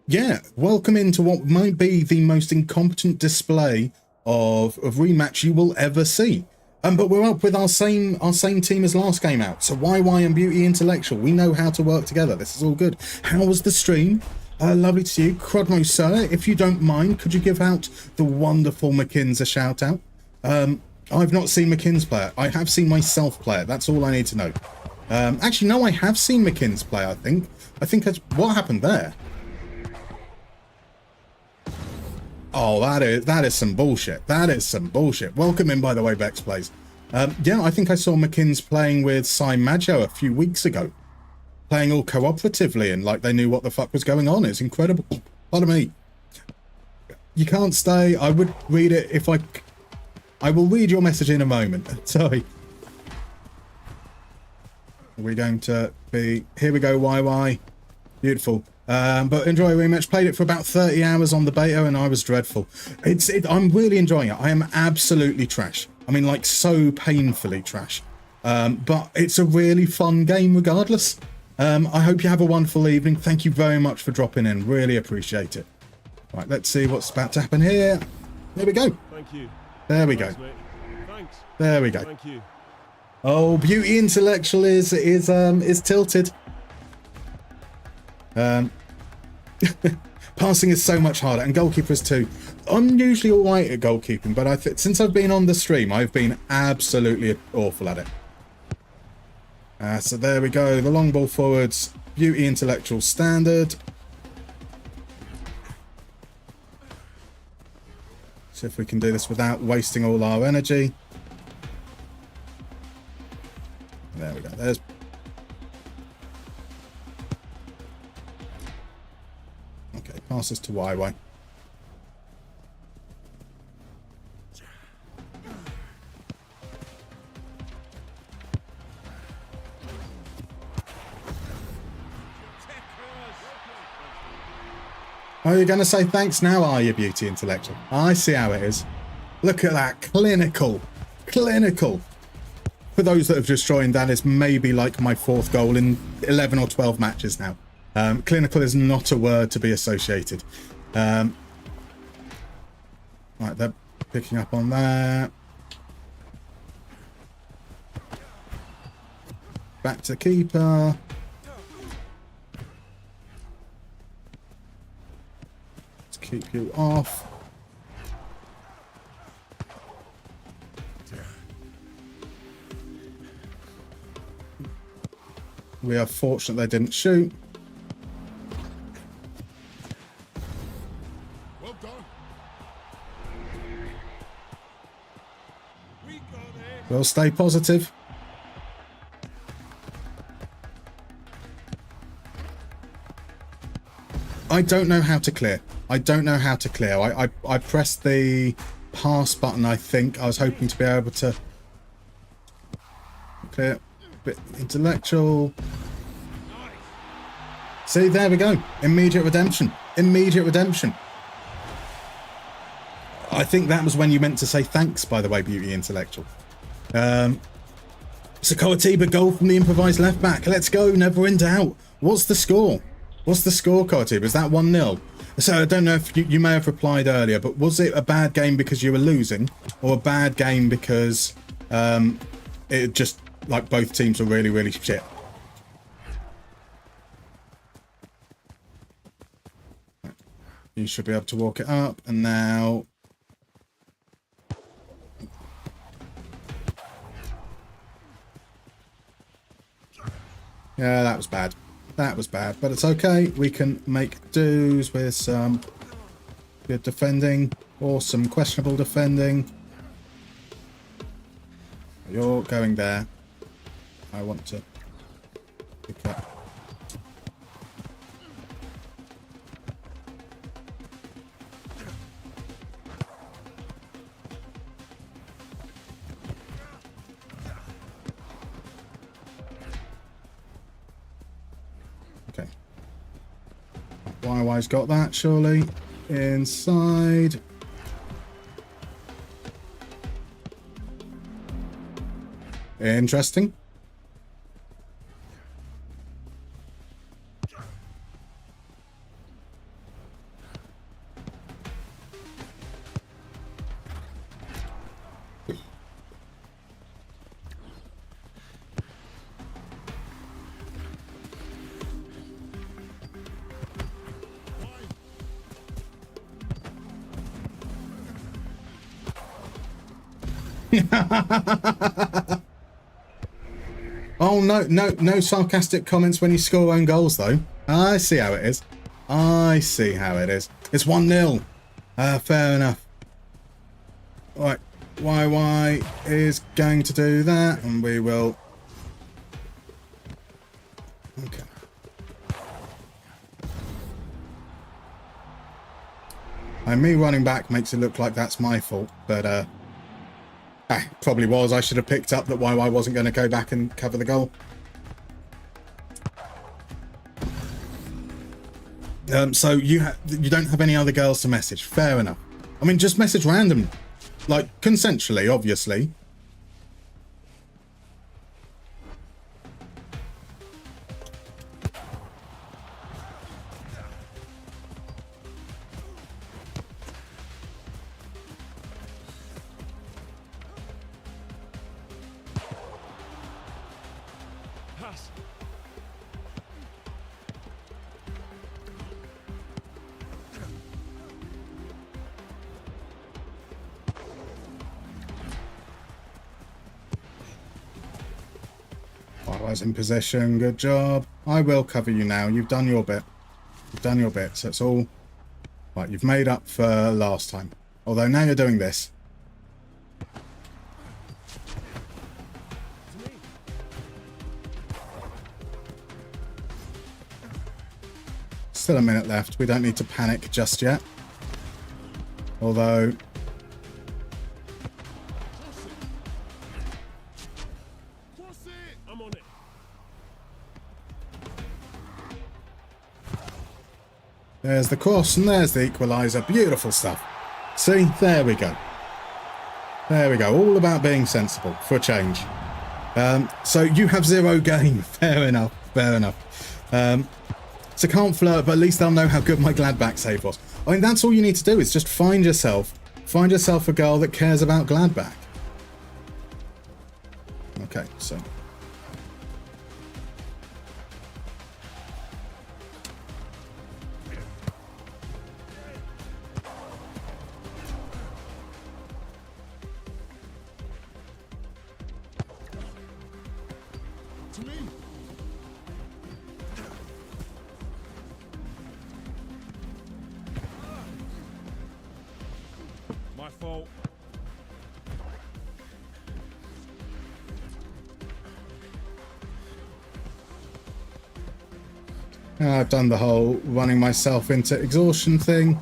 Yeah, welcome into what might be the most incompetent display of rematch you will ever see. But we're up with our same team as last game out. So YY and Beauty Intellectual, we know how to work together. This is all good. How was the stream? Lovely to see you. Crodmo, sir, if you don't mind, could you give out the wonderful McKins a shout out? I've not seen McKinn's play it. I have seen myself play it. That's all I need to know. Actually, no, I have seen McKinn's play, I think. That's what happened there. Oh, that is some bullshit. That is some bullshit. Welcome in, by the way, Bex Plays. Yeah, I think I saw McKinn's playing with Cy Maggio a few weeks ago. Playing all cooperatively and like they knew what the fuck was going on. It's incredible. Pardon me. You can't stay. I would read it if I will read your message in a moment. Sorry. Are we going to be... Here we go, YY. Beautiful. But enjoy Rematch. Played it for about 30 hours on the beta and I was dreadful. I'm really enjoying it. I am absolutely trash. I mean, like, so painfully trash. But it's a really fun game regardless. I hope you have a wonderful evening. Thank you very much for dropping in. Really appreciate it. Right, let's see what's about to happen here. There we go. Thank you. There we go. Mate. Thanks. There we go. Thank you. Oh, Beauty Intellectual is tilted. Passing is so much harder, and goalkeepers too. I'm usually all right at goalkeeping, but since I've been on the stream, I've been absolutely awful at it. So there we go. The long ball forwards, beauty intellectual standard. See if we can do this without wasting all our energy. There we go. There's. Okay, passes to YY. Oh, you're going to say thanks now, are you, beauty intellectual? I see how it is. Look at that. Clinical. Clinical. For those that have just joined, that is maybe like my 4th goal in 11 or 12 matches now. Clinical is not a word to be associated. Right, they're picking up on that. Back to keeper. Keep you off. We are fortunate they didn't shoot. Well done. We got it. We'll stay positive. I don't know how to clear. I don't know how to clear. I pressed the pass button, I think. I was hoping to be able to clear. Bit intellectual. See, there we go. Immediate redemption. Immediate redemption. I think that was when you meant to say thanks, by the way, beauty intellectual. So Kawatiba, goal from the improvised left back. Let's go. Never in doubt. What's the score? What's the score, Kawatiba? Is that 1-0? So I don't know if you may have replied earlier, but was it a bad game because you were losing, or a bad game because it just, like, both teams were really, really shit? You should be able to walk it up, and now... Yeah, that was bad. That was bad, but it's okay. We can make do's with some good defending or some questionable defending. You're going there. I want to pick up. Okay. YY's got that, surely. Inside. Interesting. Oh, no sarcastic comments when you score own goals, though. I see how it is. I see how it is. It's 1-0. Fair enough. Right, YY is going to do that, and we will... Okay. And me running back makes it look like that's my fault, but probably was. I should have picked up that YY wasn't going to go back and cover the goal. So you don't have any other girls to message. Fair enough. I mean, just message random, like consensually, obviously. Allies in position. Good job. I will cover you now. You've done your bit. You've done your bit. So it's all... Right, you've made up for last time. Although now you're doing this. Still a minute left. We don't need to panic just yet. Although... I'm on it. There's the cross and there's the equaliser. Beautiful stuff. See? There we go. There we go. All about being sensible for a change. So you have 0 gain. Fair enough. Fair enough. So can't flirt, but at least they'll know how good my Gladbach save was. I mean, that's all you need to do is just find yourself a girl that cares about Gladbach. Okay, so... To me. My fault. I've done the whole running myself into exhaustion thing.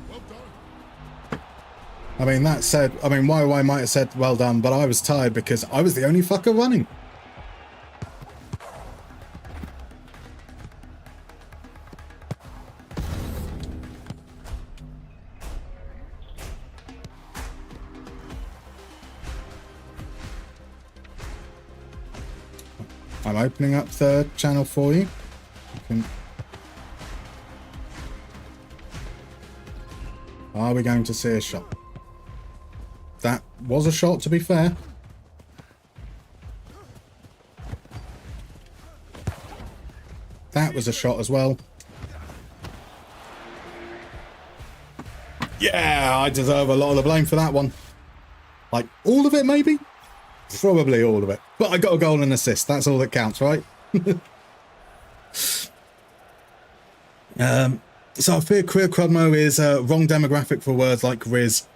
Well done. I mean, that said, I mean, YY might have said well done, but I was tired because I was the only fucker running. I'm opening up the channel for you. Are we going to see a shot? That was a shot, to be fair. That was a shot as well. Yeah, I deserve a lot of the blame for that one. Like, all of it, maybe? Probably all of it. But I got a goal and assist. That's all that counts, right? So I fear Queer Crudmo is wrong demographic for words like Riz.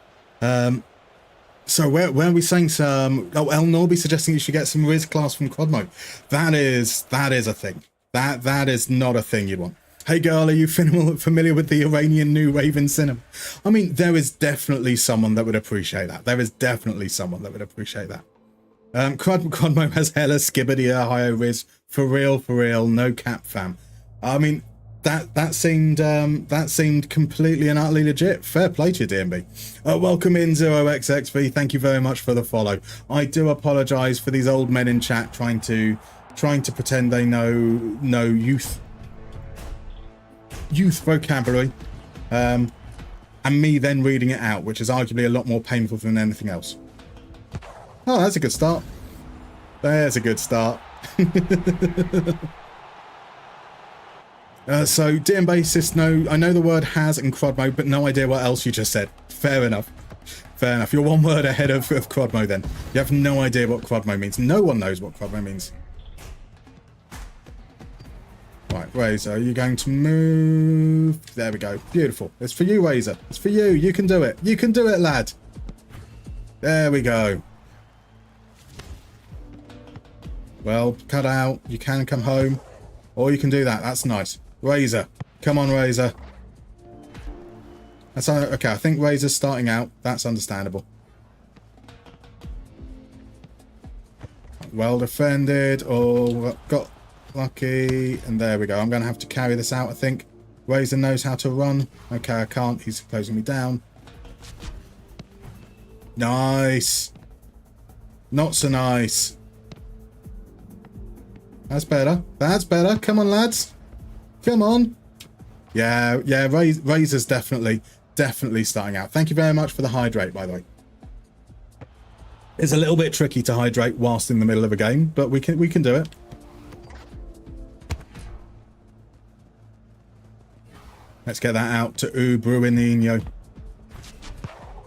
So where are we saying some... Oh, El Norby suggesting you should get some Riz class from Crudmo. That is a thing. That is not a thing you want. Hey girl, are you familiar with the Iranian New Raven Cinema? I mean, there is definitely someone that would appreciate that. There is definitely someone that would appreciate that. Crudmo has hella skibbity high Riz. For real, no cap fam. I mean, that seemed completely and utterly legit. Fair play to you, DMB. Welcome in 0xxv. Thank you very much for the follow. I do apologise for these old men in chat trying to pretend they know youth vocabulary, and me then reading it out, which is arguably a lot more painful than anything else. Oh, that's a good start. There's a good start. So, DM bassist, no, I know the word has in Crudmo, but no idea what else you just said. Fair enough. Fair enough. You're one word ahead of Crudmo then. You have no idea what Crudmo means. No one knows what Crudmo means. Right, Razor, are you going to move? There we go. Beautiful. It's for you, Razor. It's for you. You can do it. You can do it, lad. There we go. Well, cut out. You can come home. Or you can do that. That's nice. Razor. Come on, Razor. That's okay. I think Razor's starting out. That's understandable. Well defended. Oh, got lucky. And there we go. I'm going to have to carry this out, I think. Razor knows how to run. Okay, I can't. He's closing me down. Nice. Not so nice. That's better. That's better. Come on, lads. Come on. Yeah, Razor's definitely starting out. Thank you very much for the hydrate, by the way. It's a little bit tricky to hydrate whilst in the middle of a game, but we can do it. Let's get that out to Bruinino.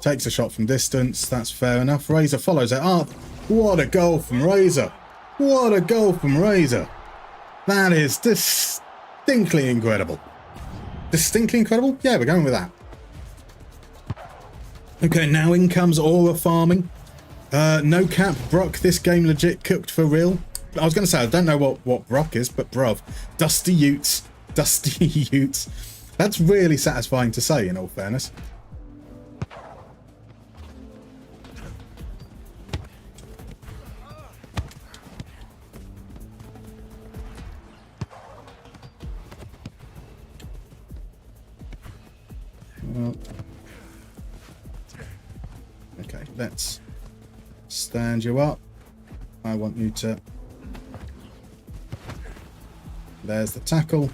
Takes a shot from distance. That's fair enough. Razor follows it up. What a goal from Razor. What a goal from Razor. That is distinctly incredible. Distinctly incredible? Yeah, we're going with that. Okay, now in comes aura farming. No cap, Brock, this game legit cooked for real. I was going to say, I don't know what Brock is, but bruv. Dusty Utes. Dusty Utes. That's really satisfying to say, in all fairness. Well, okay, let's stand you up. I want you to... There's the tackle.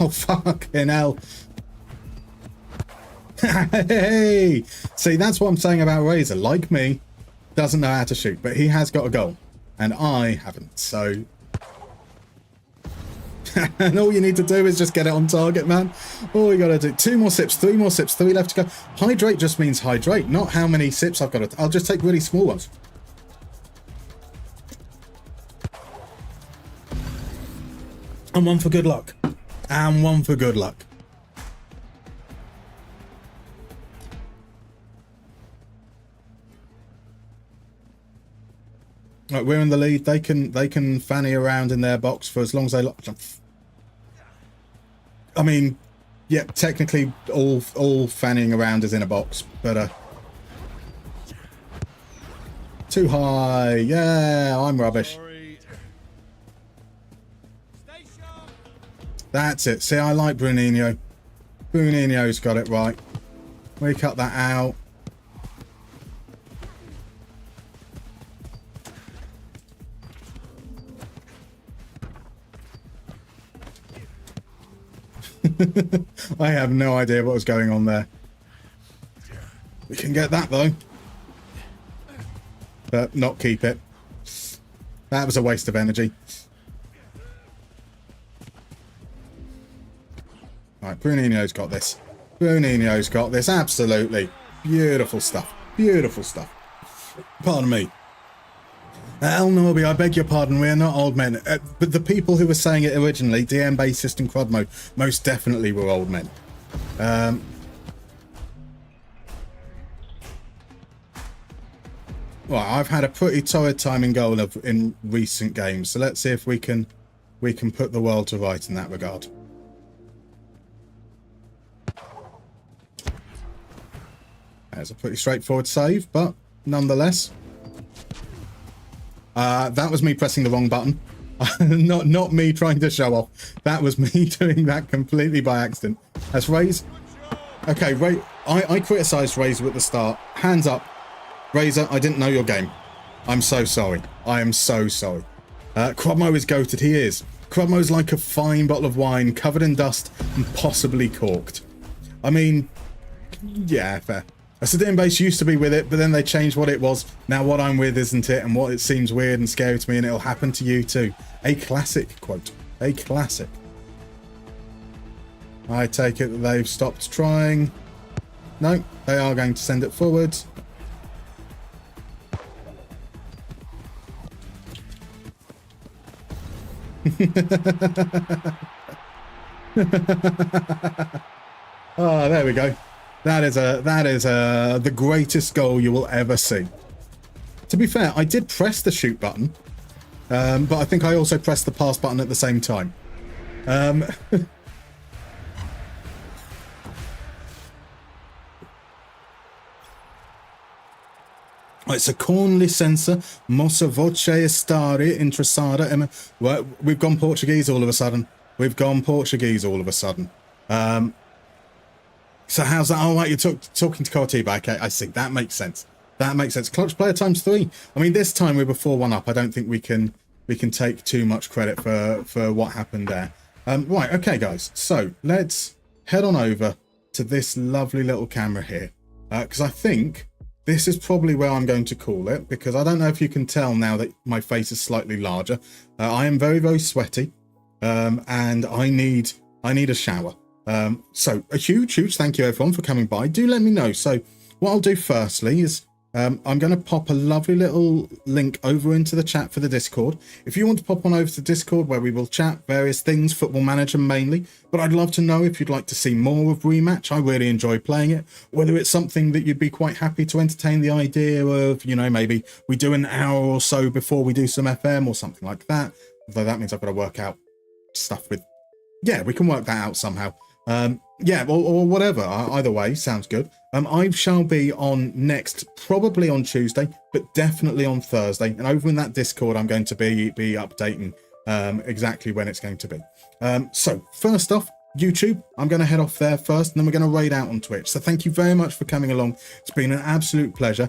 Oh, fucking hell. Hey! See, that's what I'm saying about Razor. Like me, doesn't know how to shoot, but he has got a goal. And I haven't, so... And all you need to do is just get it on target, man. All you gotta do. 2 more sips, 3 more sips, 3 left to go. Hydrate just means hydrate, not how many sips I've got to... I'll just take really small ones. And one for good luck. And one for good luck. Right, we're in the lead. They can fanny around in their box for as long as they like. I mean, yeah, technically all fanning around is in a box, but too high. Yeah, I'm rubbish. That's it. See, I like Bruninho. Bruninho's got it right. We cut that out. I have no idea what was going on there. We can get that though, but not keep it. That was a waste of energy. Right, Bruninho's got this. Bruninho's got this. Absolutely beautiful stuff. Beautiful stuff. Pardon me. El Norby, I beg your pardon, we are not old men. But the people who were saying it originally, DM bassist and Crud mode, most definitely were old men. Well, I've had a pretty torrid time in goal in recent games, so let's see if we can put the world to right in that regard. That's a pretty straightforward save, but nonetheless. That was me pressing the wrong button. not me trying to show off. That was me doing that completely by accident. That's Raze. Okay, I criticised Razor at the start. Hands up. Razor, I didn't know your game. I'm so sorry. I am so sorry. Crudmo is goated. He is. Crudmo's like a fine bottle of wine covered in dust and possibly corked. I mean, yeah, fair. A Sedan base used to be with it, but then they changed what it was. Now what I'm with isn't it, and what it seems weird and scary to me, and it'll happen to you too. A classic quote. A classic. I take it that they've stopped trying. No, they are going to send it forward. Oh, there we go. That is the greatest goal you will ever see. To be fair, I did press the shoot button, but I think I also pressed the pass button at the same time. It's a corn licenza, mossa voce estare interessata. Well, we've gone Portuguese all of a sudden. We've gone Portuguese all of a sudden. So how's that? Oh, right, you're talking to Cortiba. Okay, I see. That makes sense. That makes sense. Clutch player times 3. I mean, this time we were 4-1 up. I don't think we can take too much credit for what happened there. Right, okay, guys. So let's head on over to this lovely little camera here, because I think this is probably where I'm going to call it, because I don't know if you can tell now that my face is slightly larger. I am very, very sweaty. and I need a shower. So a huge thank you everyone for coming by. Do let me know. So what I'll do firstly is I'm going to pop a lovely little link over into the chat for the Discord. If you want to pop on over to Discord where we will chat various things, Football Manager mainly, but I'd love to know if you'd like to see more of Rematch. I really enjoy playing it. Whether it's something that you'd be quite happy to entertain the idea of, you know, maybe we do an hour or so before we do some FM or something like that. Although that means I've got to work out stuff with... Yeah, we can work that out somehow. Yeah, or whatever. Either way, sounds good. I shall be on next, probably on Tuesday, but definitely on Thursday. And over in that Discord, I'm going to be updating exactly when it's going to be. So first off, YouTube, I'm going to head off there first, and then we're going to raid out on Twitch. So thank you very much for coming along. It's been an absolute pleasure.